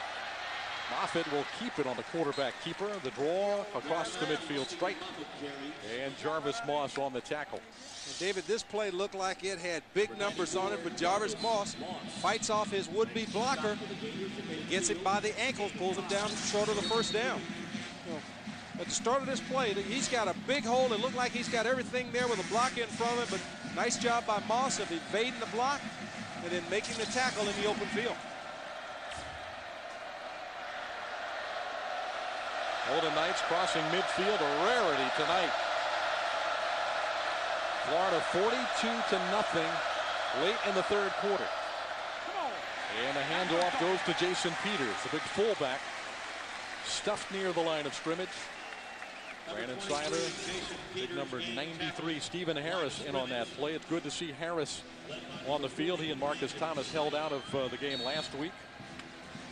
Moffitt will keep it on the quarterback keeper. The draw across the midfield stripe. And Jarvis Moss on the tackle. And David, this play looked like it had big numbers on it, but Jarvis Moss fights off his would-be blocker and gets him by the ankles, pulls him down short of the first down. At the start of this play, he's got a big hole. It looked like he's got everything there with a block in front of it, but nice job by Moss of evading the block and then making the tackle in the open field. Golden Knights crossing midfield, a rarity tonight. Florida 42-0 late in the third quarter. And the handoff goes to Jason Peters, the big fullback, stuffed near the line of scrimmage. Brandon Seiler, big number 93, Stephen Harris in on that play. It's good to see Harris on the field. He and Marcus Thomas held out of the game last week.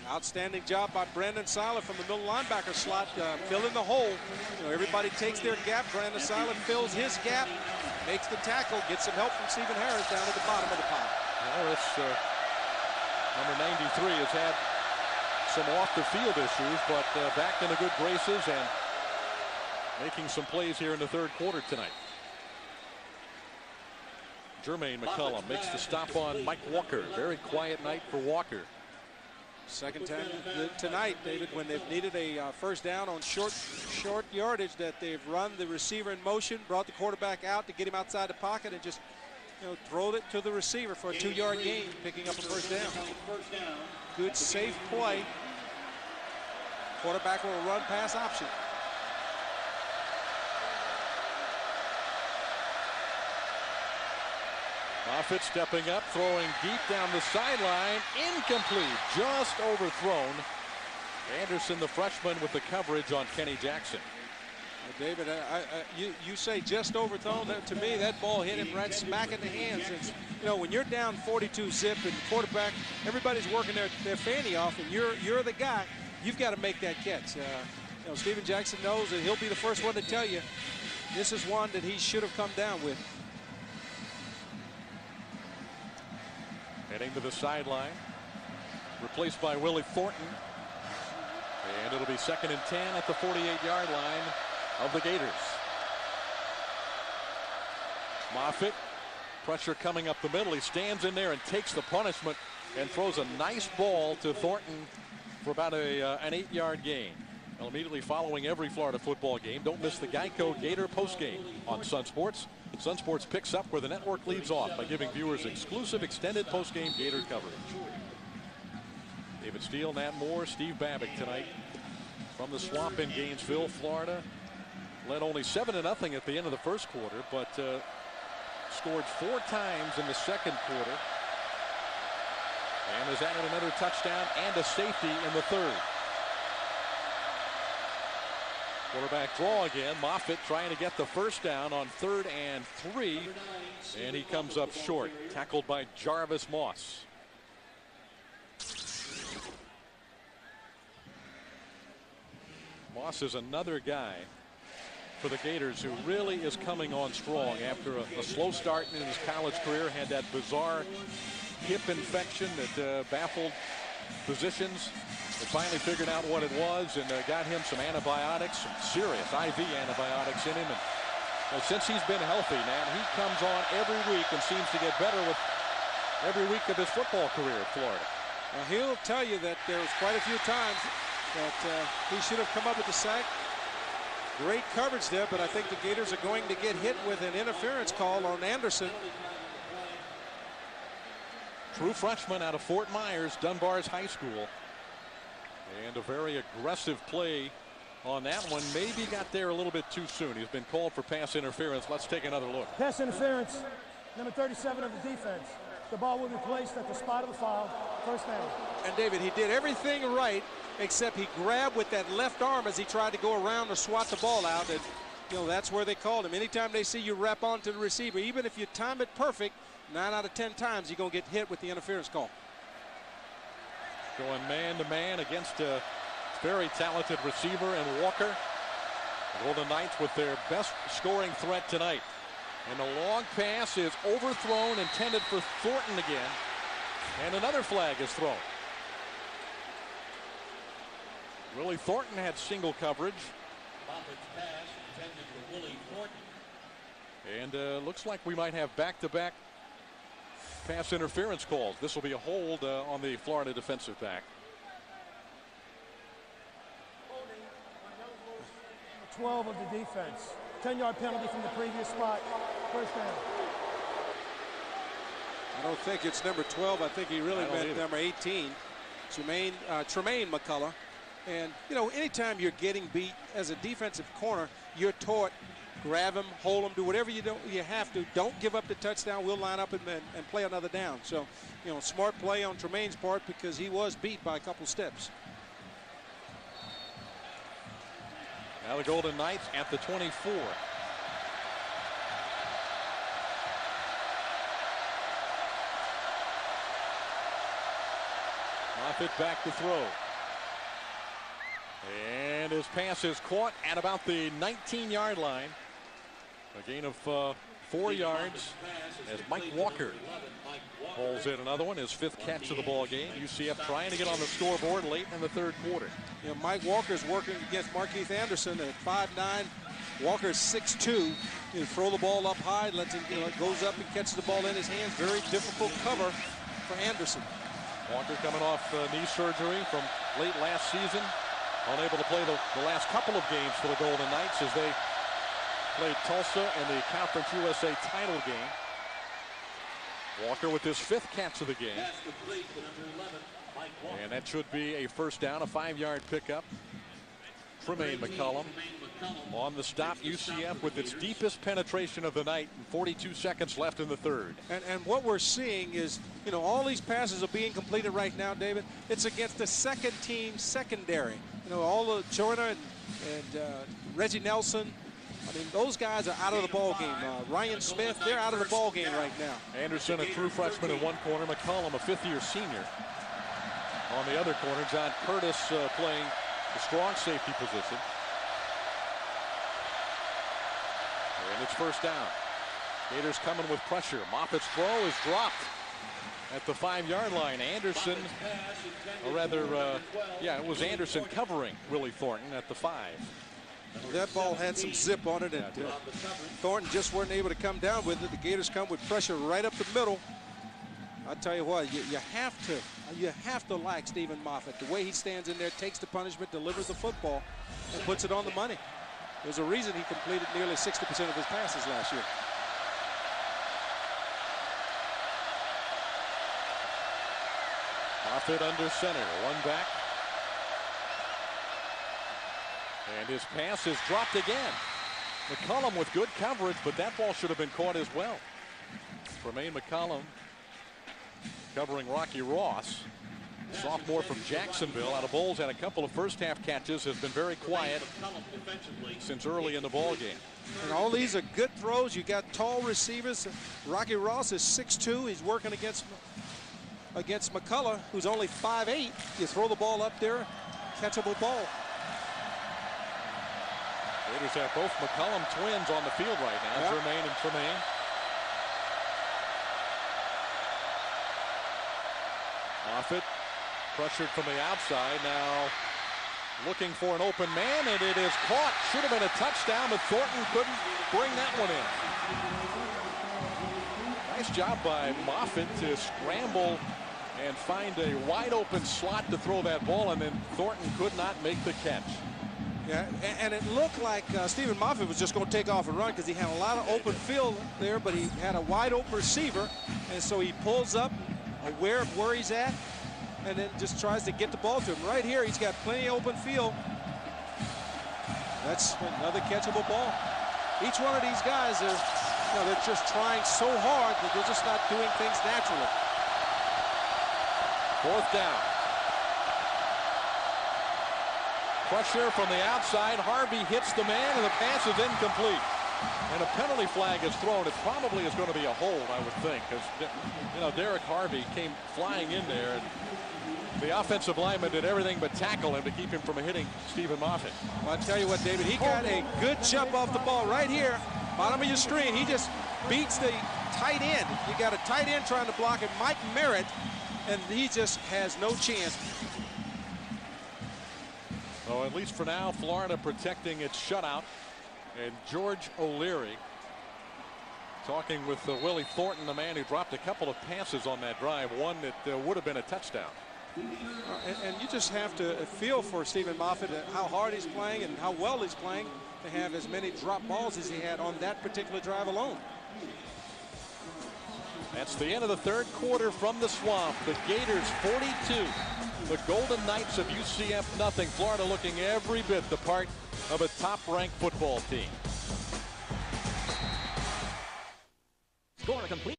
Outstanding job by Brandon Seiler from the middle linebacker slot, filling the hole. Everybody takes their gap. Brandon Seiler fills his gap, makes the tackle, gets some help from Stephen Harris down at the bottom of the pile. Harris, number 93, has had some off-the-field issues, but back in the good graces and making some plays here in the third quarter tonight. Jermaine McCullum makes the stop on Mike Walker. Very quiet night for Walker. Second time tonight, David, when they've needed a first down on short yardage, that they've run the receiver in motion, brought the quarterback out to get him outside the pocket, and just throwed it to the receiver for a 2-yard gain, picking up a first down. Good, safe play. Quarterback will run pass option. Moffitt stepping up, throwing deep down the sideline, incomplete, just overthrown. Anderson, the freshman, with the coverage on Kenny Jackson. Well, David, you say just overthrown. To me, that ball hit him right smack in the hands. And, when you're down 42 zip and the quarterback, everybody's working their fanny off, and you're the guy, you've got to make that catch. Steven Jackson knows that he'll be the first one to tell you this is one that he should have come down with. Heading to the sideline, replaced by Willie Thornton. And it'll be 2nd and 10 at the 48-yard line of the Gators. Moffitt, pressure coming up the middle. He stands in there and takes the punishment and throws a nice ball to Thornton for about an 8-yard gain. Well, immediately following every Florida football game, don't miss the Geico Gator postgame on Sun Sports. Sun Sports picks up where the network leaves off by giving viewers exclusive extended postgame Gator coverage. David Steele, Nat Moore, Steve Babick tonight from the Swamp in Gainesville, Florida. Led only 7-0 at the end of the first quarter, but scored 4 times in the second quarter. And has added another touchdown and a safety in the third. Quarterback draw again. Moffitt trying to get the first down on 3rd and 3. And he comes up short. Tackled by Jarvis Moss. Moss is another guy for the Gators, who really is coming on strong after a slow start in his college career. Had that bizarre hip infection that baffled physicians. They finally figured out what it was and got him some antibiotics, some serious IV antibiotics in him. And since he's been healthy, man, he comes on every week and seems to get better with every week of his football career at Florida. Well, he'll tell you that there was quite a few times that he should have come up with the sack. Great coverage there, but I think the Gators are going to get hit with an interference call on Anderson. True freshman out of Fort Myers, Dunbar's high school. And a very aggressive play on that one. Maybe got there a little bit too soon. He's been called for pass interference. Let's take another look. Pass interference, number 37 of the defense. The ball will be placed at the spot of the foul. First down. And David, he did everything right, except he grabbed with that left arm as he tried to go around or swat the ball out. And, you know, that's where they called him. Anytime they see you wrap onto the receiver, even if you time it perfect, 9 out of 10 times you're going to get hit with the interference call. Going man-to-man against a very talented receiver and Walker. The Golden Knights with their best scoring threat tonight. And the long pass is overthrown, intended for Thornton again. And another flag is thrown. Willie Thornton had single coverage. And looks like we might have back-to-back pass interference calls. This will be a hold on the Florida defensive back. 12 of the defense. 10-yard penalty from the previous spot. First down. I don't think it's number 12. I think he really meant number 18, Tremaine McCullough. And, you know, anytime you're getting beat as a defensive corner, you're taught grab him, hold him, do whatever you have to. Don't give up the touchdown. We'll line up and play another down. So, you know, smart play on Tremaine's part because he was beat by a couple steps. Now the Golden Knights at the 24. Moffitt back to throw. And his pass is caught at about the 19-yard line. A gain of 4 yards as Mike Walker pulls in another one, his 5th catch of the ball game. UCF trying to get on the scoreboard late in the 3rd quarter. You know, Mike Walker's working against Markeith Anderson at 5'9". Walker's 6'2". You throw the ball up high, lets him, you know, goes up and catches the ball in his hands. Very difficult cover for Anderson. Walker coming off knee surgery from late last season. Unable to play the last couple of games for the Golden Knights as they played Tulsa in the Conference USA title game. Walker with his 5th catch of the game. And that should be a first down, a 5-yard pickup. Tremaine McCullum on the stop. UCF with its deepest penetration of the night and 42 seconds left in the 3rd. And what we're seeing is, you know, all these passes are being completed right now, David. It's against the second team secondary. You know, all the Joyner and Reggie Nelson. I mean, those guys are out of the ball game. Ryan Smith, they're out of the ball game right now. Anderson, a true freshman in one corner. McCullum, a 5th-year senior. On the other corner, John Curtis playing the strong safety position. And it's first down. Gators coming with pressure. Moffitt's throw is dropped at the 5-yard line. Anderson, or rather, it was Anderson covering Willie Thornton at the 5. That ball had some zip on it, and Thornton just weren't able to come down with it. The Gators come with pressure right up the middle. I'll tell you what, you have to like Stephen Moffitt. The way he stands in there, takes the punishment, delivers the football, and puts it on the money. There's a reason he completed nearly 60% of his passes last year. Moffitt under center, one back. And his pass is dropped again. McCullum with good coverage, but that ball should have been caught as well. Tremaine McCullum covering Rocky Ross. Sophomore from Jacksonville out of Bowles, had a couple of first-half catches, has been very quiet since early in the ball game. And all these are good throws. You got tall receivers. Rocky Ross is 6'2". He's working against McCullough, who's only 5'8". You throw the ball up there, catchable ball. Raiders have both McCollum twins on the field right now, Yep. Jermaine and Tremaine. Moffitt pressured from the outside, now looking for an open man, and it is caught. Should have been a touchdown, but Thornton couldn't bring that one in. Nice job by Moffitt to scramble and find a wide open slot to throw that ball, and then Thornton could not make the catch. Yeah, and it looked like Stephen Moffitt was just going to take off and run because he had a lot of open field there, but he had a wide open receiver, and so he pulls up, aware of where he's at, and then just tries to get the ball to him. Right here, he's got plenty of open field. That's another catchable ball. Each one of these guys, they're just trying so hard that they're just not doing things naturally. 4th down. Pressure from the outside. Harvey hits the man, and the pass is incomplete. And a penalty flag is thrown. It probably is going to be a hold, I would think, because Derek Harvey came flying in there, and the offensive lineman did everything but tackle him to keep him from hitting Stephen Moffitt. Well, I tell you what, David, he got a good jump off the ball right here, bottom of your screen. He just beats the tight end. You got a tight end trying to block it, Mike Merritt, and he just has no chance. So at least for now, Florida protecting its shutout. And George O'Leary talking with Willie Thornton, the man who dropped a couple of passes on that drive, one that would have been a touchdown. And you just have to feel for Stephen Moffitt, how hard he's playing and how well he's playing to have as many drop balls as he had on that particular drive alone. That's the end of the 3rd quarter from the Swamp. The Gators 42. The Golden Knights of UCF nothing. Florida looking every bit the part of a top-ranked football team. Score complete.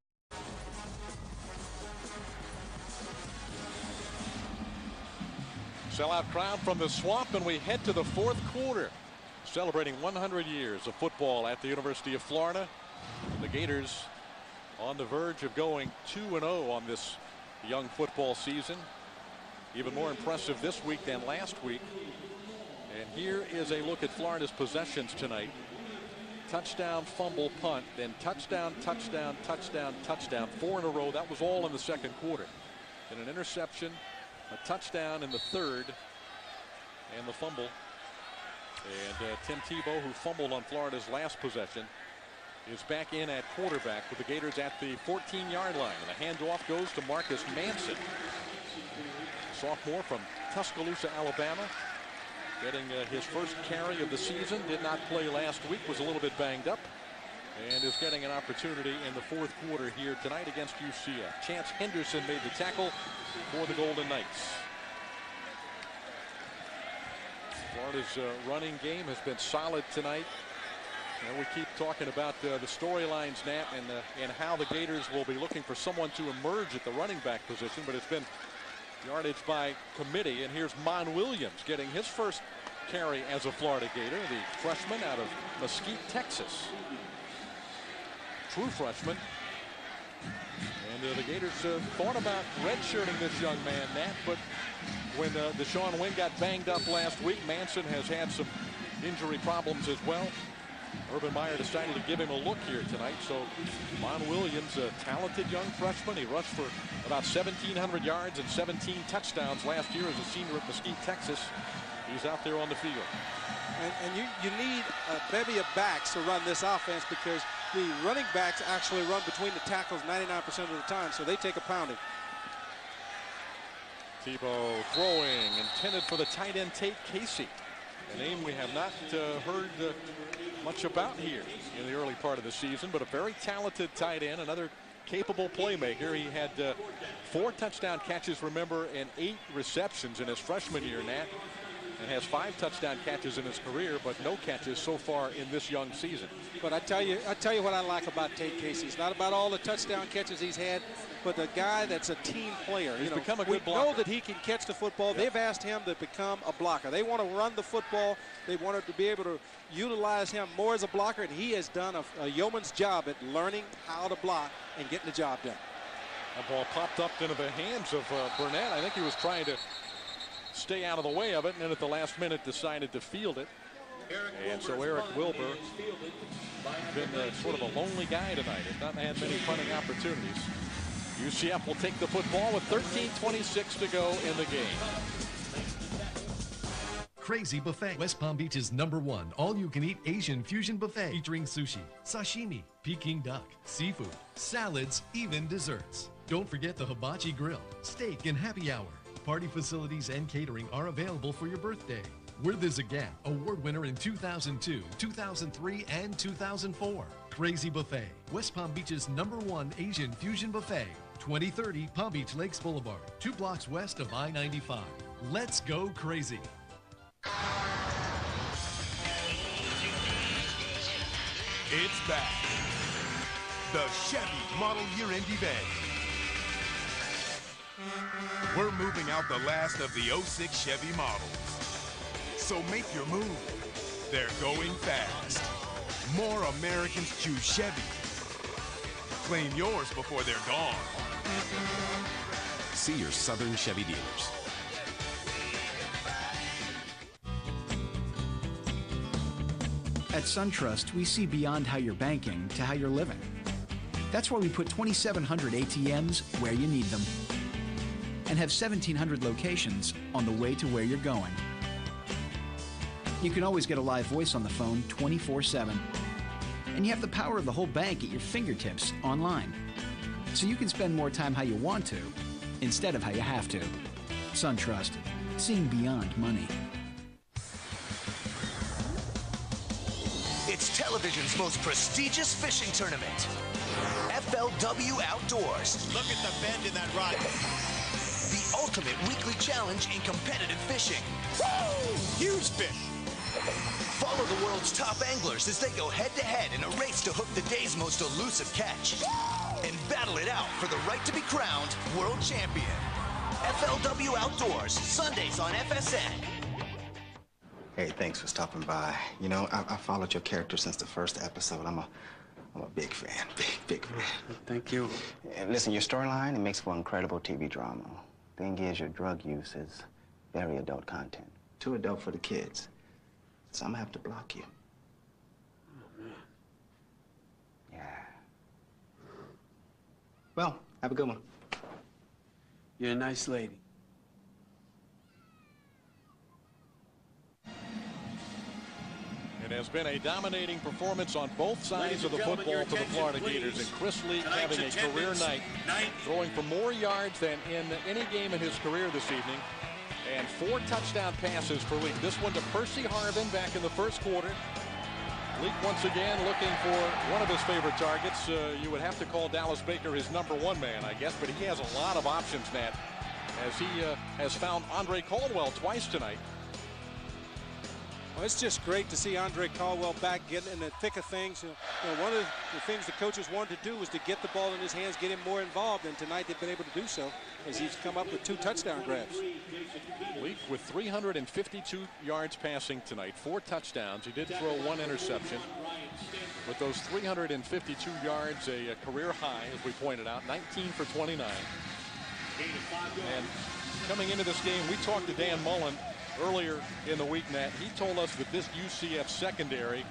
Sellout crowd from the Swamp, and we head to the 4th quarter, celebrating 100 years of football at the University of Florida. The Gators on the verge of going 2-0 on this young football season. Even more impressive this week than last week. And here is a look at Florida's possessions tonight. Touchdown, fumble, punt, then touchdown, touchdown, touchdown, touchdown. 4 in a row. That was all in the 2nd quarter. And an interception, a touchdown in the 3rd, and the fumble. And Tim Tebow, who fumbled on Florida's last possession, is back in at quarterback with the Gators at the 14-yard line. And the handoff goes to Marcus Manson, sophomore from Tuscaloosa, Alabama, getting his first carry of the season. Did not play last week, was a little bit banged up, and is getting an opportunity in the 4th quarter here tonight against UCF. Chance Henderson made the tackle for the Golden Knights. Florida's running game has been solid tonight. And we keep talking about the storylines, Nat, and how the Gators will be looking for someone to emerge at the running back position, but it's been yardage by committee. And here's Mon Williams getting his first carry as a Florida Gator, the freshman out of Mesquite, Texas. True freshman. And the Gators thought about redshirting this young man, Nat, but when Deshaun Wynn got banged up last week, Manson has had some injury problems as well. Urban Meyer decided to give him a look here tonight. So Mon Williams, a talented young freshman. He rushed for about 1,700 yards and 17 touchdowns last year as a senior at Mesquite, Texas. He's out there on the field. And you need a bevy of backs to run this offense, because the running backs actually run between the tackles 99% of the time, so they take a pounding. Tebow throwing, intended for the tight end Tate Casey, a name we have not heard much about here in the early part of the season, but a very talented tight end, another capable playmaker. He had 4 touchdown catches, remember, and 8 receptions in his freshman year, Nat, and has 5 touchdown catches in his career, but no catches so far in this young season. But I tell you what I like about Tate Casey. It's not about all the touchdown catches he's had, but a guy that's a team player. He's become a good blocker. We know that he can catch the football. Yep. They've asked him to become a blocker. They want to run the football. They want to be able to utilize him more as a blocker, and he has done a yeoman's job at learning how to block and getting the job done. The ball popped up into the hands of Burnett. I think he was trying to stay out of the way of it, and then at the last minute decided to field it. And so Eric Wilbur been sort of a lonely guy tonight. Has not had many punting opportunities. UCF will take the football with 13:26 to go in the game. Crazy Buffet, West Palm Beach's #1 all-you-can-eat Asian fusion buffet featuring sushi, sashimi, Peking duck, seafood, salads, even desserts. Don't forget the hibachi grill, steak, and happy hour. Party facilities and catering are available for your birthday. We're the Zagat Award winner in 2002, 2003, and 2004. Crazy Buffet, West Palm Beach's #1 Asian fusion buffet, 2030 Palm Beach Lakes Boulevard, 2 blocks west of I-95. Let's go crazy. It's back. The Chevy Model Year-End Event. We're moving out the last of the 06 Chevy models. So make your move. They're going fast. More Americans choose Chevy. Claim yours before they're gone. See your Southern Chevy dealers. At SunTrust, we see beyond how you're banking to how you're living. That's why we put 2,700 ATMs where you need them and have 1,700 locations on the way to where you're going. You can always get a live voice on the phone 24/7. And you have the power of the whole bank at your fingertips online. So you can spend more time how you want to instead of how you have to. SunTrust, seeing beyond money. It's television's most prestigious fishing tournament. FLW Outdoors. Look at the bend in that rod. The ultimate weekly challenge in competitive fishing. Woo! Huge fish. Follow the world's top anglers as they go head-to-head in a race to hook the day's most elusive catch. And battle it out for the right to be crowned world champion. FLW Outdoors, Sundays on FSN. Hey, thanks for stopping by. You know, I followed your character since the first episode. I'm a big fan. Big fan. Thank you. And listen, your storyline, it makes for incredible TV drama. Thing is, your drug use is very adult content. Too adult for the kids. So I'm gonna have to block you. Oh, man. Yeah. Well, have a good one. You're a nice lady. It has been a dominating performance on both sides of the football for the Florida Gators, and Chris Leak having a career night, throwing for more yards than in any game in his career this evening, and 4 touchdown passes for Leak. This one to Percy Harvin back in the first quarter. Leak once again looking for one of his favorite targets. You would have to call Dallas Baker his #1 man, I guess, but he has a lot of options, Nat, as he has found Andre Caldwell twice tonight. Well, it's just great to see Andre Caldwell back getting in the thick of things. You know, one of the things the coaches wanted to do was to get the ball in his hands, get him more involved, and tonight they've been able to do so as he's come up with 2 touchdown grabs. Leak with 352 yards passing tonight, 4 touchdowns. He did throw 1 interception. With those 352 yards, a career high, as we pointed out, 19 for 29. And coming into this game, we talked to Dan Mullen earlier in the week, Nat. He told us that this UCF secondary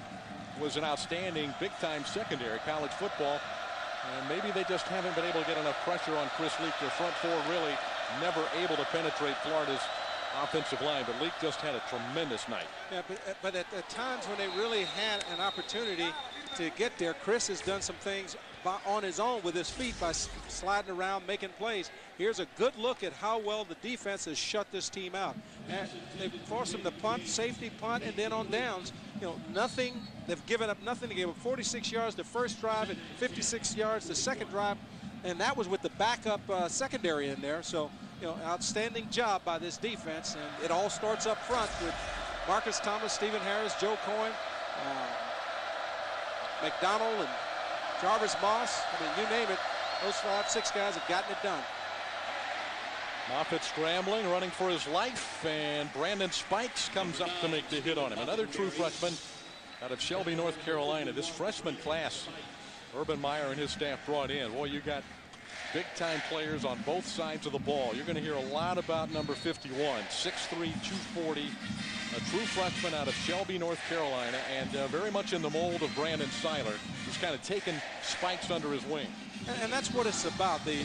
was an outstanding big-time secondary, college football. And maybe they just haven't been able to get enough pressure on Chris Leak. Their front 4 really never able to penetrate Florida's offensive line, but Leak just had a tremendous night. Yeah, but at times when they really had an opportunity to get there, Chris has done some things on his own with his feet by sliding around, making plays. Here's a good look at how well the defense has shut this team out. And they've forced them to punt, safety punt, and then on downs, you know, nothing. They've given up nothing. They gave up 46 yards the first drive and 56 yards the second drive, and that was with the backup secondary in there. So, you know, outstanding job by this defense, and it all starts up front with Marcus Thomas, Stephen Harris, Joe Coyne, McDonald, and Jarvis Moss. I mean, you name it, those 5-6 guys have gotten it done. Moffitt scrambling, running for his life, and Brandon Spikes comes up to make the hit on him. Another true freshman out of Shelby, North Carolina. This freshman class, Urban Meyer and his staff brought in. Boy, you got Big-time players on both sides of the ball. You're going to hear a lot about number 51, 6'3", 240, a true freshman out of Shelby, North Carolina, and very much in the mold of Brandon Seiler, who's kind of taken Spikes under his wing. And that's what it's about, the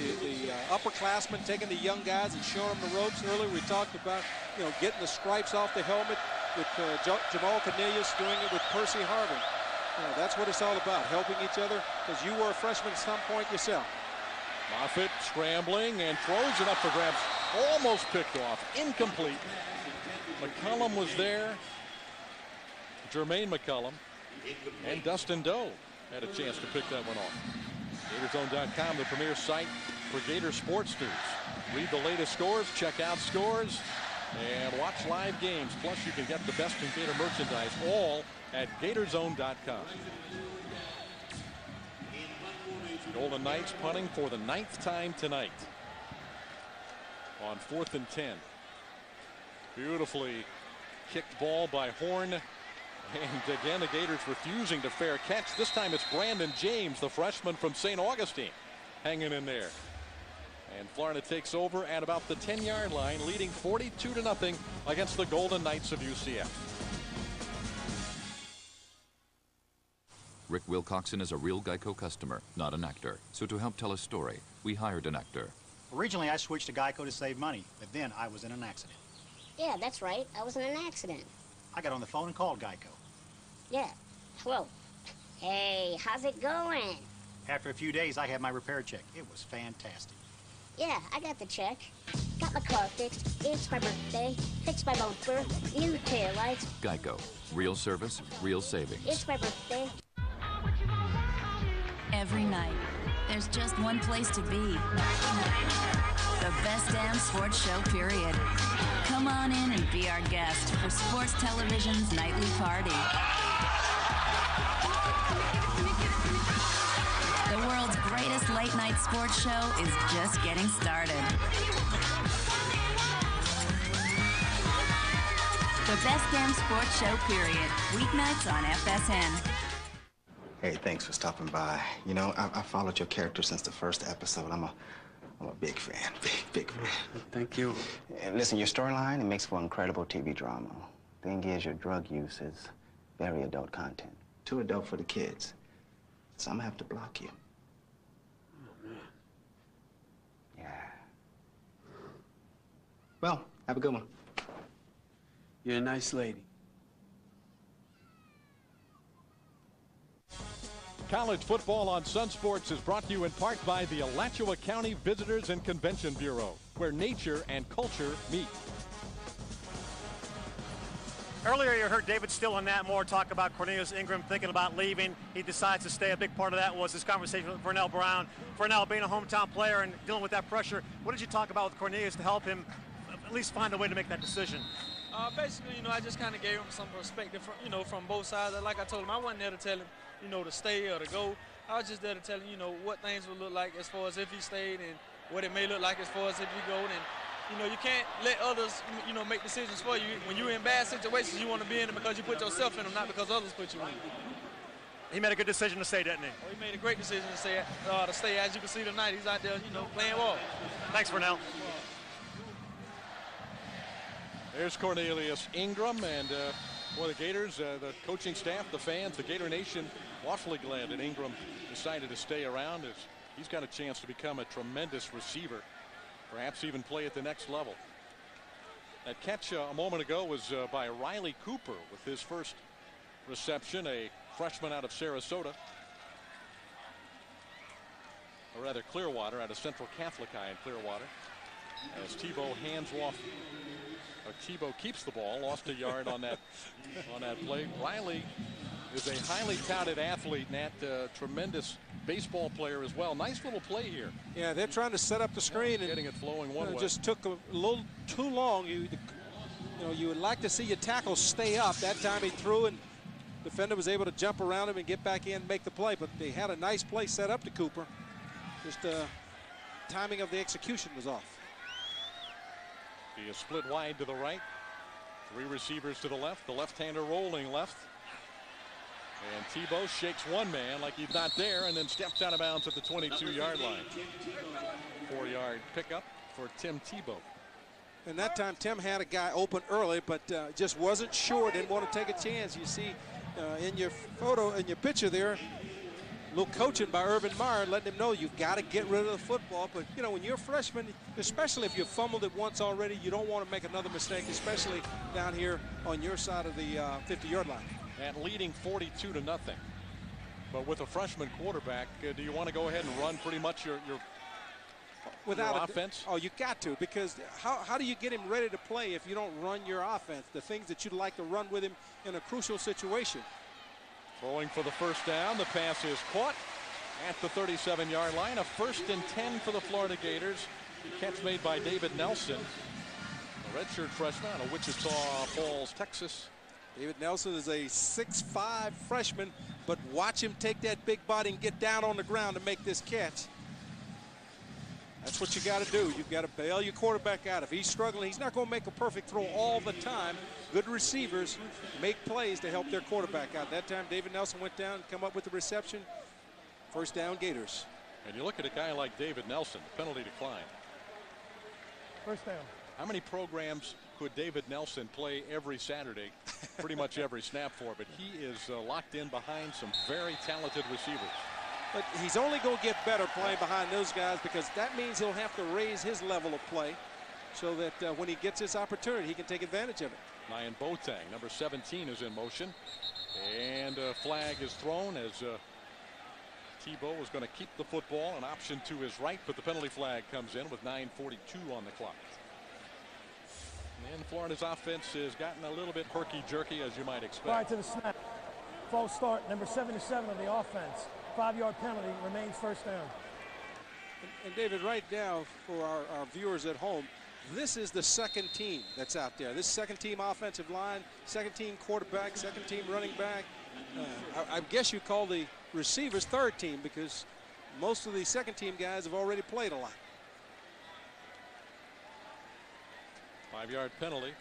upperclassmen taking the young guys and showing them the ropes. Earlier we talked about, getting the stripes off the helmet with Jamal Cornelius, doing it with Percy Harvin. That's what it's all about, helping each other, because you were a freshman at some point yourself. Moffitt scrambling and throws it up for grabs. Almost picked off. Incomplete. McCullum was there. Jermaine McCullum. And Dustin Doe had a chance to pick that one off. GatorsZone.com, the premier site for Gator sports news. Read the latest scores, check out scores, and watch live games. Plus, you can get the best in Gator merchandise, all at GatorsZone.com. Golden Knights punting for the 9th time tonight on 4th and 10. Beautifully kicked ball by Horn. And again, the Gators refusing to fair catch. This time it's Brandon James, the freshman from St. Augustine, hanging in there. And Florida takes over at about the 10-yard line, leading 42-0 against the Golden Knights of UCF. Rick Wilcoxon is a real Geico customer, not an actor. So to help tell a story, we hired an actor. Originally, I switched to Geico to save money, but then I was in an accident. Yeah, that's right. I was in an accident. I got on the phone and called Geico. Yeah. Hello. Hey, how's it going? After a few days, I had my repair check. It was fantastic. Yeah, I got the check. Got my car fixed. It's my birthday. Fixed my bumper. New taillights. Geico. Real service, real savings. It's my birthday. Every night, there's just one place to be. The best damn sports show, period. Come on in and be our guest for Sports Television's nightly party. The world's greatest late-night sports show is just getting started. The best damn sports show, period. Weeknights on FSN. Hey, thanks for stopping by. I followed your character since the first episode. I'm a big fan, big fan. Thank you. And listen, your storyline, it makes for incredible TV drama. Thing is, your drug use is very adult content. Too adult for the kids. So I'm gonna have to block you. Oh, man. Yeah. Well, have a good one. You're a nice lady. College football on Sun Sports is brought to you in part by the Alachua County Visitors and Convention Bureau, where nature and culture meet. Earlier you heard David Still and Nat Moore talk about Cornelius Ingram thinking about leaving. He decides to stay. A big part of that was his conversation with Vernell Brown. Vernell being a hometown player and dealing with that pressure. What did you talk about with Cornelius to help him at least find a way to make that decision? Basically, I just kind of gave him some perspective, from both sides. Like I told him, I wasn't there to tell him, to stay or to go. I was just there to tell him, what things would look like as far as if he stayed and what it may look like as far as if you go. And, you can't let others, make decisions for you. When you're in bad situations, you want to be in them because you put yourself in them, not because others put you in them. He made a good decision to stay, didn't he? He made a great decision to stay. As you can see tonight, he's out there, playing ball. Thanks, Vernell. There's Cornelius Ingram, and for the Gators, the coaching staff, the fans, the Gator Nation, awfully glad that Ingram decided to stay around, as he's got a chance to become a tremendous receiver, perhaps even play at the next level. That catch a moment ago was by Riley Cooper with his first reception, a freshman out of Sarasota, or rather Clearwater, out of Central Catholic High in Clearwater, as Tebow hands off. Tebow keeps the ball, lost a yard on that play. Riley is a highly touted athlete, Nat, tremendous baseball player as well. Nice little play here. Yeah, they're trying to set up the screen and getting it flowing one way. Just took a little too long. You would like to see your tackle stay up. That time he threw and defender was able to jump around him and get back in and make the play. But they had a nice play set up to Cooper. Just timing of the execution was off. He is split wide to the right. Three receivers to the left. The left-hander rolling left. And Tebow shakes one man like he's not there and then steps out of bounds at the 22-yard line. 4-yard pickup for Tim Tebow. And that time Tim had a guy open early, but just wasn't sure, didn't want to take a chance. You see in your photo, in your picture there, a little coaching by Urban Meyer, letting him know you've got to get rid of the football. But, you know, when you're a freshman, especially if you've fumbled it once already, you don't want to make another mistake, especially down here on your side of the 50-yard line. And leading 42-0. But with a freshman quarterback, do you want to go ahead and run pretty much your offense? Oh, you got to, because how do you get him ready to play if you don't run your offense, the things that you'd like to run with him in a crucial situation? Throwing for the first down. The pass is caught at the 37-yard line. A 1st and 10 for the Florida Gators. Catch made by David Nelson, a redshirt freshman out of Wichita Falls, Texas. David Nelson is a 6'5" freshman, but watch him take that big body and get down on the ground to make this catch. That's what you got to do. You've got to bail your quarterback out. If he's struggling, he's not going to make a perfect throw all the time. Good receivers make plays to help their quarterback out. That time, David Nelson went down and come up with the reception. First down, Gators. And you look at a guy like David Nelson, penalty decline. First down. How many programs could David Nelson play every Saturday, pretty much every snap for? But he is locked in behind some very talented receivers. But he's only going to get better playing behind those guys, because that means he'll have to raise his level of play so that when he gets this opportunity, he can take advantage of it. Ryan Boateng, number 17, is in motion. And a flag is thrown as Tebow is going to keep the football, an option to his right, but the penalty flag comes in with 9:42 on the clock. And Florida's offense has gotten a little bit herky-jerky, as you might expect. Prior to the snap, false start, number 77 of the offense. 5-yard penalty, remains first down. And David, right now, for our viewers at home, this is the second team that's out there. This second team offensive line, second team quarterback, second team running back. I guess you call the receivers third team, because most of the second team guys have already played a lot. 5-yard penalty.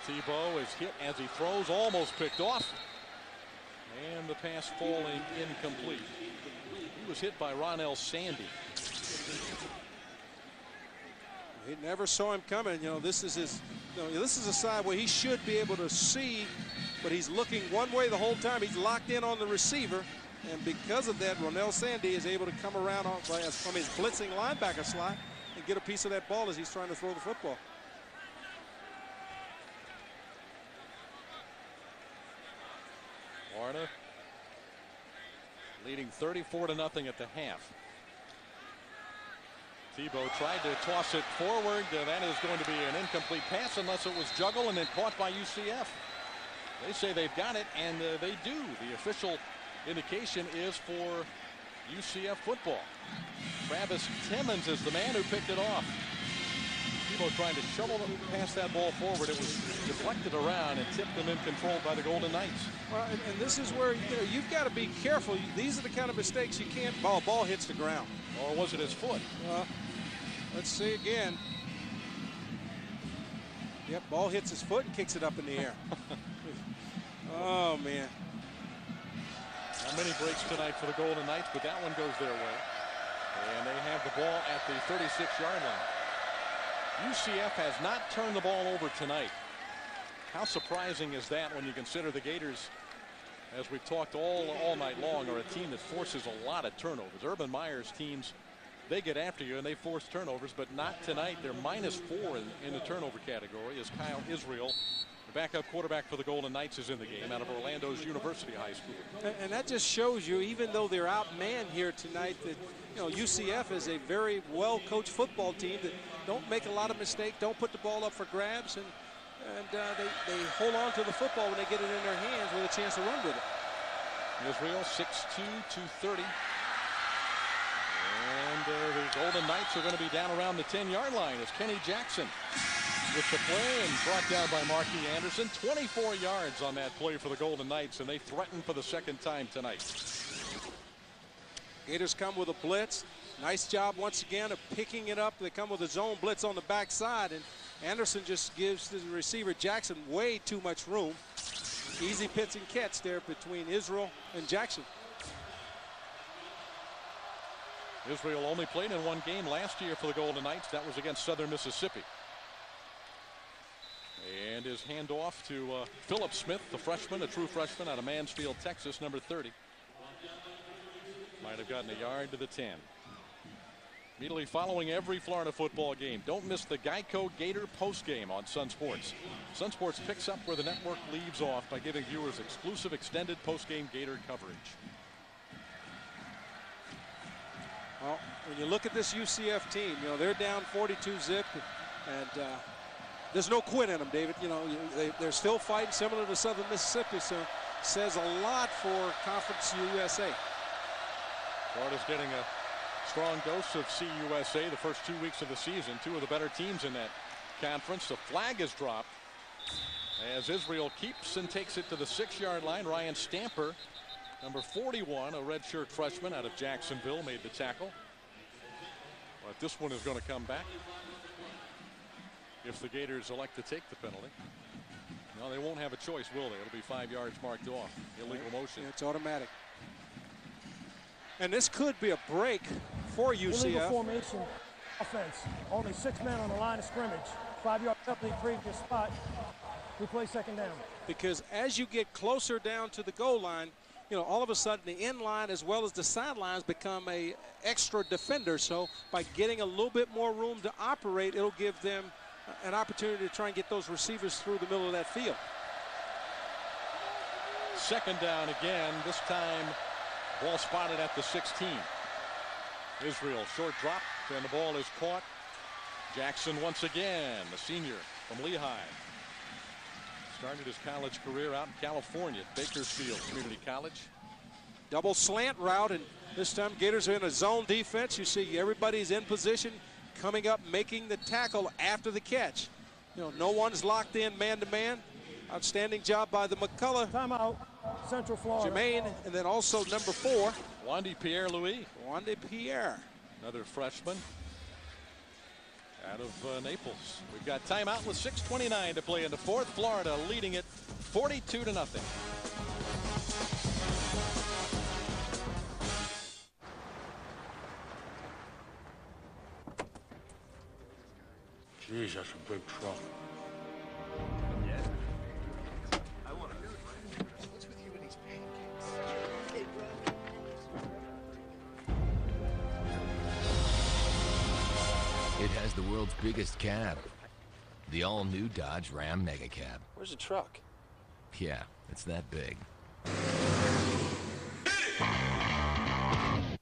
Tebow is hit as he throws, almost picked off. And the pass falling incomplete. He was hit by Ronell Sandy. He never saw him coming. You know, this is his. You know, this is a side where he should be able to see, but he's looking one way the whole time. He's locked in on the receiver, and because of that, Ronell Sandy is able to come around from his blitzing linebacker slot and get a piece of that ball as he's trying to throw the football. Florida leading 34-0 at the half. Tebow tried to toss it forward. That is going to be an incomplete pass unless it was juggled and then caught by UCF. They say they've got it, and they do. The official indication is for UCF football. Travis Timmons is the man who picked it off. Tebow trying to shovel past that ball forward. It was deflected around and tipped and then controlled by the Golden Knights. Well, and this is where you've got to be careful. These are the kind of mistakes you can't. Ball hits the ground. Or was it his foot? Let's see again. Yep, ball hits his foot and kicks it up in the air. Oh, man. Not many breaks tonight for the Golden Knights, but that one goes their way. And they have the ball at the 36-yard line. UCF has not turned the ball over tonight. How surprising is that when you consider the Gators, as we've talked all night long, are a team that forces a lot of turnovers. Urban Meyer's teams, they get after you and they force turnovers, but not tonight. They're -4 in the turnover category as Kyle Israel, the backup quarterback for the Golden Knights, is in the game out of Orlando's University High School. And that just shows you, even though they're outmanned here tonight, that UCF is a very well-coached football team that don't make a lot of mistakes, don't put the ball up for grabs, and they hold on to the football when they get it in their hands with a chance to run with it. Israel 6'2", 230. And the Golden Knights are going to be down around the 10-yard line as Kenny Jackson with the play and brought down by Marquis Anderson. 24 yards on that play for the Golden Knights, and they threaten for the second time tonight. Gators come with a blitz. Nice job once again of picking it up. They come with a zone blitz on the backside, and Anderson just gives the receiver Jackson way too much room. Easy pitch and catch there between Israel and Jackson. Israel only played in one game last year for the Golden Knights. That was against Southern Mississippi. And his handoff to Philip Smith, the freshman, a true freshman out of Mansfield, Texas, number 30. Might have gotten a yard to the 10. Immediately following every Florida football game, don't miss the Geico Gator postgame on Sun Sports. Sun Sports picks up where the network leaves off by giving viewers exclusive extended postgame Gator coverage. Well, when you look at this UCF team, you know, they're down 42-zip, and there's no quit in them, David. You know, they're still fighting, similar to Southern Mississippi, so says a lot for Conference USA. Florida's getting a strong dose of CUSA the first 2 weeks of the season. Two of the better teams in that conference. The flag is dropped as Israel keeps and takes it to the 6-yard line. Ryan Stamper, number 41, a redshirt freshman out of Jacksonville, made the tackle. But this one is going to come back if the Gators elect to take the penalty. No, they won't have a choice, will they? It'll be 5 yards marked off. Illegal motion. Yeah, it's automatic. And this could be a break for UCF. Illegal formation offense. Only 6 men on the line of scrimmage. 5 yards up the previous spot. We play second down. Because as you get closer down to the goal line, you know, all of a sudden the end line as well as the sidelines become a extra defender. So by getting a little bit more room to operate, it'll give them an opportunity to try and get those receivers through the middle of that field. Second down again, this time ball spotted at the 16. Israel short drop, and the ball is caught. Jackson once again, the senior from Lehigh. Started his college career out in California at Bakersfield Community College. Double slant route, and this time Gators are in a zone defense. You see everybody's in position, coming up, making the tackle after the catch. You know, no one's locked in man-to-man. Outstanding job by the McCullough. Timeout, Central Florida. Jermaine, and then also number 4. Wandy Pierre-Louis. Wandy Pierre. Another freshman out of Naples. We've got timeout with 6:29 to play in the fourth. Florida leading it 42-0. Jeez, that's a big truck. It has the world's biggest cab. The all-new Dodge Ram Mega Cab. Where's the truck? Yeah, it's that big.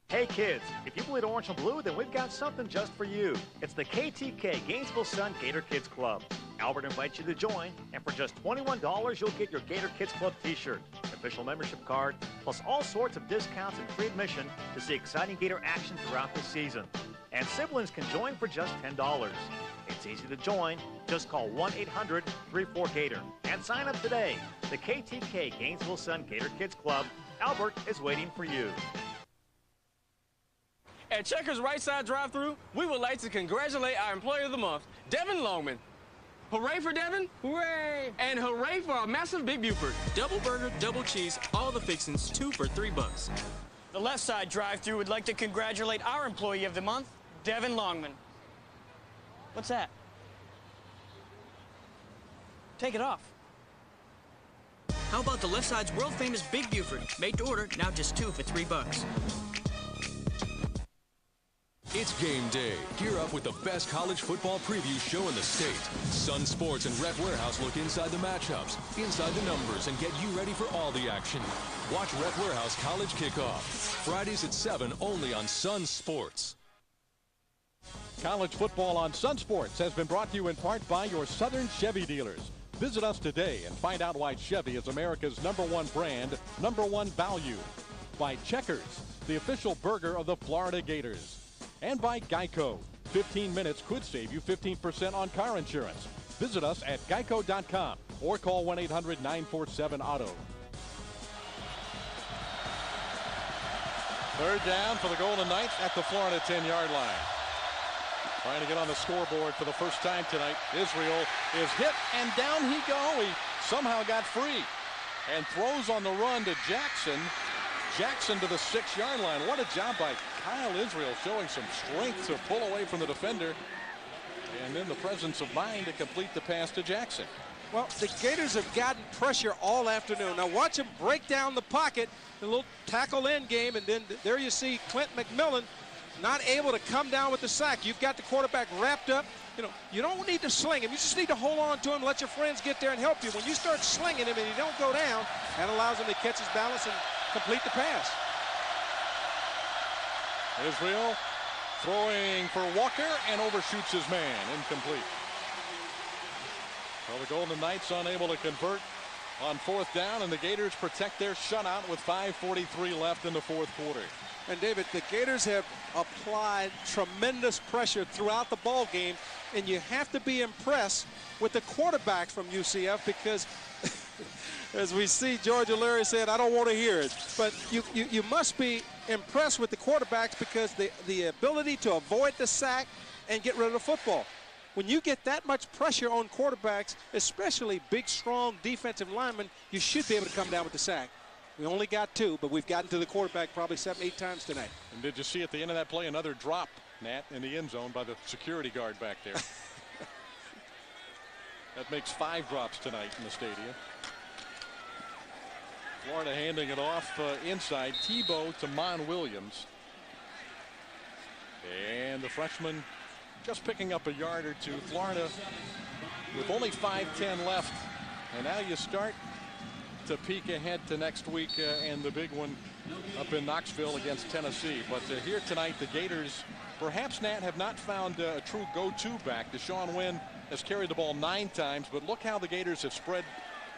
Hey kids, if you bleed orange and blue, then we've got something just for you. It's the KTK Gainesville Sun Gator Kids Club. Albert invites you to join, and for just $21, you'll get your Gator Kids Club t-shirt, official membership card, plus all sorts of discounts and free admission to see exciting Gator action throughout the season. And siblings can join for just $10. It's easy to join. Just call 1-800-34-GATOR and sign up today. The KTK Gainesville Sun Gator Kids Club. Albert is waiting for you. At Checkers Right Side Drive-Thru, we would like to congratulate our Employee of the Month, Devin Longman. Hooray for Devin! Hooray! And hooray for our massive Big Buford. Double burger, double cheese, all the fixings, 2 for $3. The Left Side Drive-Thru would like to congratulate our Employee of the Month, Devin Longman. What's that? Take it off. How about the Left Side's world-famous Big Buford? Made to order, now just 2 for $3. It's game day. Gear up with the best college football preview show in the state. Sun Sports and Ref Warehouse look inside the matchups, inside the numbers, and get you ready for all the action. Watch Ref Warehouse College Kickoff. Fridays at 7 only on Sun Sports. College football on Sun Sports has been brought to you in part by your Southern Chevy dealers. Visit us today and find out why Chevy is America's #1 brand, #1 value. By Checkers, the official burger of the Florida Gators. And by Geico. 15 minutes could save you 15% on car insurance. Visit us at geico.com or call 1-800-947-AUTO. Third down for the Golden Knights at the Florida 10-yard line. Trying to get on the scoreboard for the first time tonight. Israel is hit, and down he go. He somehow got free. and throws on the run to Jackson. Jackson to the 6-yard line. What a job by Kyle Israel, showing some strength to pull away from the defender, and then the presence of mind to complete the pass to Jackson. Well, the Gators have gotten pressure all afternoon. Now watch them break down the pocket, a little tackle end game, and then there you see Clint McMillan not able to come down with the sack. You've got the quarterback wrapped up. You know, you don't need to sling him. You just need to hold on to him, let your friends get there and help you. When you start slinging him and you don't go down, that allows him to catch his balance and complete the pass. Israel throwing for Walker and overshoots his man. Incomplete. Well, the Golden Knights unable to convert on 4th down, and the Gators protect their shutout with 5:43 left in the 4th quarter. And David, the Gators have applied tremendous pressure throughout the ball game, and you have to be impressed with the quarterbacks from UCF because as we see, George O'Leary said, I don't want to hear it. But you must be impressed with the quarterbacks because the ability to avoid the sack and get rid of the football. When you get that much pressure on quarterbacks, especially big, strong defensive linemen, you should be able to come down with the sack. We only got 2, but we've gotten to the quarterback probably 7-8 times tonight. And did you see at the end of that play another drop, Nat, in the end zone by the security guard back there? That makes 5 drops tonight in the stadium. Florida handing it off inside. Tebow to Mon Williams. And the freshman just picking up a yard or 2. Florida with only 5:10 left. And now you start to peek ahead to next week and the big one up in Knoxville against Tennessee. But here tonight, the Gators, perhaps, Nat, have not found a true go-to back. Deshaun Wynn has carried the ball 9 times, but look how the Gators have spread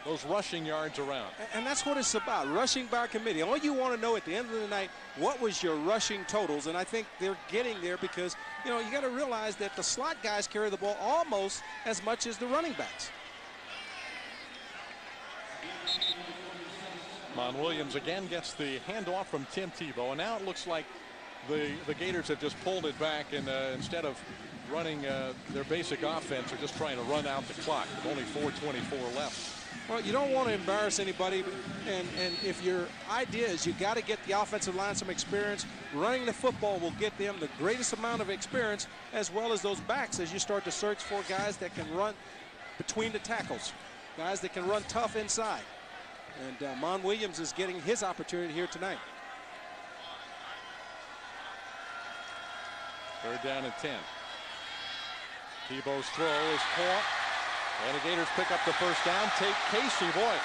those rushing yards around. And that's what it's about, rushing by committee. All you want to know at the end of the night, what was your rushing totals? And I think they're getting there because, you know, you got to realize that the slot guys carry the ball almost as much as the running backs. Mon Williams again gets the handoff from Tim Tebow, and now it looks like the Gators have just pulled it back, and instead of running their basic offense, they're just trying to run out the clock with only 4:24 left. Well, you don't want to embarrass anybody, and if your idea is you got to get the offensive line some experience, running the football will get them the greatest amount of experience, as well as those backs as you start to search for guys that can run between the tackles, guys that can run tough inside. And Mon Williams is getting his opportunity here tonight. 3rd down and 10. Tebow's throw is caught, and the Gators pick up the 1st down. Take Casey, boy,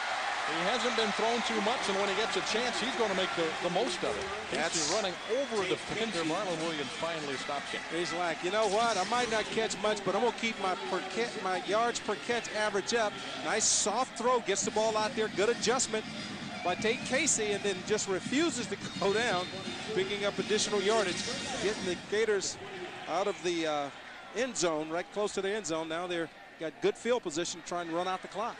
he hasn't been thrown too much, and when he gets a chance, he's going to make the most of it. Casey running over a defender. Marlon Williams finally stops him. He's like, you know what? I might not catch much, but I'm going to keep my yards per catch average up. Nice soft throw, gets the ball out there. Good adjustment by Tate Casey, and then just refuses to go down, picking up additional yardage, getting the Gators out of the end zone, right close to the end zone. Now they're got good field position trying to run out the clock.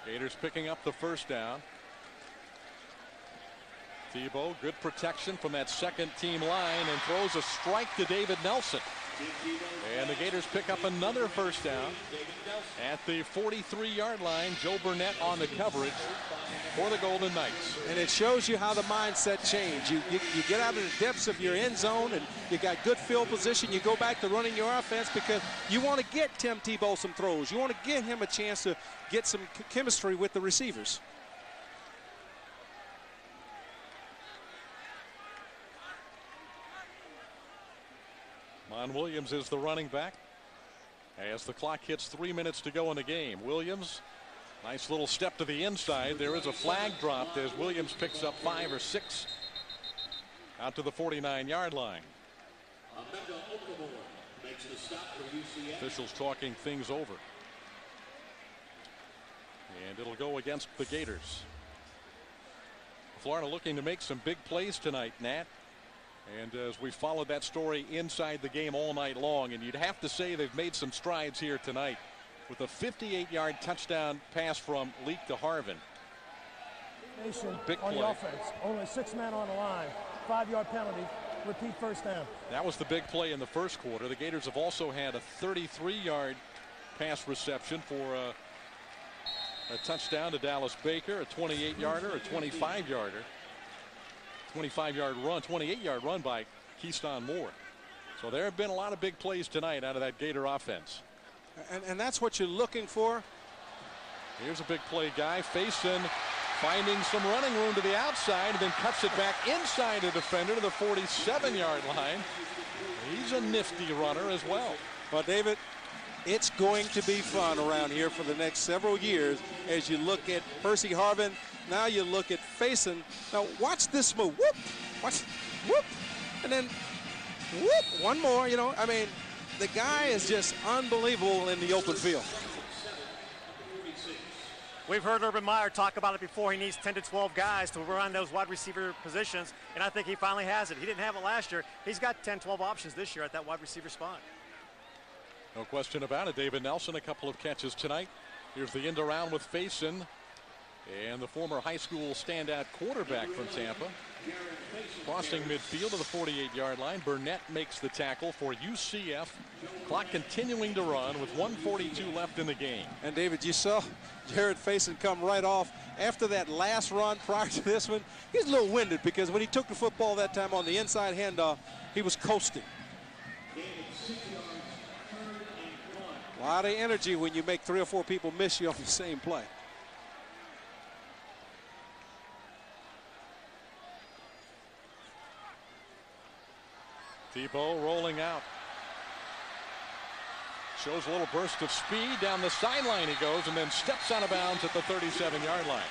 Gators picking up the 1st down. Tebow, good protection from that 2nd team line, and throws a strike to David Nelson. And the Gators pick up another 1st down at the 43-yard line. Joe Burnett on the coverage for the Golden Knights. And it shows you how the mindset changed. You get out of the depths of your end zone, and you got good field position. You go back to running your offense because you want to get Tim Tebow some throws. You want to give him a chance to get some chemistry with the receivers. Mon Williams is the running back as the clock hits 3 minutes to go in the game. Williams, nice little step to the inside. There is a flag dropped as Williams picks up 5 or 6 out to the 49-yard line. Officials talking things over. And it'll go against the Gators. Florida looking to make some big plays tonight, Nat. And as we followed that story inside the game all night long, and you'd have to say they've made some strides here tonight with a 58-yard touchdown pass from Leak to Harvin. Nation Big on play. the offense, only 6 men on the line, 5-yard penalty, repeat first down. That was the big play in the first quarter. The Gators have also had a 33-yard pass reception for a touchdown to Dallas Baker, a 28-yarder, a 25-yarder, 25-yard run, 28-yard run by Keyston Moore. So there have been a lot of big plays tonight out of that Gator offense. And that's what you're looking for. Here's a big play guy. Faison finding some running room to the outside and then cuts it back inside the defender to the 47-yard line. He's a nifty runner as well. Well, David, it's going to be fun around here for the next several years as you look at Percy Harvin. Now you look at Faison. Now watch this move. Whoop! Watch. Whoop! And then whoop! One more. You know, I mean, the guy is just unbelievable in the open field. We've heard Urban Meyer talk about it before. He needs 10 to 12 guys to run those wide receiver positions, and I think he finally has it. He didn't have it last year. He's got 10, 12 options this year at that wide receiver spot. No question about it. David Nelson, a couple of catches tonight. Here's the end around with Faison and the former high school standout quarterback from Tampa. Crossing midfield to the 48-yard line. Burnett makes the tackle for UCF. Clock continuing to run with 1:42 left in the game. And David, you saw Jared Faison come right off after that last run prior to this one. He's a little winded because when he took the football that time on the inside handoff, he was coasting. A lot of energy when you make 3 or 4 people miss you on the same play. Tebow rolling out. Shows a little burst of speed. Down the sideline he goes and then steps out of bounds at the 37-yard line.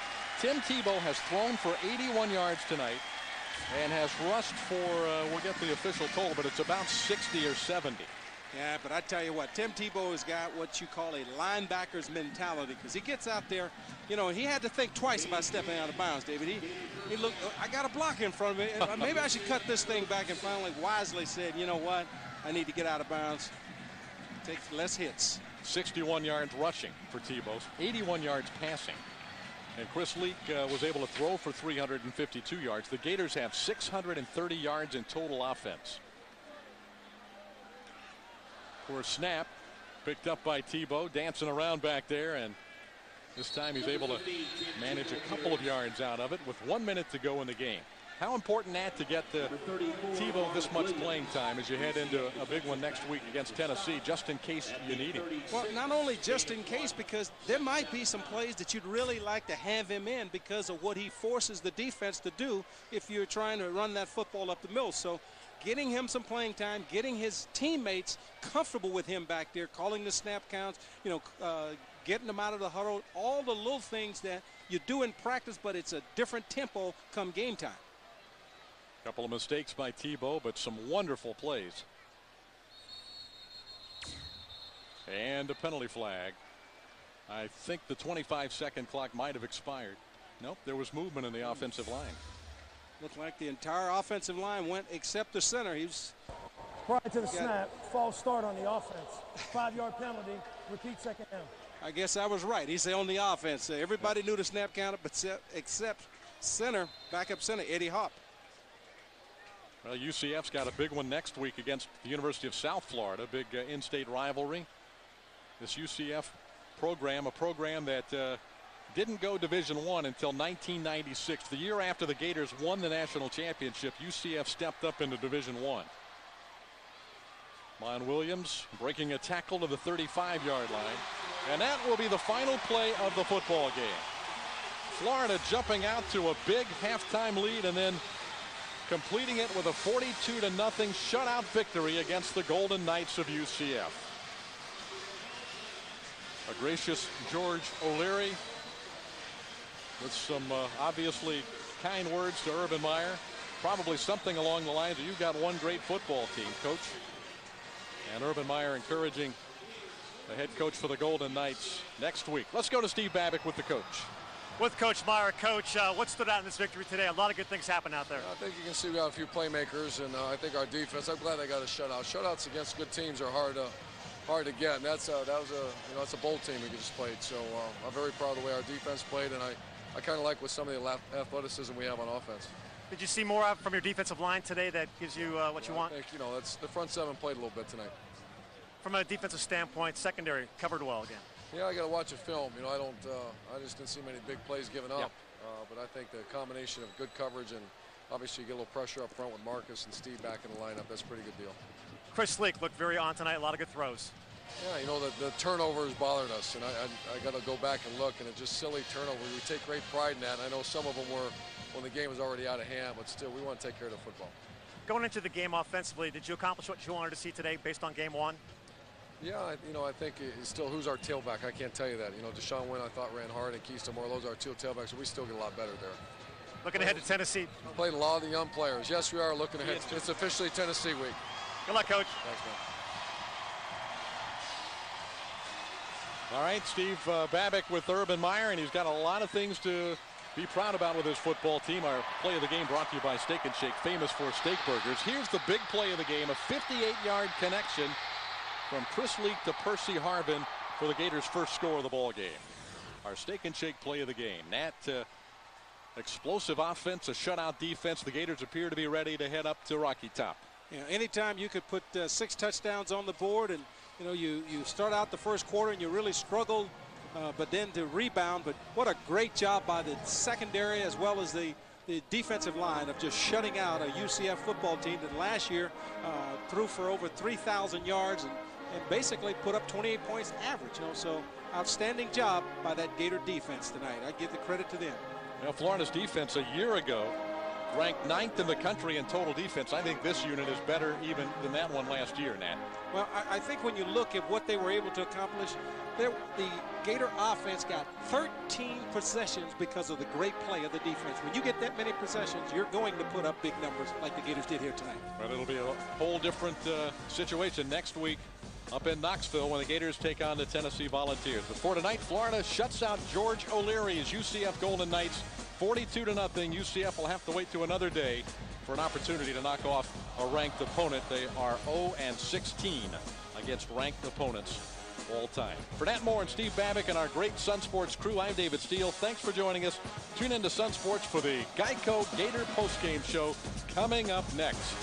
Tim Tebow has thrown for 81 yards tonight and has rushed for, we'll get the official total, but it's about 60 or 70. Yeah, but I tell you what, Tim Tebow has got what you call a linebacker's mentality because he gets out there, you know, he had to think twice about stepping out of bounds, David. He looked, I got a block in front of me. Maybe I should cut this thing back, and finally wisely said, you know what, I need to get out of bounds. Take less hits. 61 yards rushing for Tebow, 81 yards passing. And Chris Leak was able to throw for 352 yards. The Gators have 630 yards in total offense. For a snap, picked up by Tebow, dancing around back there, and this time he's able to manage a couple of yards out of it with 1 minute to go in the game. How important that to get Tebow this much playing time as you head into a big one next week against Tennessee, just in case you need him? Well, not only just in case, because there might be some plays that you'd really like to have him in because of what he forces the defense to do if you're trying to run that football up the middle. So getting him some playing time, getting his teammates comfortable with him back there, calling the snap counts, you know, getting them out of the huddle, all the little things that you do in practice, but it's a different tempo come game time. Couple of mistakes by Tebow, but some wonderful plays. And a penalty flag. I think the 25-second clock might have expired. Nope, there was movement in the offensive line. Looked like the entire offensive line went except the center. He was prior to the snap, false start on the offense. 5-yard penalty, repeat second down. I guess I was right. He's on the offense. Everybody knew the snap counter, but except center, backup center, Eddie Hop. Well, UCF's got a big one next week against the University of South Florida, big in-state rivalry. This UCF program, a program that didn't go Division I until 1996. The year after the Gators won the national championship, UCF stepped up into Division I. Mon Williams breaking a tackle to the 35-yard line. And that will be the final play of the football game. Florida jumping out to a big halftime lead and then completing it with a 42-0 shutout victory against the Golden Knights of UCF. A gracious George O'Leary with some obviously kind words to Urban Meyer. Probably something along the lines of, you've got one great football team, Coach. And Urban Meyer encouraging the head coach for the Golden Knights next week. Let's go to Steve Babick with the coach. With Coach Meyer. Coach, what stood out in this victory today? A lot of good things happened out there. I think you can see we got a few playmakers, and I think our defense, I'm glad they got a shutout. Shutouts against good teams are hard to get, and that's a bold team we just played. So I'm very proud of the way our defense played, and I I kind of like with some of the athleticism we have on offense. Did you see more from your defensive line today that gives you what you want? I think, you know, the front seven played a little bit tonight. From a defensive standpoint, secondary covered well again. Yeah, I got to watch a film. You know, I just didn't see many big plays given up. Yeah. But I think the combination of good coverage and obviously you get a little pressure up front with Marcus and Steve back in the lineup. That's a pretty good deal. Chris Sleek looked very on tonight. A lot of good throws. Yeah, you know, the turnovers bothered us, and I got to go back and look, and it's just silly turnovers. We take great pride in that. And I know some of them were when the game was already out of hand, but still, we want to take care of the football. Going into the game offensively, did you accomplish what you wanted to see today based on game one? Yeah, you know, I think it's still who's our tailback. I can't tell you that. You know, Deshaun Wynn, I thought ran hard, and Keystone Moore, those are our two tailbacks, so we still get a lot better there. Looking ahead to Tennessee. Played a lot of the young players. Yes, we are looking ahead. It's officially Tennessee week. Good luck, Coach. Thanks, man. All right, Steve Babick with Urban Meyer, and he's got a lot of things to be proud about with his football team. Our play of the game brought to you by Steak and Shake, famous for steak burgers. Here's the big play of the game, a 58-yard connection from Chris Leak to Percy Harvin for the Gators' first score of the ball game. Our Steak and Shake play of the game. Nat, explosive offense, a shutout defense. The Gators appear to be ready to head up to Rocky Top. You know, anytime you could put 6 touchdowns on the board, and you know you start out the first quarter and you really struggled, but then to rebound. But what a great job by the secondary as well as the defensive line of just shutting out a UCF football team that last year threw for over 3,000 yards and basically put up 28 points average. You know, so outstanding job by that Gator defense tonight. I give the credit to them. You know, Florida's defense a year ago ranked 9th in the country in total defense. I think this unit is better even than that one last year, Nat. Well, I think when you look at what they were able to accomplish, the Gator offense got 13 possessions because of the great play of the defense. When you get that many possessions, you're going to put up big numbers like the Gators did here tonight. But it'll be a whole different situation next week up in Knoxville when the Gators take on the Tennessee Volunteers. But for tonight, Florida shuts out George O'Leary's UCF Golden Knights 42-0. UCF will have to wait to another day for an opportunity to knock off a ranked opponent. They are 0-16 against ranked opponents all time. For Nat Moore and Steve Babick and our great Sun Sports crew, I'm David Steele. Thanks for joining us. Tune in to Sun Sports for the Geico Gator postgame show coming up next.